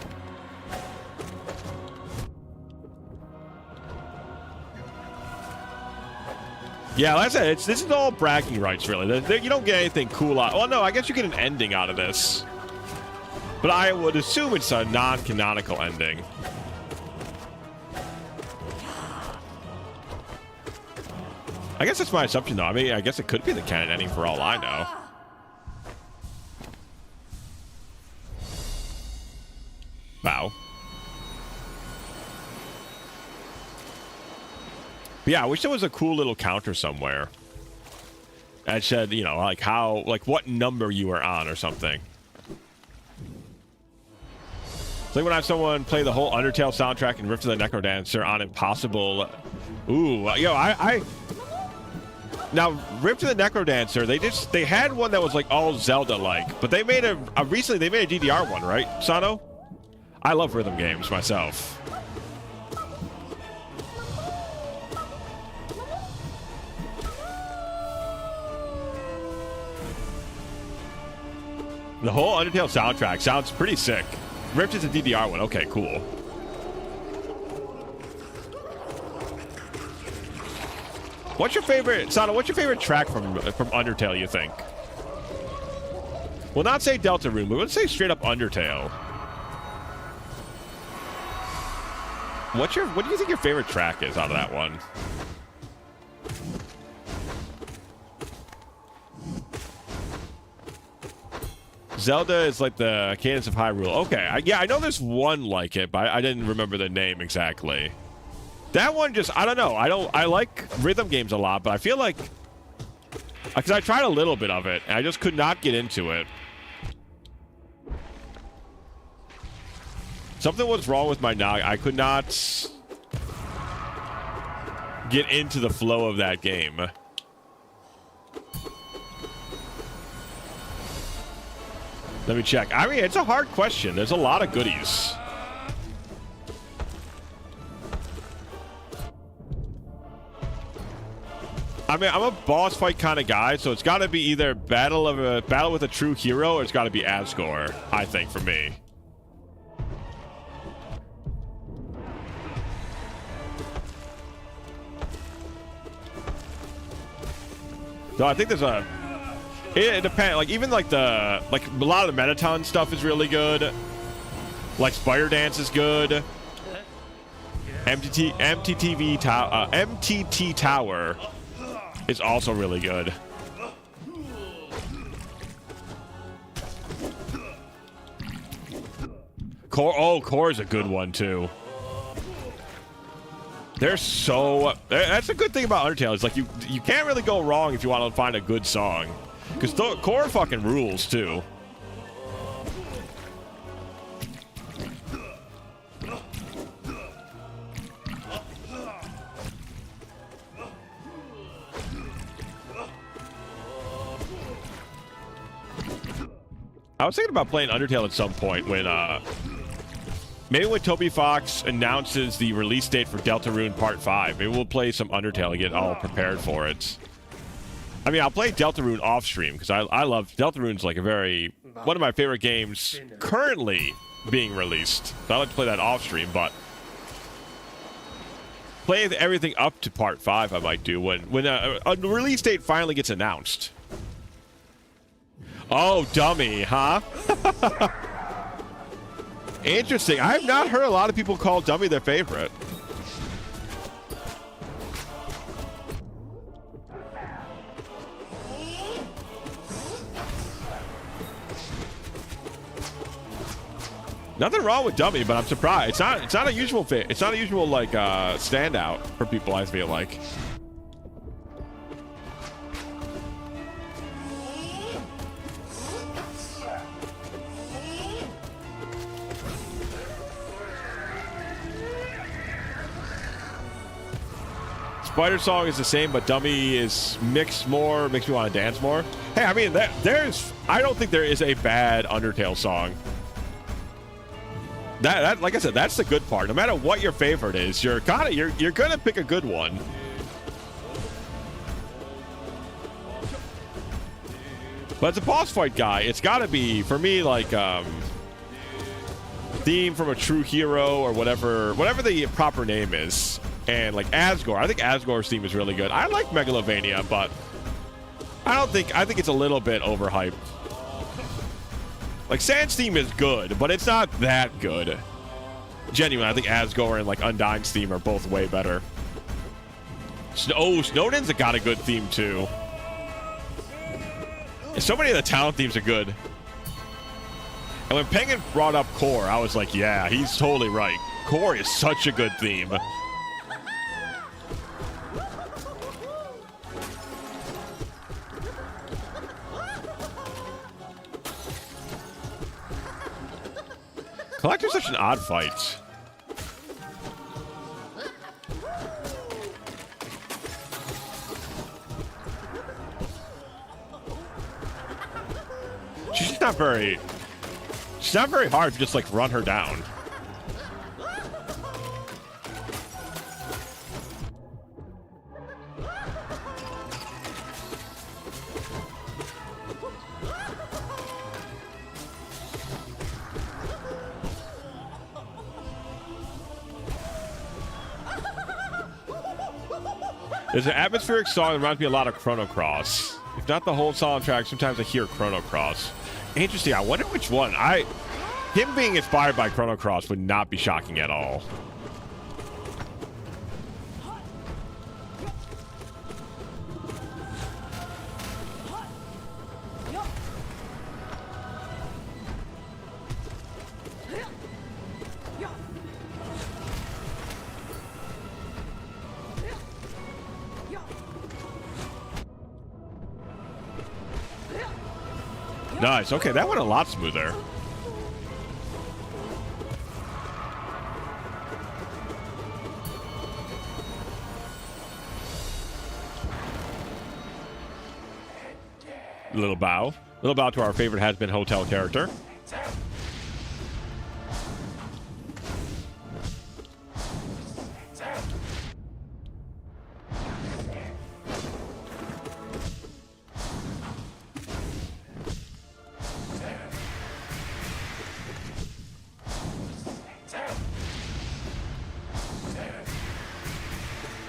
Yeah, like I said, this is all bragging rights, really. You don't get anything cool out. Well, no, I guess you get an ending out of this. But I would assume it's a non-canonical ending. I guess that's my assumption, though. I mean, I guess it could be the canon ending for all I know. Wow. But yeah, I wish there was a cool little counter somewhere. That said, you know, like how, like what number you were on or something. It's like when I have someone play the whole Undertale soundtrack and Rift of the Necrodancer on Impossible. Ooh, yo, now, Rift of the Necrodancer, they had one that was like all Zelda-like, but they made recently they made a DDR one, right, Sano? I love rhythm games myself. The whole Undertale soundtrack sounds pretty sick. Rift is a DDR one. Okay, cool. What's your favorite, Sana? What's your favorite track from Undertale? You think? Well, not say Deltarune, but let's say straight up Undertale. What do you think your favorite track is out of that one? Zelda is like the Cadence of Hyrule. Okay, yeah, I know there's one like it, but I didn't remember the name exactly. That one just, I don't know. I like rhythm games a lot, but I feel like, because I tried a little bit of it, and I just could not get into it. Something was wrong with my Nog. I could not get into the flow of that game. Let me check. I mean, it's a hard question. There's a lot of goodies. I mean, I'm a boss fight kind of guy, so it's got to be either battle with a true hero, or it's got to be Asgore, I think, for me. So I think there's a. It depends. Like even like a lot of the Metaton stuff is really good. Like Spider Dance is good. MTT Tower is also really good. Core is a good one too. That's a good thing about Undertale. It's like you can't really go wrong if you want to find a good song, because Core fucking rules too. I was thinking about playing Undertale at some point when maybe when Toby Fox announces the release date for Deltarune Part 5, maybe we'll play some Undertale and get all prepared for it. I mean, I'll play Deltarune off stream because I love Deltarune's like one of my favorite games currently being released. So I like to play that off stream, but play everything up to Part 5 I might do when a release date finally gets announced. Oh, dummy, huh? Interesting. I have not heard a lot of people call Dummy their favorite. Nothing wrong with Dummy, but I'm surprised. It's not a usual fit. It's not a usual like standout for people, I feel like. Spider Song is the same, but Dummy is makes me want to dance more. Hey, I mean, I don't think there is a bad Undertale song. That like I said, that's the good part. No matter what your favorite is, you're gonna pick a good one. But as a boss fight guy, it's gotta be for me like theme from a true hero or whatever the proper name is. and like Asgore. I think Asgore's theme is really good. I like Megalovania, but I think it's a little bit overhyped. Like Sand's theme is good, but it's not that good. Genuinely, I think Asgore and like Undyne's theme are both way better. Snowdin's got a good theme too. So many of the talent themes are good. And when Penguin brought up Core, I was like, yeah, he's totally right. Core is such a good theme. Collector's such an odd fight. She's not very hard to just like run her down. There's an atmospheric song that reminds me a lot of Chrono Cross. If not the whole soundtrack, sometimes I hear Chrono Cross. Interesting. I wonder which one. Him being inspired by Chrono Cross would not be shocking at all. Nice. Okay, that went a lot smoother. Little bow. Little bow to our favorite has-been hotel character.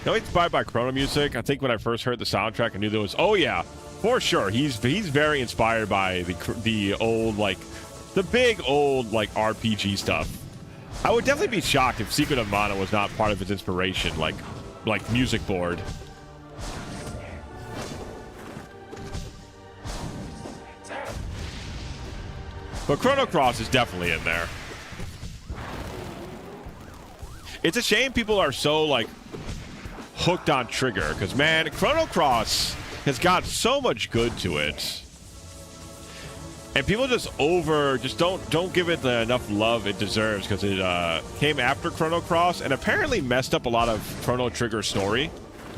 No, inspired by Chrono music. I think when I first heard the soundtrack, I knew there was. Oh yeah, for sure. He's very inspired by the old the big old RPG stuff. I would definitely be shocked if Secret of Mana was not part of his inspiration, like music board. But Chrono Cross is definitely in there. It's a shame people are so hooked on Trigger, because man, Chrono Cross has got so much good to it, and people just don't give it enough love it deserves, because it came after Chrono Cross and apparently messed up a lot of Chrono Trigger story.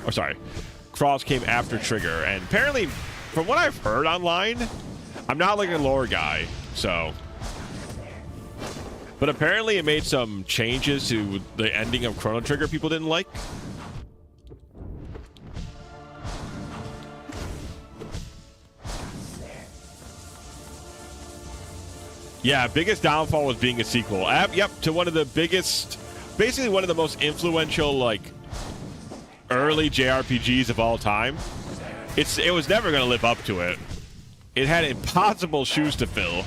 Or sorry, Cross came after Trigger, and apparently, from what I've heard online, I'm not a lore guy, so. But apparently it made some changes to the ending of Chrono Trigger people didn't like. Yeah, biggest downfall was being a sequel. Yep, to one of the biggest, basically one of the most influential, early JRPGs of all time. It was never going to live up to it. It had impossible shoes to fill.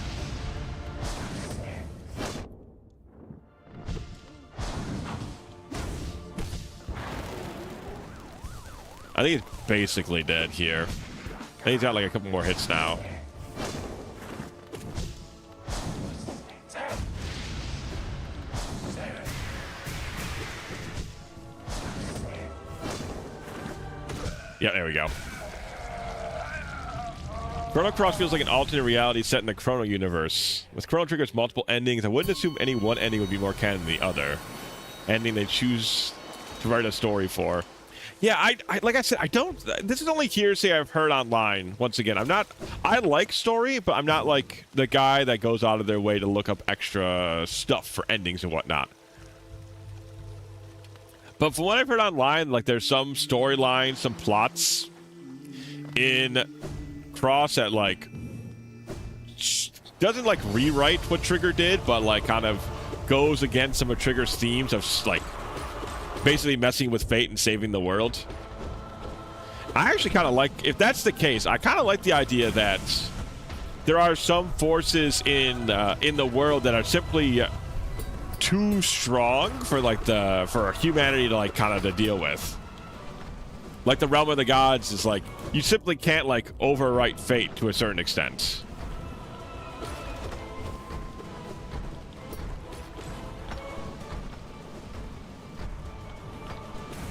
I think it's basically dead here. I think he's got a couple more hits now. Yeah, there we go. Chrono Cross feels like an alternate reality set in the Chrono universe. With Chrono Trigger's multiple endings, I wouldn't assume any one ending would be more canon than the other. Ending they choose to write a story for. Yeah, I like I said, I don't. This is only hearsay I've heard online. Once again, I like story, but I'm not like the guy that goes out of their way to look up extra stuff for endings and whatnot. But from what I've heard online, there's some storylines, some plots in Cross that doesn't rewrite what Trigger did, but kind of goes against some of Trigger's themes of basically messing with fate and saving the world. I actually kind of like, if that's the case, I kind of like the idea that there are some forces in the world that are simply too strong for for humanity to like kind of to deal with. Like the realm of the gods is like, you simply can't like overwrite fate to a certain extent.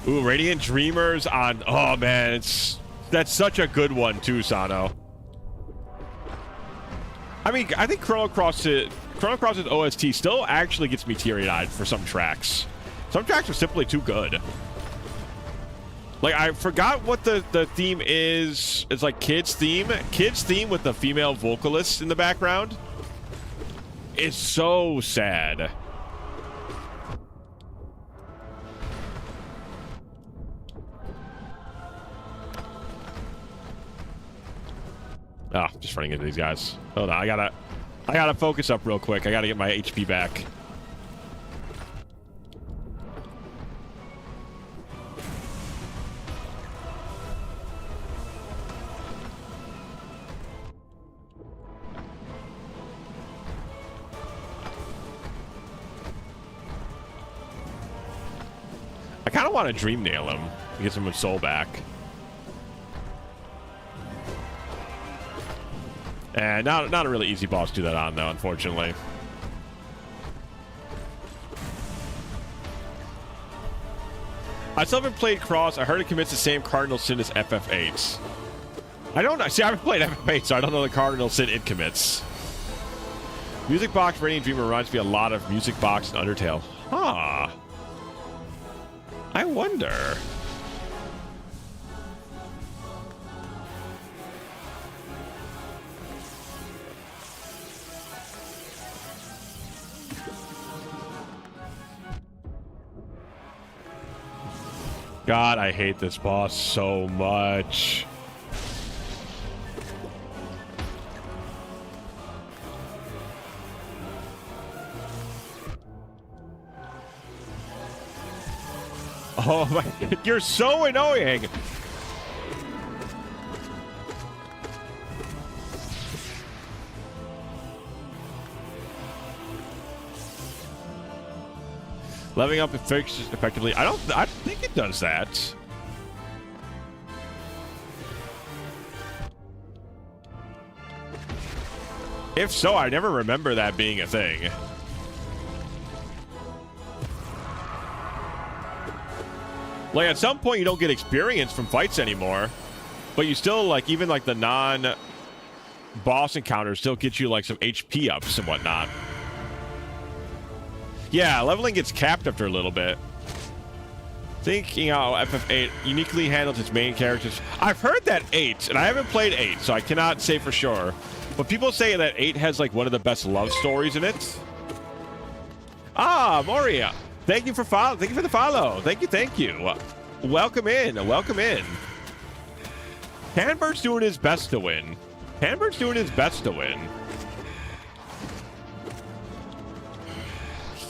Ooh, Radiant Dreamers on... Oh, man, that's such a good one, too, Sano. I mean, I think Chrono Cross's OST still actually gets me teary-eyed for some tracks. Some tracks are simply too good. Like, I forgot what the theme is. It's like Kids theme. Kids theme with the female vocalist in the background. It's so sad. Oh, just running into these guys. Hold on, I gotta focus up real quick. I gotta get my HP back. I kind of want to dream nail him to get some of his soul back. And not a really easy boss to do that on, though, unfortunately. I still haven't played Cross. I heard it commits the same cardinal sin as FF8. I don't know. See, I haven't played FF8, so I don't know the cardinal sin it commits. Music Box Radiant Dreamer reminds me a lot of Music Box and Undertale. Huh. I wonder. God, I hate this boss so much. Oh my, you're so annoying. Leveling up effectively. I don't think it does that. If so, I never remember that being a thing. Like, at some point, you don't get experience from fights anymore. But you still, like, even, like, the non-boss encounters still get you, like, some HP ups and whatnot. Yeah, leveling gets capped after a little bit. Thinking how FF8 uniquely handles its main characters. I've heard that 8, and I haven't played 8, so I cannot say for sure. But people say that 8 has, like, one of the best love stories in it. Ah, Moria. Thank you for follow. Thank you for the follow. Thank you. Welcome in. Welcome in. Hanbert's doing his best to win. Hanbert's doing his best to win.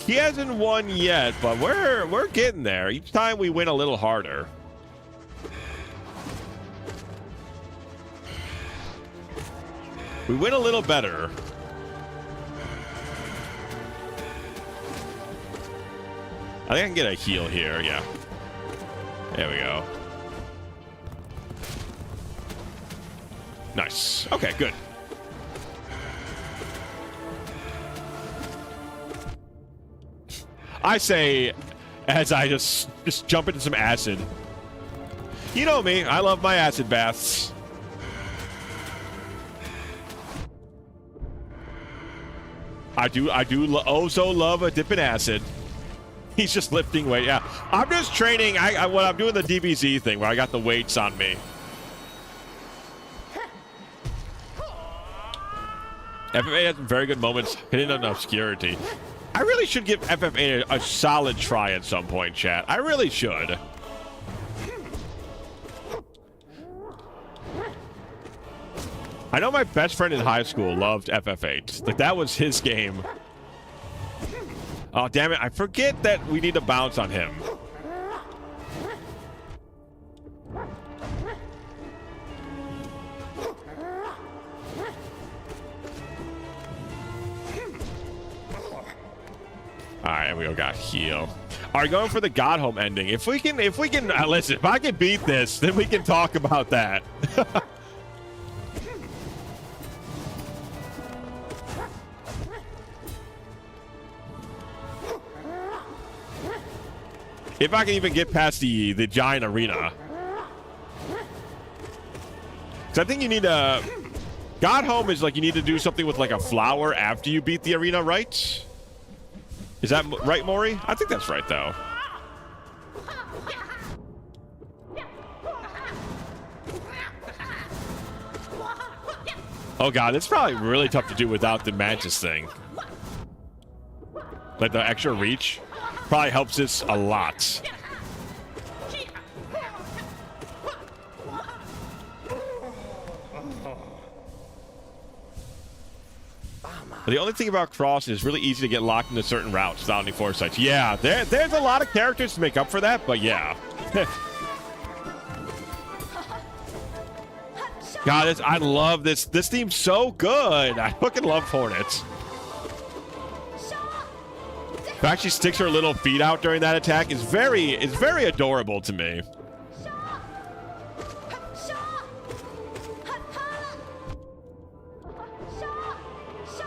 He hasn't won yet, but we're getting there. Each time we win a little harder. We win a little better. I think I can get a heal here, yeah. There we go. Nice. Okay, good. I say, as I just jump into some acid. You know me, I love my acid baths. I do also love a dip in acid. He's just lifting weight. Yeah, I'm just training. When I'm doing the DBZ thing where I got the weights on me. FF8 has some very good moments hidden in obscurity. I really should give FF8 a solid try at some point, chat. I really should. I know my best friend in high school loved FF8. Like, that was his game. Oh, damn it. I forget that we need to bounce on him. All right, and we got heal. All right, going for the God Home ending. If we can, listen, if I can beat this, then we can talk about that. If I can even get past the giant arena. So I think you need a... God Home is like you need to do something with like a flower after you beat the arena, right? Is that right, Maury? I think that's right, though. Oh, God, it's probably really tough to do without the Mantis thing. Like the extra reach probably helps this a lot. The only thing about Cross is really easy to get locked into certain routes without any foresight. Yeah, there's a lot of characters to make up for that, but yeah. God, I love this. This theme's so good. I fucking love Hornets. The fact she sticks her little feet out during that attack is very adorable to me.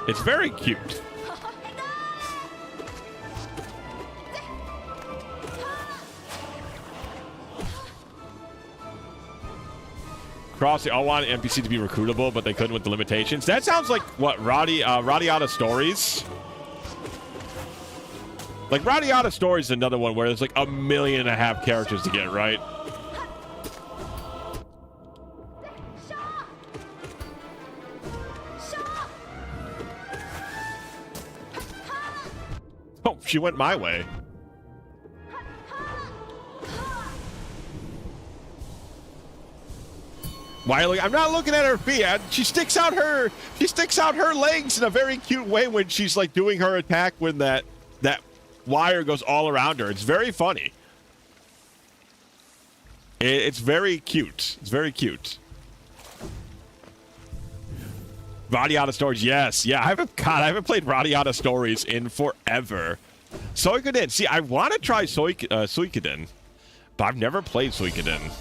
It's very cute. Cross, I want NPC to be recruitable, but they couldn't with the limitations. That sounds like what Radiata Stories. Like Radiata Stories is another one where there's like 1.5 million characters to get right. Oh, she went my way. Why? I'm not looking at her feet. She sticks out her legs in a very cute way when she's like doing her attack when that wire goes all around her. It's very funny. It's very cute. It's very cute. Radiata Stories, yes. Yeah, I haven't played Radiata Stories in forever. Suikoden. See, I want to try Suikoden, but I've never played Suikoden.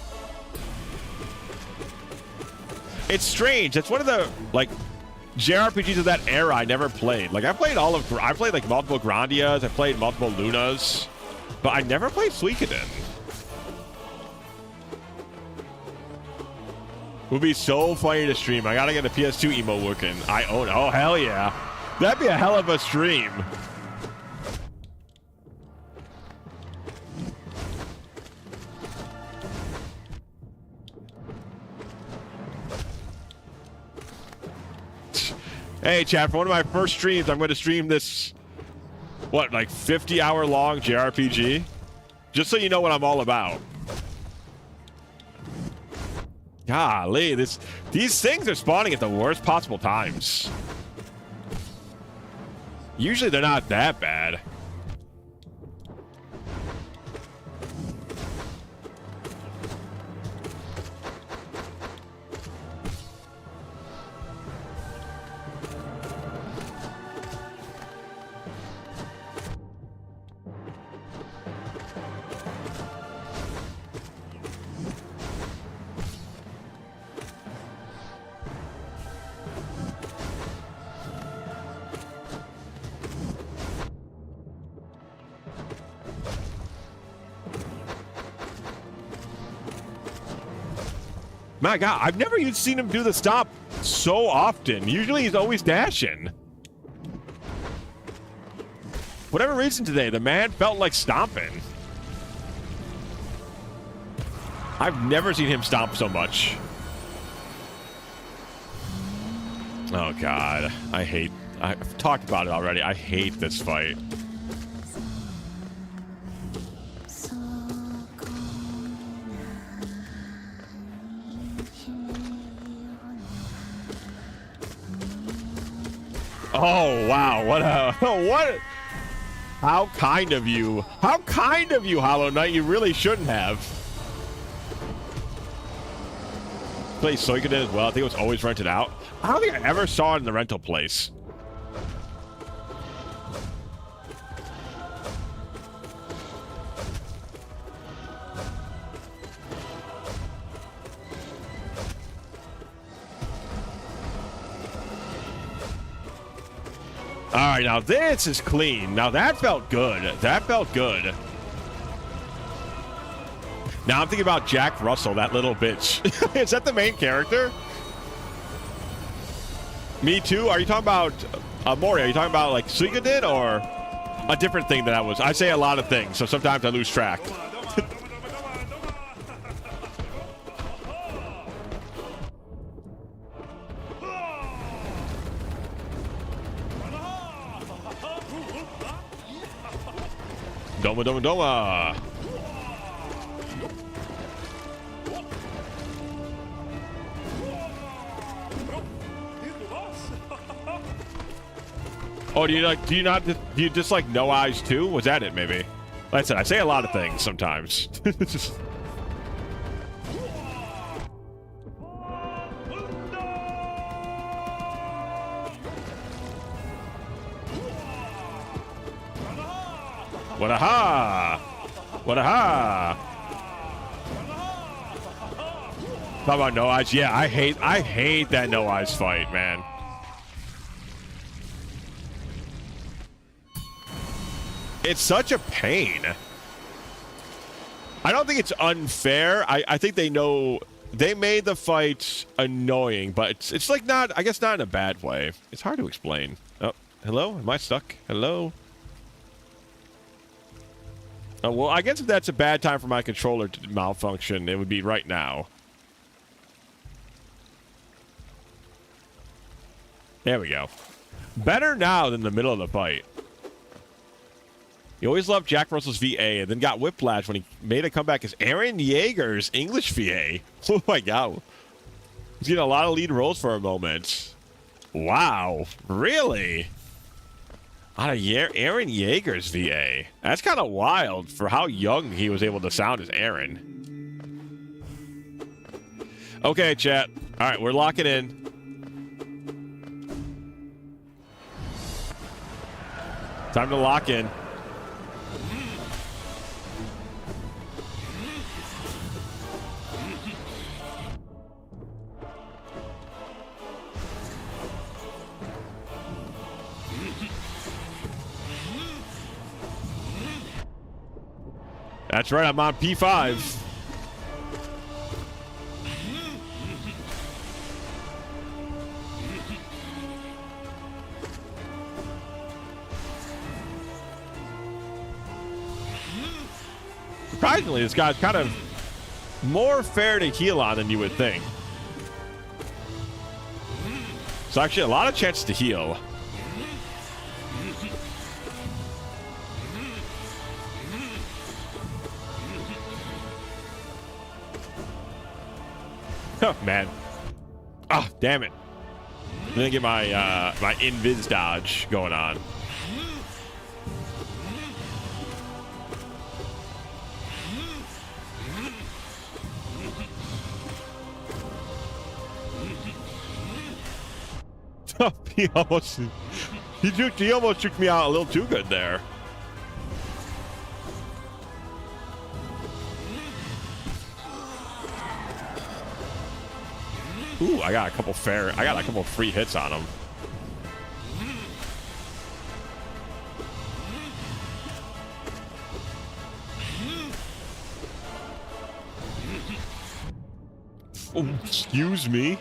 It's strange. It's one of the, like, JRPGs of that era I never played. Like, I played like multiple Grandias, I played multiple Lunas, but I never played Suikoden. Would be so funny to stream. I gotta get the PS2 emo working. I own it. Oh, hell yeah. That'd be a hell of a stream. Hey, chat, for one of my first streams, I'm going to stream this, what, like 50-hour long JRPG? Just so you know what I'm all about. Golly, these things are spawning at the worst possible times. Usually they're not that bad. My God, I've never seen him do the stop so often. Usually he's always dashing. Whatever reason today, the man felt like stomping. I've never seen him stomp so much. Oh God, I've talked about it already. I hate this fight. Oh, wow. What? How kind of you. How kind of you, Hollow Knight. You really shouldn't have. Play Suikoden as well. I think it was always rented out. I don't think I ever saw it in the rental place. All right, now this is clean. Now that felt good. That felt good. Now I'm thinking about Jack Russell, that little bitch. Is that the main character? Me too. Are you talking about Mori? Are you talking about like Suika did, or a different thing that I was? I say a lot of things, so sometimes I lose track. Doma, doma, doma. Oh, do you dislike No Eyes too? Was that it, maybe? Like I said, I say a lot of things sometimes. What a ha! What a ha! Talk about No Eyes. Yeah, I hate that No Eyes fight, man. It's such a pain. I don't think it's unfair. I think they know they made the fight annoying, but it's like not, I guess not in a bad way. It's hard to explain. Oh, hello? Am I stuck? Hello? Oh, well, I guess if that's a bad time for my controller to malfunction, it would be right now. There we go. Better now than the middle of the fight. You always loved Jack Russell's VA and then got whiplash when he made a comeback as Aaron Yeager's English VA. Oh my god. He's getting a lot of lead roles for a moment. Wow. Really? Out of Aaron Yeager's VA. That's kind of wild for how young he was able to sound as Aaron. Okay, chat. All right, we're locking in. Time to lock in. That's right, I'm on P5. Surprisingly, this guy's kind of more fair to heal on than you would think. So actually a lot of chances to heal. Oh, man. Oh, damn it. I'm gonna get my my invis dodge going on. Oh, he almost took me out a little too good there. Ooh, I got a couple free hits on him. Oh, excuse me.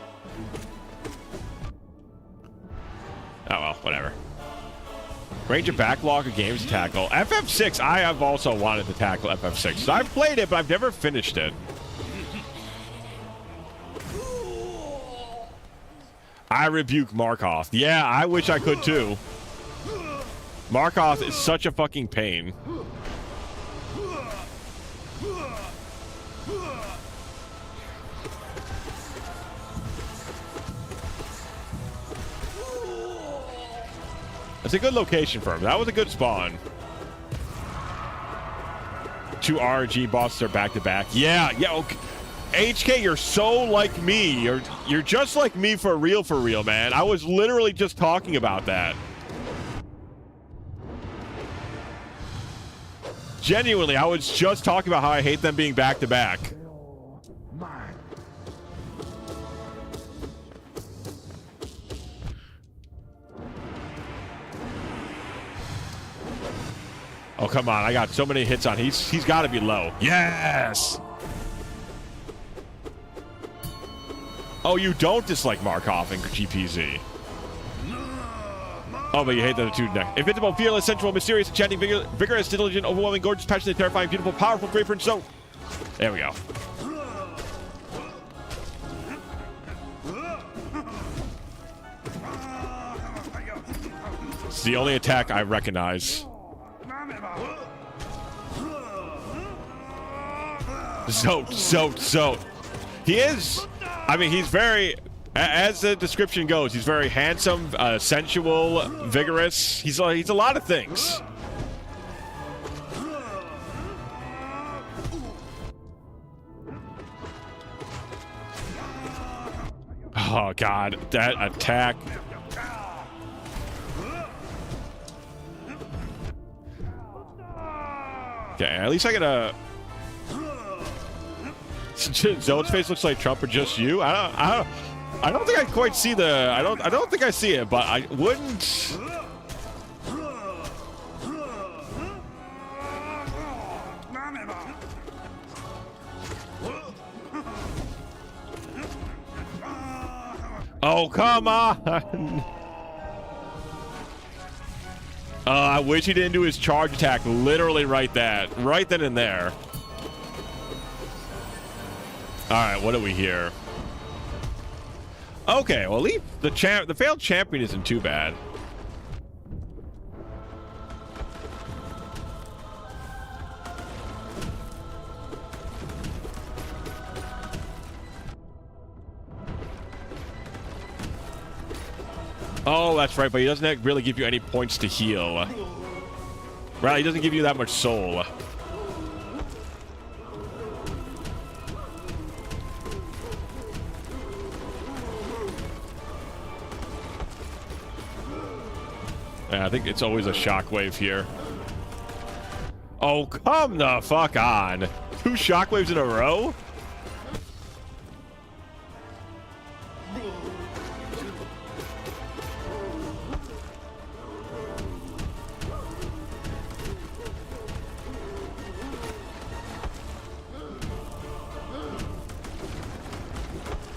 Oh well, whatever. Range of backlog of games to tackle. FF6, I have also wanted to tackle FF6. So I've played it, but I've never finished it. I rebuke Markov. Yeah, I wish I could too. Markov is such a fucking pain. That's a good location for him. That was a good spawn. 2 RNG bosses are back to back. Yeah, okay. HK, you're so like me. You're just like me for real, man. I was literally just talking about that. Genuinely, I was just talking about how I hate them being back to back. Oh, come on. I got so many hits on. He's got to be low. Yes! Oh, you don't dislike Markov and GPZ. Oh, but you hate the two next. Invincible, fearless, sensual, mysterious, enchanting, vigorous, diligent, overwhelming, gorgeous, passionate, terrifying, beautiful, powerful, great for so. There we go. It's the only attack I recognize. So. He is. I mean, he's very. As the description goes, he's very handsome, sensual, vigorous. He's a lot of things. Oh God, that attack. Okay, at least I get a. Zone's face looks like Trump or just you. I don't think I quite see the. I don't think I see it, but I wouldn't. Oh, come on. I wish he didn't do his charge attack literally right then and there. All right, what do we hear? Okay, well, the failed champion isn't too bad. Oh, that's right, but he doesn't really give you any points to heal. Right, he doesn't give you that much soul. Yeah, I think it's always a shockwave here. Oh, come the fuck on. 2 shockwaves in a row?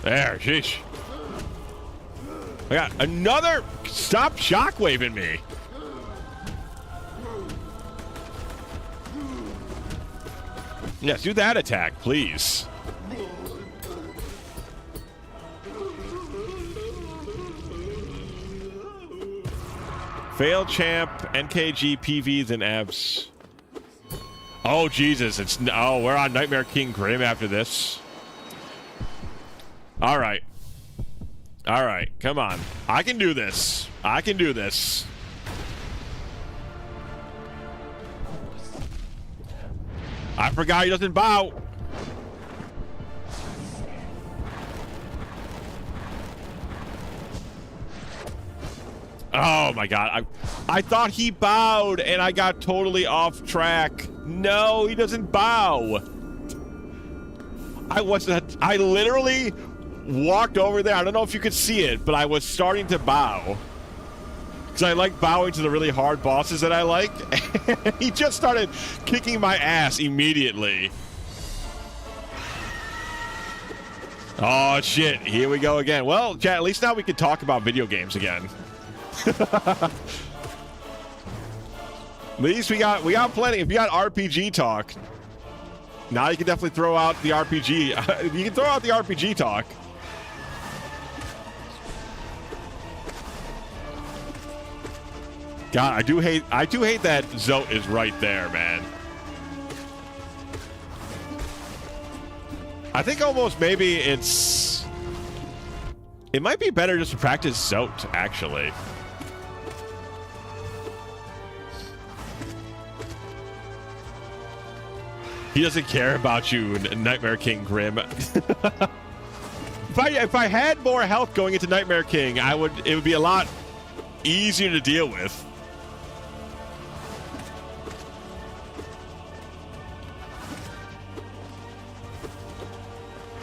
There, sheesh. I got another. Stop shockwaving me. Yes, do that attack, please. Failed champ, NKG, PVs, and EVs. Oh, Jesus. We're on Nightmare King Grim after this. All right. All right, come on. I can do this. I can do this. I forgot he doesn't bow. Oh my God. I thought he bowed and I got totally off track. No, he doesn't bow. I literally walked over there. I don't know if you could see it, but I was starting to bow. Because I like bowing to the really hard bosses that I like. He just started kicking my ass immediately. Oh, shit. Here we go again. Well, chat, at least now we can talk about video games again. At least we got plenty. If you got RPG talk, now you can definitely throw out the RPG. You can throw out the RPG talk. God, I do hate that Zote is right there, man. I think almost maybe it might be better just to practice Zote, actually. He doesn't care about you, Nightmare King Grim. If I had more health going into Nightmare King, it would be a lot easier to deal with.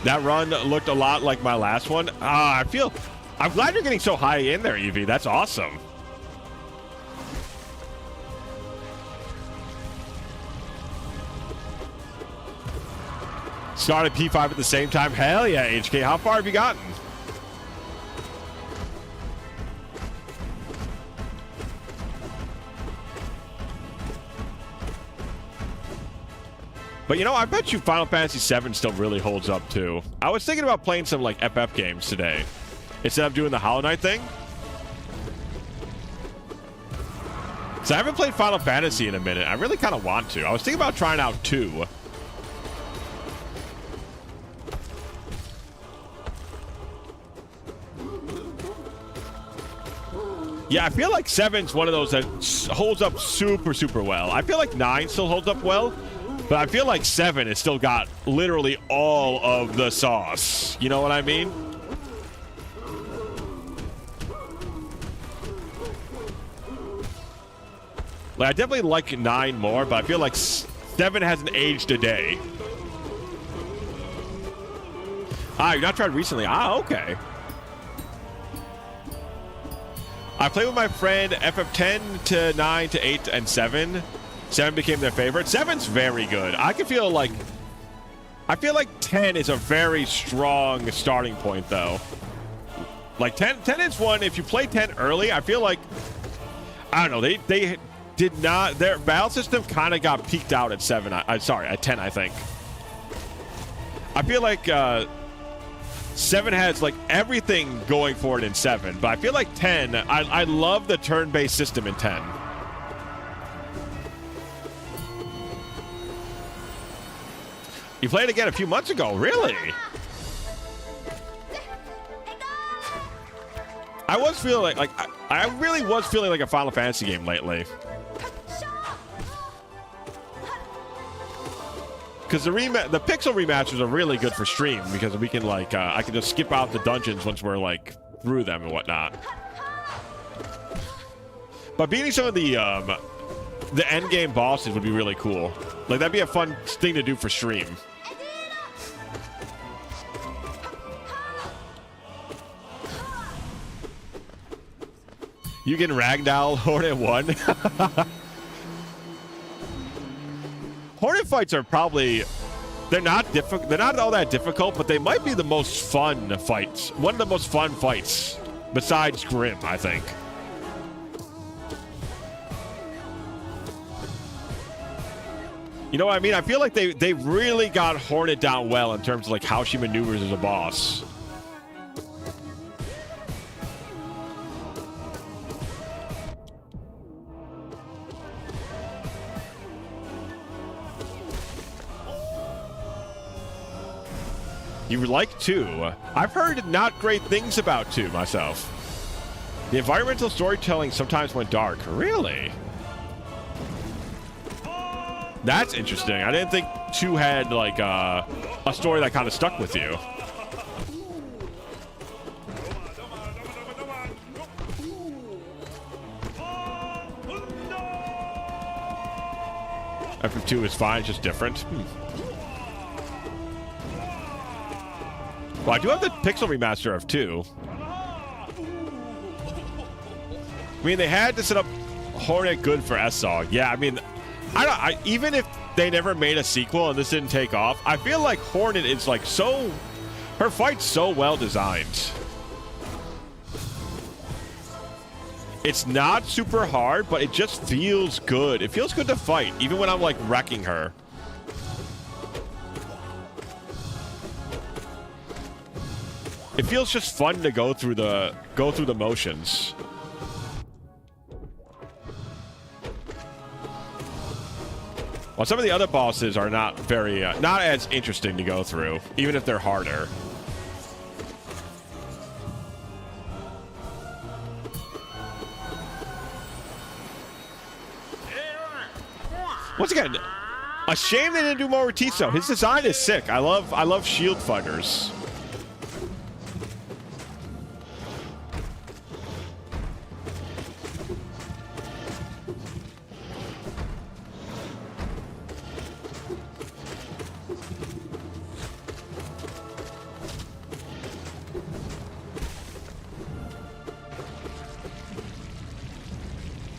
That run looked a lot like my last one. I'm glad you're getting so high in there, Evie. That's awesome. Started P5 at the same time. Hell yeah, HK. How far have you gotten? But, you know, I bet you Final Fantasy VII still really holds up, too. I was thinking about playing some, like, FF games today instead of doing the Hollow Knight thing. So I haven't played Final Fantasy in a minute. I really kind of want to. I was thinking about trying out 2. Yeah, I feel like 7's one of those that holds up super, super well. I feel like 9 still holds up well. But I feel like 7 has still got literally all of the sauce. You know what I mean? Like, I definitely like 9 more, but I feel like 7 hasn't aged a day. Ah, you've not tried recently. Ah, okay. I played with my friend FF10 to 9 to 8 and 7. 7 became their favorite. 7's very good. I feel like 10 is a very strong starting point, though. Like 10 is one. If you play 10 early, I feel like, I don't know. They did not. Their battle system kind of got peaked out at 7. Sorry, at 10. I think. I feel like 7 has like everything going for it in 7, but I feel like 10. I love the turn-based system in 10. You played again a few months ago, really? I was feeling like I really was feeling like a Final Fantasy game lately. Because the pixel remasters are really good for stream because we can like I can just skip out the dungeons once we're like through them and whatnot. But beating some of the end game bosses would be really cool. Like that'd be a fun thing to do for stream. You can ragdoll Hornet 1. Hornet fights are probably they're not all that difficult, but they might be the most fun fights. One of the most fun fights besides Grim, I think. You know what I mean? I feel like they really got Hornet down well in terms of like how she maneuvers as a boss. You like 2? I've heard not great things about 2 myself. The environmental storytelling sometimes went dark. Really? That's interesting. I didn't think 2 had like a story that kind of stuck with you. FF2 is fine, it's just different. Well, I do have the pixel remaster of 2. I mean, they had to set up Hornet good for SOG. Yeah, I mean, even if they never made a sequel and this didn't take off, I feel like Hornet is like her fight's so well designed. It's not super hard, but it just feels good. It feels good to fight, even when I'm like wrecking her. It feels just fun to go through the motions. While some of the other bosses are not very not as interesting to go through, even if they're harder. Once again, a shame they didn't do more with Tiso. His design is sick. I love shield fighters.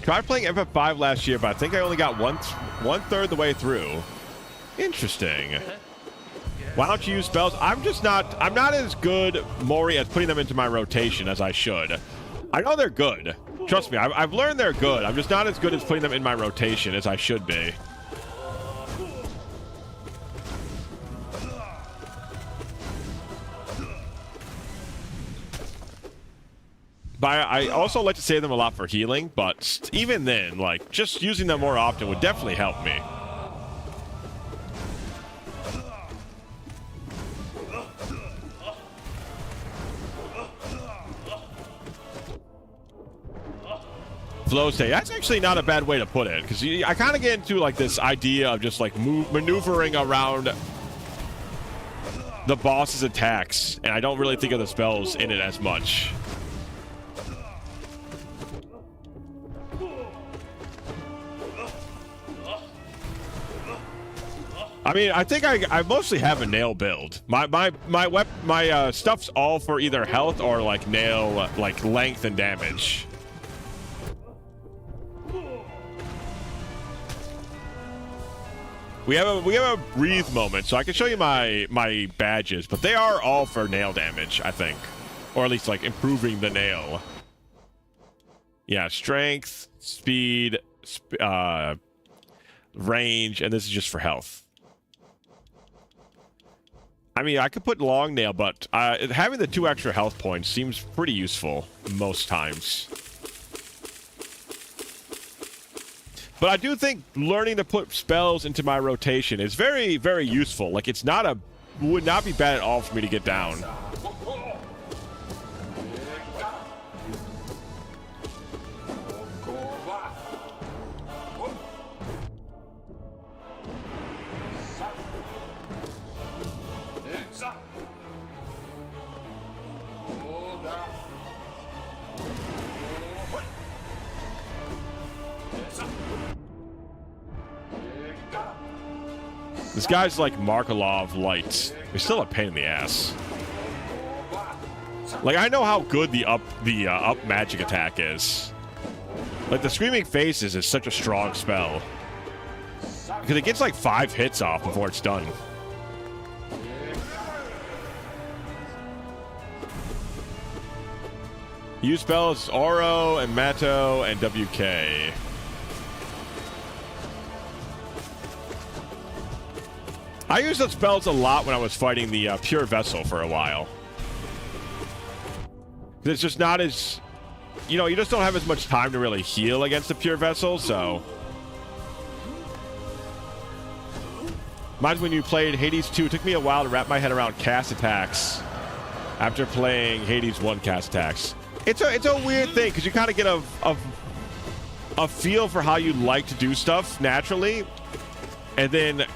Tried playing FF5 last year, but I think I only got one third the way through. Interesting. Why don't you use spells? I'm not as good, Mori, at putting them into my rotation as I should. I know they're good. Trust me, I've learned they're good. I'm just not as good as putting them in my rotation as I should be. But I also like to save them a lot for healing, but even then, like, just using them more often would definitely help me. Flow state. That's actually not a bad way to put it, because I kind of get into like this idea of just like maneuvering around the boss's attacks, and I don't really think of the spells in it as much. I mean, I think I mostly have a nail build. My stuff's all for either health or like nail, like length and damage. We have a breathe moment, so I can show you my badges, but they are all for nail damage, I think, or at least like improving the nail. Yeah, strength, speed, range, and this is just for health. I mean, I could put long nail, but having the 2 extra health points seems pretty useful most times. But I do think learning to put spells into my rotation is very, very useful. Like, would not be bad at all for me to get down. This guy's like Markolov light. He's still a pain in the ass. Like, I know how good the up magic attack is. Like, the Screaming Faces is such a strong spell. Because it gets like 5 hits off before it's done. Use spells Oro and Mato and WK. I used those spells a lot when I was fighting the Pure Vessel for a while. It's just not as... You know, you just don't have as much time to really heal against the Pure Vessel, so... Mine's when you played Hades 2. It took me a while to wrap my head around cast attacks after playing Hades 1 cast attacks. It's a weird thing, because you kind of get a feel for how you like to do stuff naturally, and then...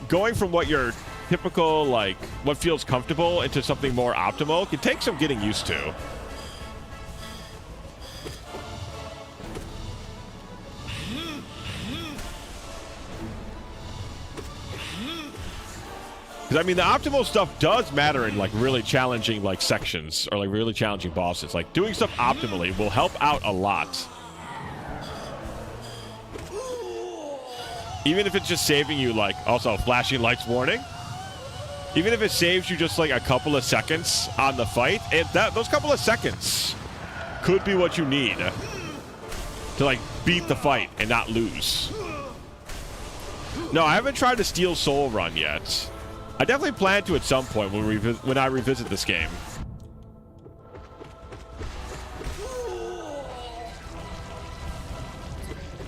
going from what your typical, like, what feels comfortable into something more optimal can take some getting used to. Because, I mean, the optimal stuff does matter in, like, really challenging, like, sections or, like, really challenging bosses. Like, doing stuff optimally will help out a lot. Even if it's just saving you, like, also flashing lights warning. Even if it saves you just like a couple of seconds on the fight, those couple of seconds could be what you need to like beat the fight and not lose. No, I haven't tried the Steel Soul run yet. I definitely plan to at some point when I revisit this game.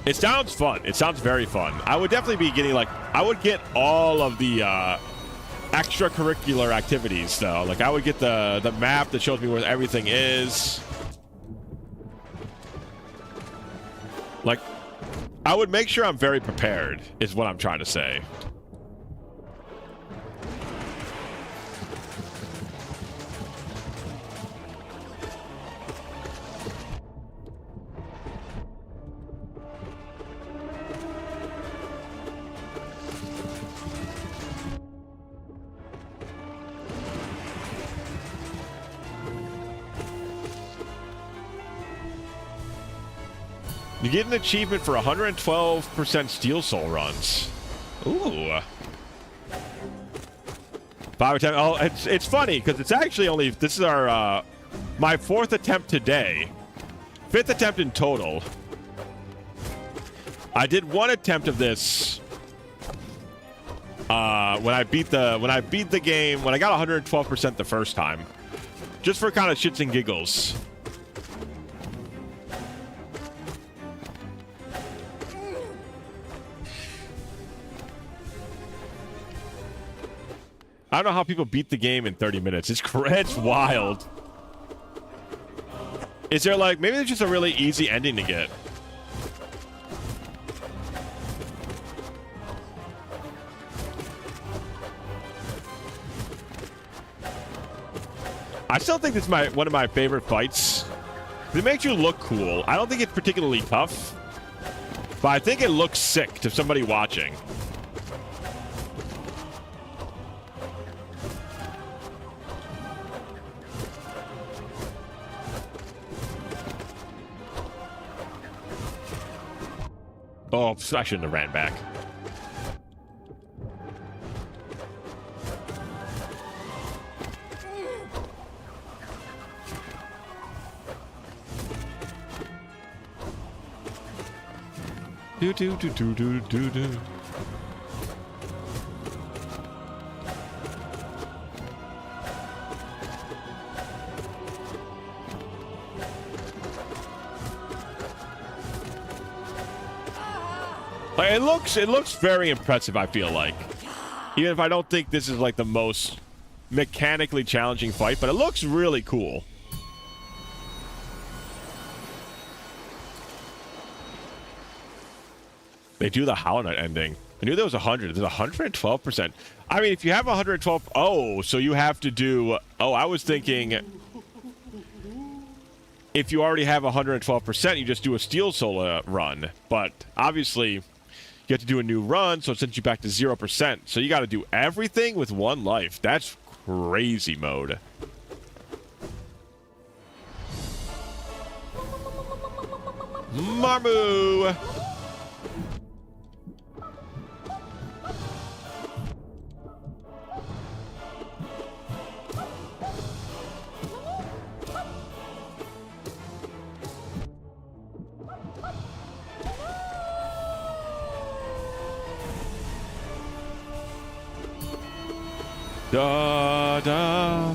It sounds fun. It sounds very fun. I would definitely be getting, like, I would get all of the extracurricular activities, though. Like, I would get the map that shows me where everything is. Like, I would make sure I'm very prepared, is what I'm trying to say. You get an achievement for 112% Steel Soul runs. Ooh. 5 attempts. Oh, it's funny because it's actually only, this is our, my 4th attempt today. 5th attempt in total. I did 1 attempt of this when I beat the game, when I got 112% the first time. Just for kind of shits and giggles. I don't know how people beat the game in 30 minutes. It's wild. Is there like, maybe there's just a really easy ending to get. I still think this is one of my favorite fights. It makes you look cool. I don't think it's particularly tough, but I think it looks sick to somebody watching. Oh, I shouldn't have ran back. Do do do do do do do. It looks very impressive, I feel like. Even if I don't think this is like the most mechanically challenging fight, but it looks really cool. They do the Hollow Knight ending. I knew there was 100. There's 112%. I mean, if you have 112... Oh, so you have to do... Oh, I was thinking... If you already have 112%, you just do a Steel Soul run. But obviously, you have to do a new run, so it sends you back to 0%. So you got to do everything with 1 life. That's crazy mode. Marmoo! Da da.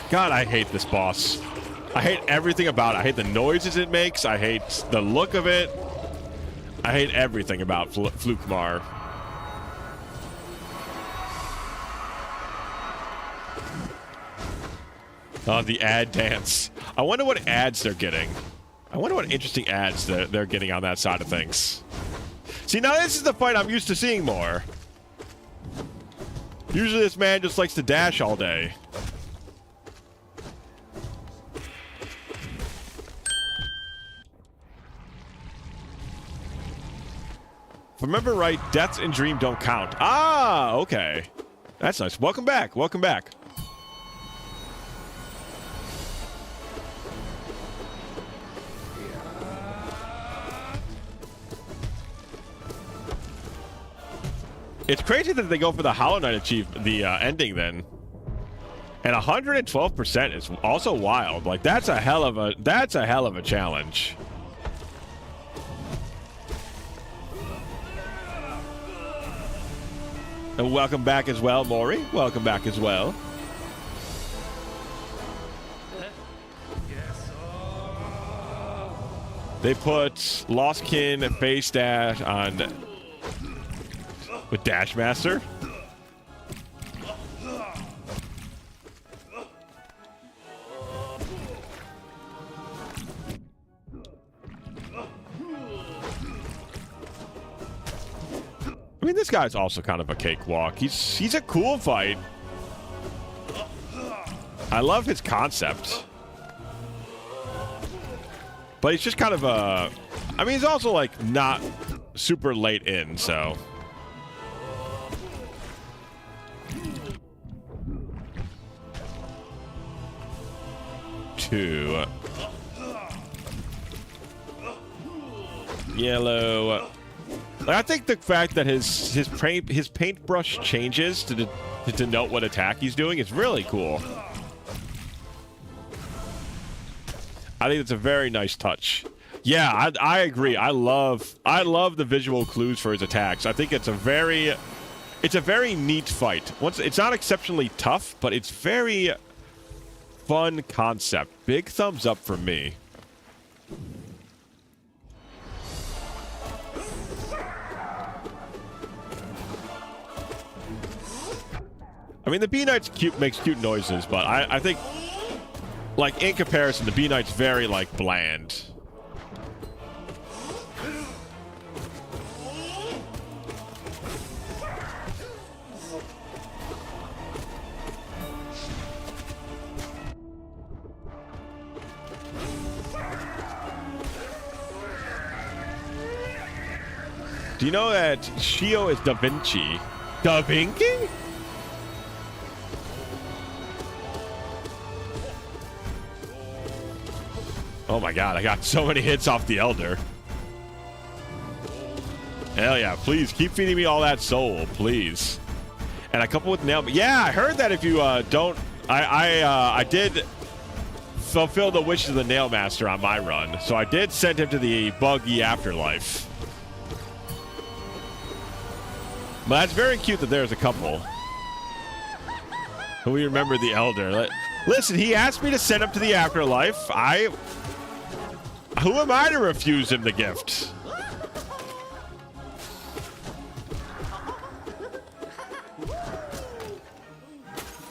God, I hate this boss. I hate everything about it. I hate the noises it makes. I hate the look of it. I hate everything about Flukemar. Oh, the ad dance. I wonder what ads they're getting. I wonder what interesting ads they're getting on that side of things. See, now this is the fight I'm used to seeing more. Usually this man just likes to dash all day. If I remember right, deaths in Dream don't count. Ah, okay. That's nice. Welcome back. Welcome back. It's crazy that they go for the Hollow Knight ending then. And 112% is also wild. Like that's a hell of a challenge. And welcome back as well, Maury. Welcome back as well. They put Lost Kin and Face Dash on with Dash Master. I mean, this guy's also kind of a cakewalk. He's a cool fight. I love his concept. But he's just kind of a... I mean, he's also, like, not super late in, so... Two. Yellow. I think the fact that his paintbrush changes to denote what attack he's doing is really cool. I think it's a very nice touch. Yeah, I agree. I love the visual clues for his attacks. I think it's a very neat fight. It's not exceptionally tough, but it's very fun concept. Big thumbs up from me. I mean, the B Knight's makes cute noises, but I think, like, in comparison, the B Knight's very, like, bland. Do you know that Shio is Da Vinci? Da Vinci? Oh my god, I got so many hits off the Elder. Hell yeah, please keep feeding me all that soul, please. And a couple with nail. Yeah, I heard that if you don't, I did fulfill the wishes of the Nail Master on my run, so I did send him to the buggy afterlife. But that's very cute that there's a couple. We remember the Elder. Listen, he asked me to send him to the afterlife. Who am I to refuse him the gift?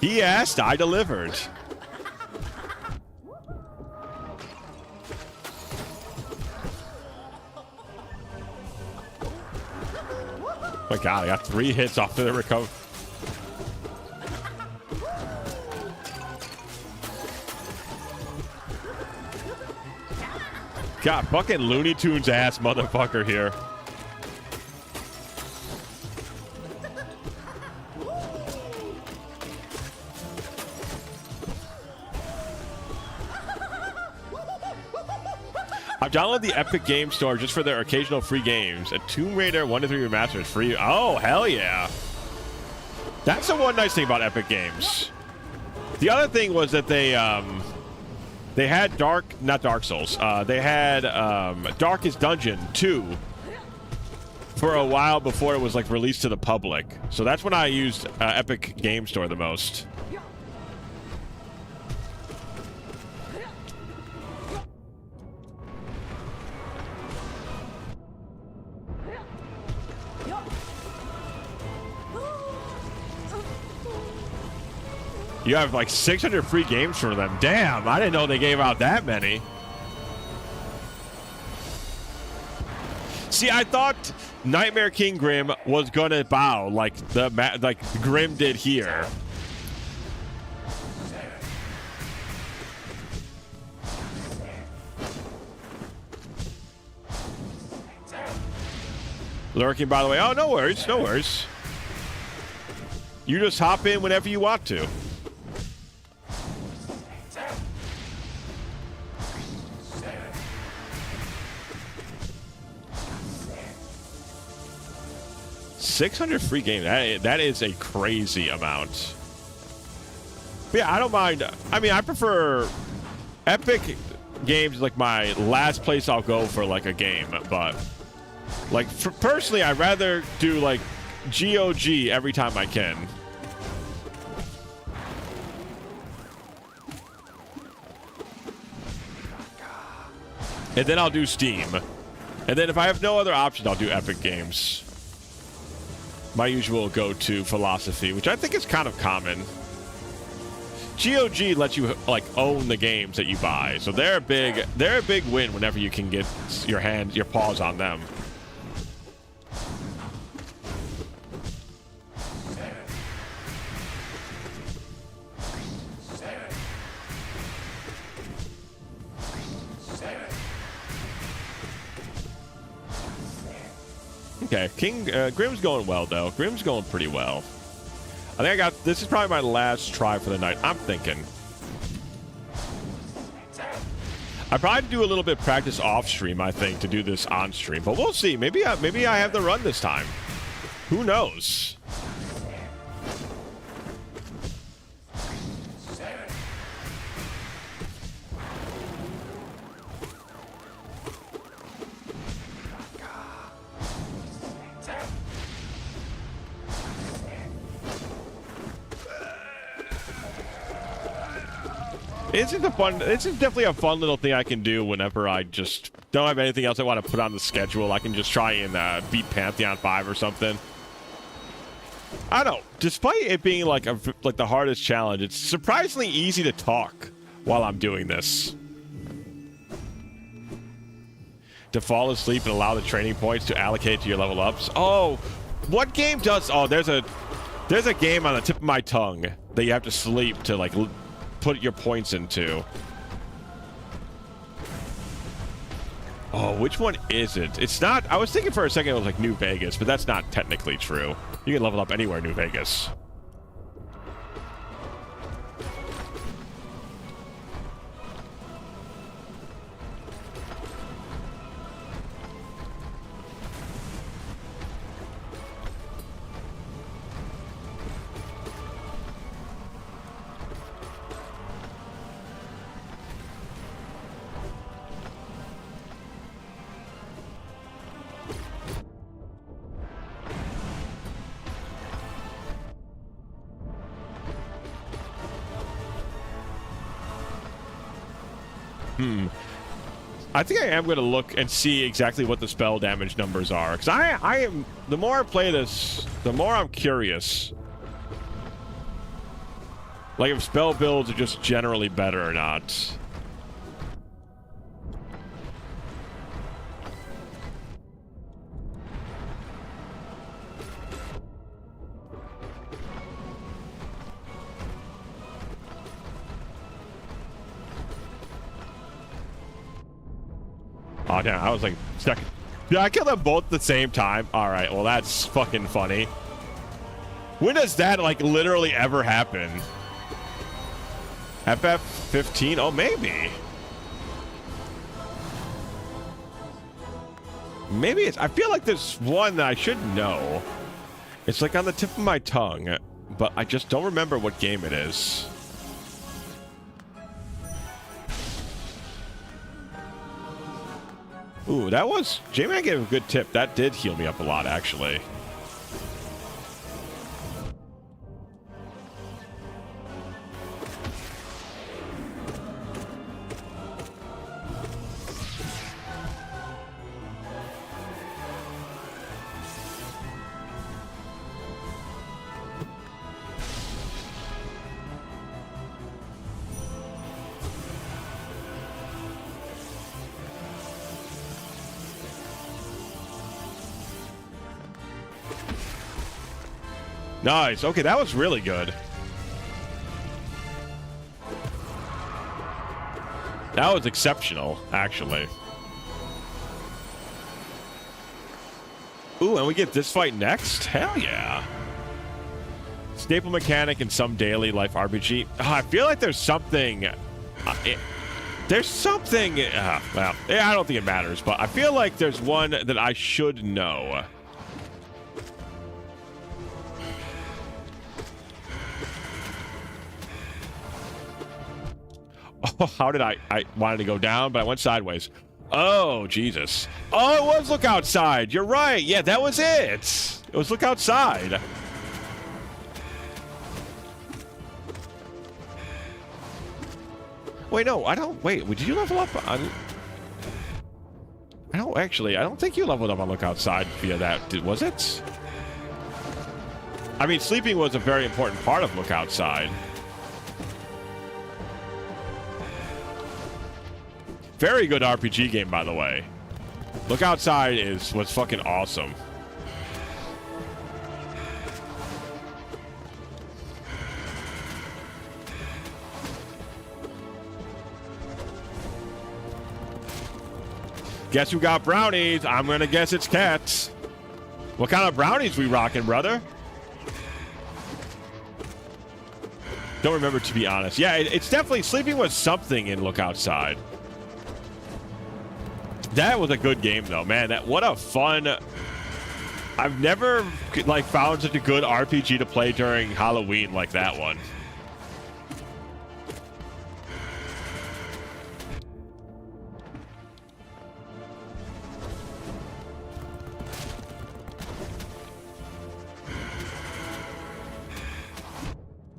He asked, I delivered. Oh my god, I got 3 hits off of the recovery. God, fucking Looney Tunes ass motherfucker here. I've downloaded the Epic Game Store just for their occasional free games. A Tomb Raider 1 to 3 remaster is free. Oh, hell yeah. That's the one nice thing about Epic Games. The other thing was that they had not Dark Souls. They had Darkest Dungeon 2 for a while before it was like released to the public. So that's when I used Epic Game Store the most. You have like 600 free games for them. Damn, I didn't know they gave out that many. See, I thought Nightmare King Grim was gonna bow like Grim did here. Lurking, by the way. Oh, no worries, no worries. You just hop in whenever you want to. $600 free games. That is a crazy amount. But yeah, I don't mind. I mean, I prefer Epic Games like my last place I'll go for like a game. But like personally, I'd rather do like GOG every time I can. And then I'll do Steam. And then if I have no other option, I'll do Epic Games. My usual go-to philosophy, which I think is kind of common. GOG lets you like own the games that you buy, so they're a big win whenever you can get your paws on them. Okay, Grim's going well, though. Grim's going pretty well. I think this is probably my last try for the night. I'm thinking. I probably do a little bit of practice off stream, I think, to do this on stream, but we'll see. Maybe I have the run this time. Who knows? It's definitely a fun little thing I can do whenever I just don't have anything else I want to put on the schedule. I can just try and beat Pantheon 5 or something. I don't know. Despite it being like the hardest challenge, it's surprisingly easy to talk while I'm doing this. To fall asleep and allow the training points to allocate to your level ups. Oh, what game does? Oh, there's a game on the tip of my tongue that you have to sleep to like put your points into. Oh, which one is it? It's not. I was thinking for a second it was like New Vegas, but that's not technically true. You can level up anywhere in New Vegas. I think I am going to look and see exactly what the spell damage numbers are. Because I am... The more I play this, the more I'm curious. Like if spell builds are just generally better or not. Oh, damn, I was like stuck. Did I kill them both at the same time? All right, well, that's fucking funny. When does that, like, literally ever happen? FF15? Oh, maybe. Maybe it's... I feel like there's one that I should know. It's, like, on the tip of my tongue, but I just don't remember what game it is. Ooh, that was... J-Man gave a good tip. That did heal me up a lot, actually. Nice. Okay, that was really good. That was exceptional, actually. Ooh, and we get this fight next? Hell yeah. Staple mechanic and some daily life RPG. Oh, I feel like there's something... there's something... well, I don't think it matters, but I feel like there's one that I should know. Oh, how did I wanted to go down, but I went sideways. Oh, Jesus. Oh, it was look outside. You're right. Yeah, that was it. It was look outside. Wait, no, I don't. Wait, did you level up on... I don't think you leveled up on look outside via that. Was it? I mean, sleeping was a very important part of look outside. Very good RPG game, by the way. Look Outside was fucking awesome. Guess who got brownies? I'm gonna guess it's cats. What kind of brownies we rocking, brother? Don't remember, to be honest. Yeah, it's definitely... Sleeping was something in Look Outside. That was a good game, though, man. What a fun... I've never, like, found such a good RPG to play during Halloween like that one.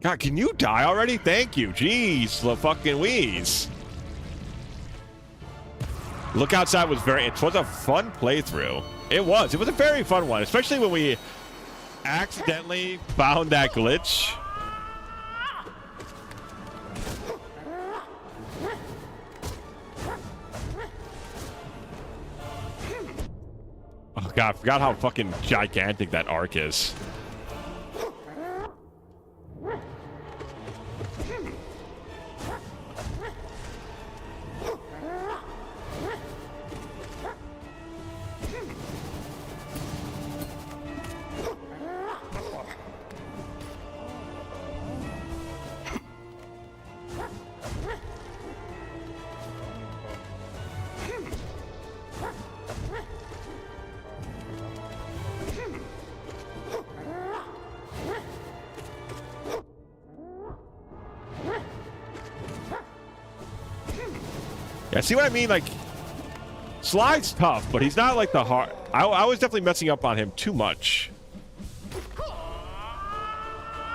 God, can you die already? Thank you. Jeez, the fucking wheeze. Look Outside was it was a fun playthrough. It was a very fun one, especially when we accidentally found that glitch. Oh god, I forgot how fucking gigantic that arc is. Yeah, see what I mean? Like, Slide's tough, but he's not like the hard... I was definitely messing up on him too much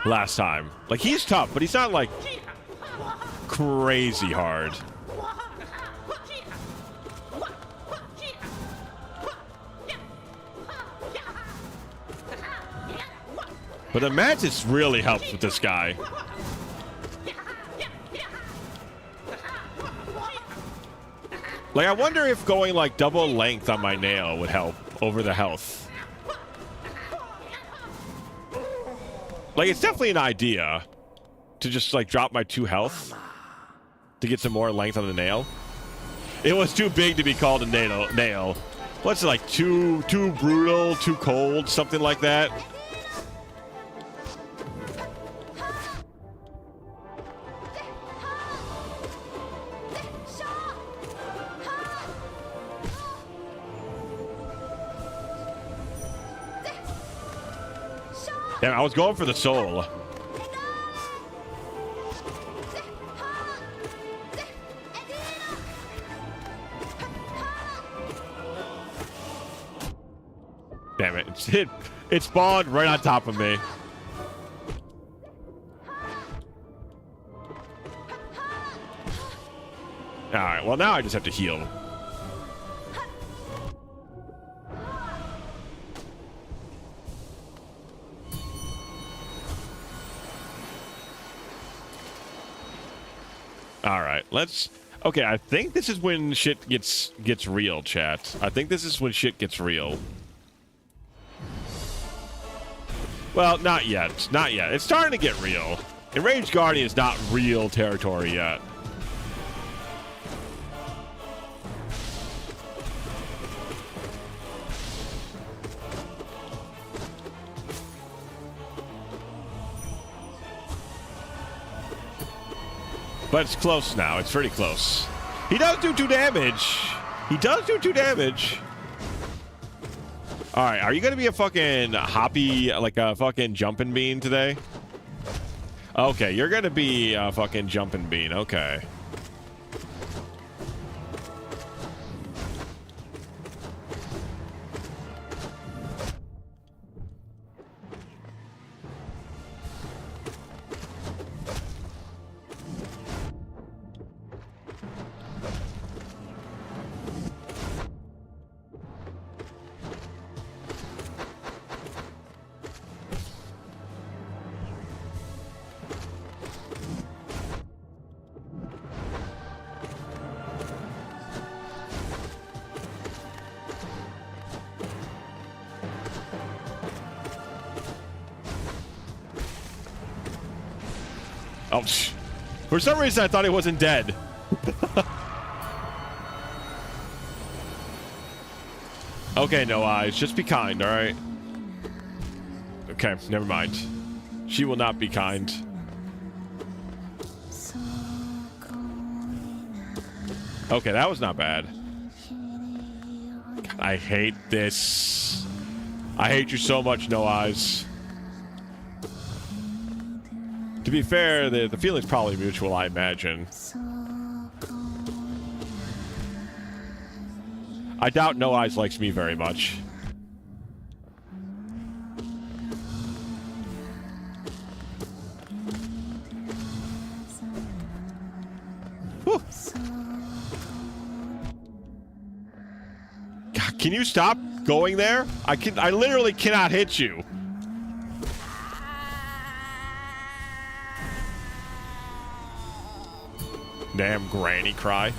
last time. Like, he's tough, but he's not, like, crazy hard. But the Mantis really helps with this guy. Like, I wonder if going, like, double length on my nail would help over the health. Like, it's definitely an idea to just, like, drop my 2 health to get some more length on the nail. It was too big to be called a nail. What's it, like, too brutal, too cold, something like that? Damn, I was going for the soul. Damn it. It spawned right on top of me. Alright, well now I just have to heal. All right, let's... Okay, I think this is when shit gets real, chat. I think this is when shit gets real. Well, not yet. Not yet. It's starting to get real. Enraged Guardian is not real territory yet. But it's close now. It's pretty close. He does do 2 damage. He does do 2 damage. All right. Are you going to be a fucking hoppy, like a fucking jumping bean today? Okay. You're going to be a fucking jumping bean. Okay. Oh, for some reason I thought he wasn't dead. Okay, no eyes. Just be kind, all right? Okay, never mind. She will not be kind. Okay, that was not bad. I hate this. I hate you so much, No Eyes. To be fair, the feeling's probably mutual, I imagine. I doubt No Eyes likes me very much. Whew. God, can you stop going there? I literally cannot hit you. Damn granny cry.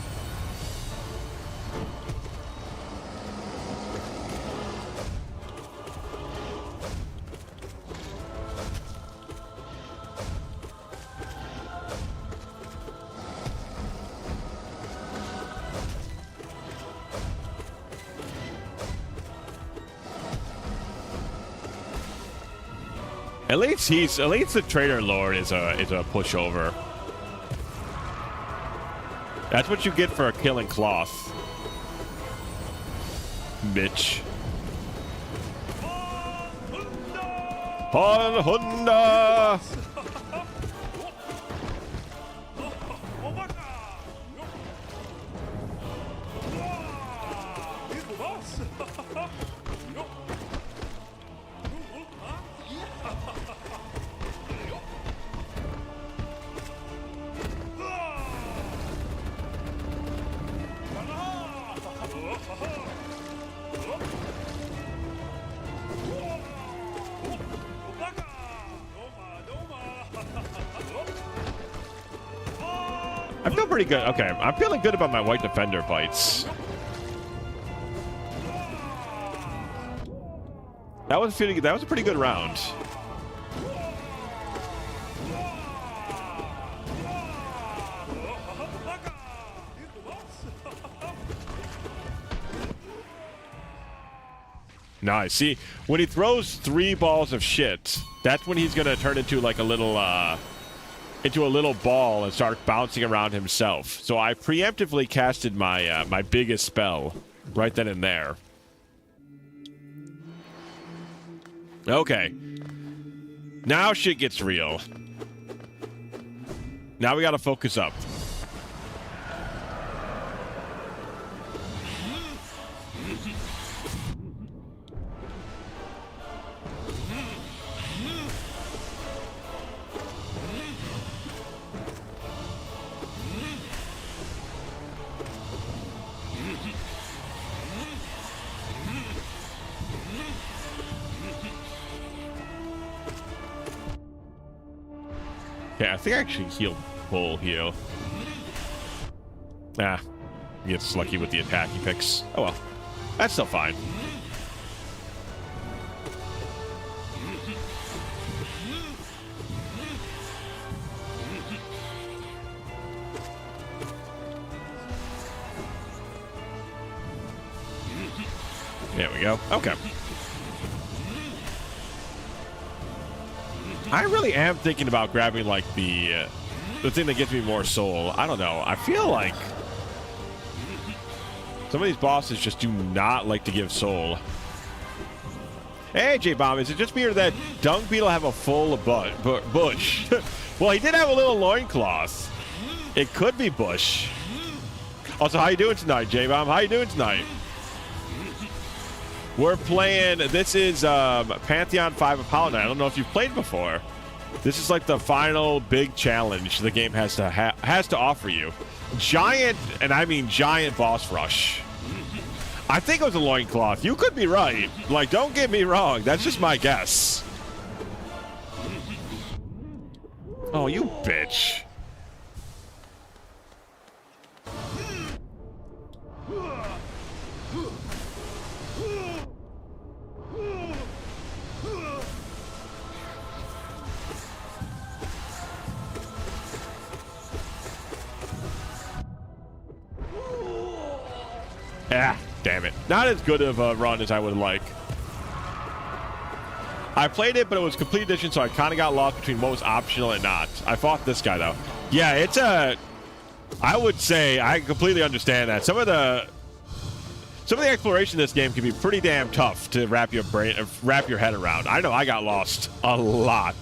At least the Trader Lord is a pushover. That's what you get for killing Cloth. Bitch. Honda! I feel pretty good. Okay, I'm feeling good about my White Defender fights. That was a pretty good round. Nice. See, when he throws 3 balls of shit, that's when he's gonna turn into like a little ball and start bouncing around himself. So I preemptively casted my my biggest spell right then and there. Okay. Now shit gets real. Now we gotta focus up. Yeah, I think I actually healed full heal. Ah, he gets lucky with the attack he picks. Oh well, that's still fine. There we go. Okay. I really am thinking about grabbing like the thing that gives me more soul. I don't know. I feel like some of these bosses just do not like to give soul. Hey, J-Bomb, is it just me or that Dung Beetle have a full bush? Well, he did have a little loincloth. It could be bush. Also, how you doing tonight, J-Bomb? How you doing tonight? We're playing, this is Pantheon 5 Apollo Night. I don't know if you've played before. This is like the final big challenge the game has to offer you. Giant, and I mean giant boss rush. I think it was a loincloth. You could be right. Like, don't get me wrong. That's just my guess. Oh, you bitch. Ah, damn it. Not as good of a run as I would like. I played it, but it was complete edition, so I kind of got lost between what was optional and not. I fought this guy, though. Yeah, it's a... I would say I completely understand that. Some of Some of the exploration in this game can be pretty damn tough to wrap your head around. I know I got lost a lot.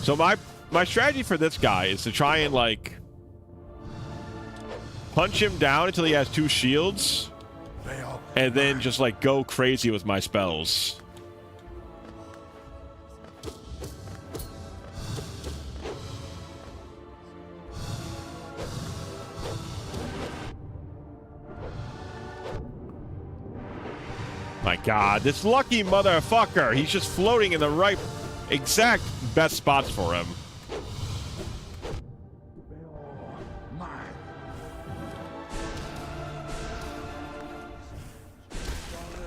So my strategy for this guy is to try and, like, punch him down until he has 2 shields, and then just, like, go crazy with my spells. My God, this lucky motherfucker. He's just floating in the right exact best spots for him.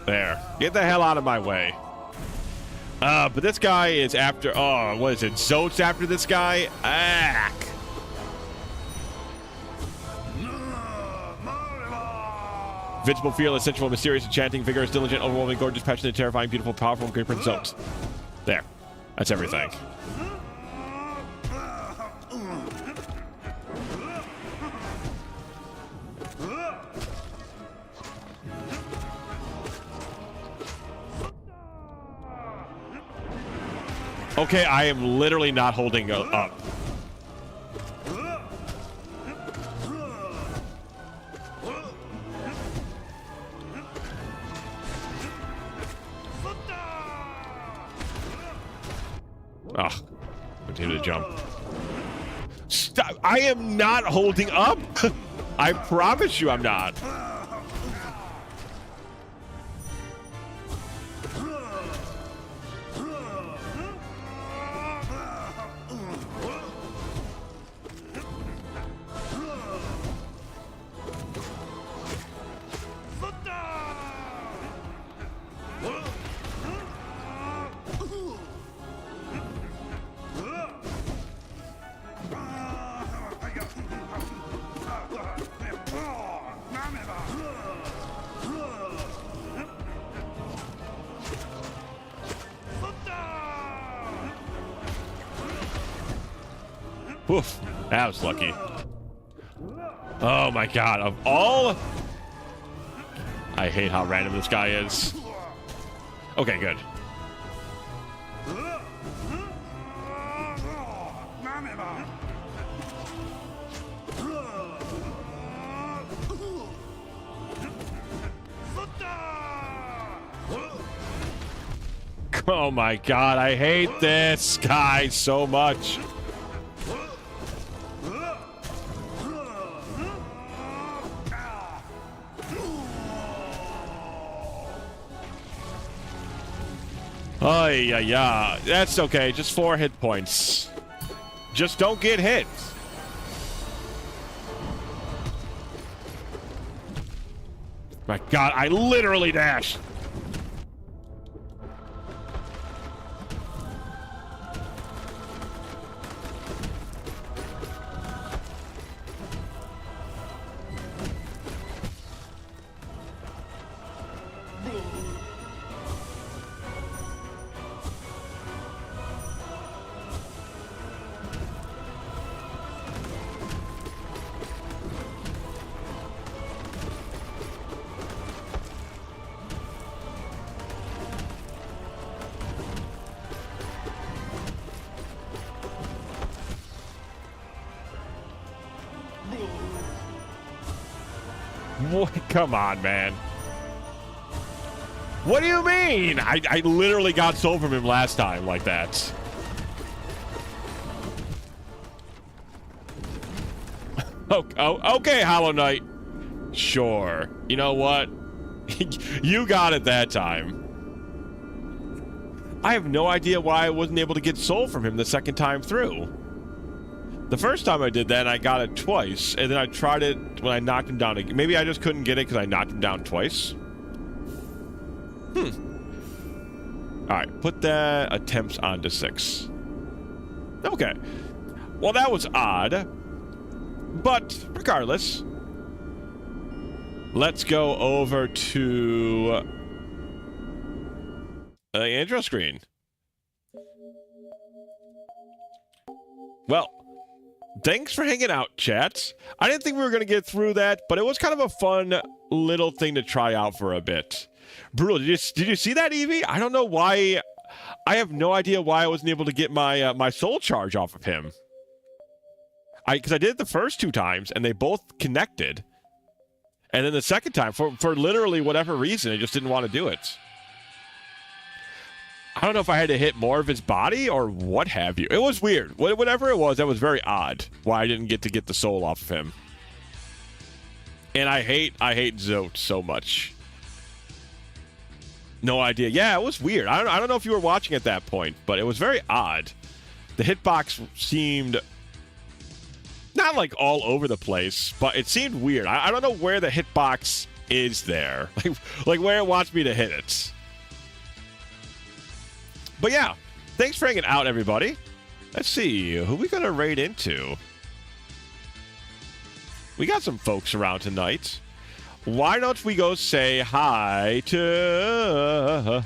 There. Get the hell out of my way. But this guy is after... Oh, what is it? Zote's after this guy? Ack. Invincible, fearless, sensual, mysterious, enchanting, vigorous, diligent, overwhelming, gorgeous, passionate, terrifying, beautiful, powerful, great prince Zote. There. That's everything. Okay, I am literally not holding up. Ugh. Continue to jump. Stop. I am not holding up. I promise you I'm not. Oof, that was lucky. Oh my God, of all... I hate how random this guy is. Okay, good. Oh my God, I hate this guy so much. Oh, yeah. That's okay. Just 4 hit points. Just don't get hit. My God, I literally dashed. What? Come on, man. What do you mean? I literally got soul from him last time like that. Okay, Hollow Knight. Sure. You know what? You got it that time. I have no idea why I wasn't able to get soul from him the second time through. The first time I did that, I got it twice, and then I tried it when I knocked him down again. Maybe I just couldn't get it because I knocked him down twice. Alright, put the attempts onto 6. Okay. Well, that was odd. But, regardless, let's go over to the intro screen. Well, thanks for hanging out, chat. I didn't think we were going to get through that, but it was kind of a fun little thing to try out for a bit. Brutal, did you see that, Evie? I don't know why. I have no idea why I wasn't able to get my my soul charge off of him. Because I did it the first 2 times, and they both connected. And then the second time, for literally whatever reason, I just didn't want to do it. I don't know if I had to hit more of his body or what have you. It was weird. Whatever it was, that was very odd. Why I didn't get to get the soul off of him. And I hate Zote so much. No idea. Yeah, it was weird. I don't know if you were watching at that point, but it was very odd. The hitbox seemed not like all over the place, but it seemed weird. I don't know where the hitbox is there. Like where it wants me to hit it. But yeah, thanks for hanging out, everybody. Let's see, who we gonna raid into? We got some folks around tonight. Why don't we go say hi to...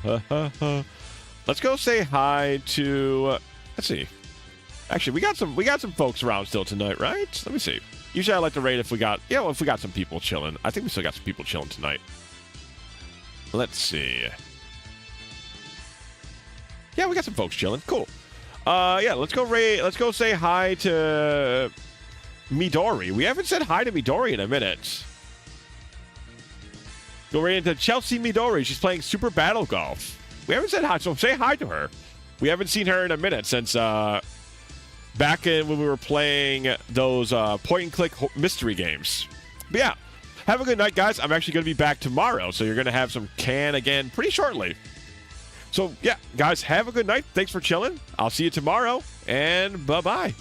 Let's go say hi to... Let's see. Actually, we got some folks around still tonight, right? Let me see. Usually I like to raid if we got... if we got some people chilling. I think we still got some people chilling tonight. Let's see. Yeah, we got some folks chilling. Cool. Yeah, let's go raid. Let's go say hi to Midori. We haven't said hi to Midori in a minute. Go right into Chelsea Midori. She's playing Super Battle Golf. We haven't said hi, so say hi to her. We haven't seen her in a minute since back in when we were playing those point-and-click mystery games. But yeah, have a good night, guys. I'm actually going to be back tomorrow, so you're going to have some can again pretty shortly. So, yeah, guys, have a good night. Thanks for chilling. I'll see you tomorrow, and bye-bye.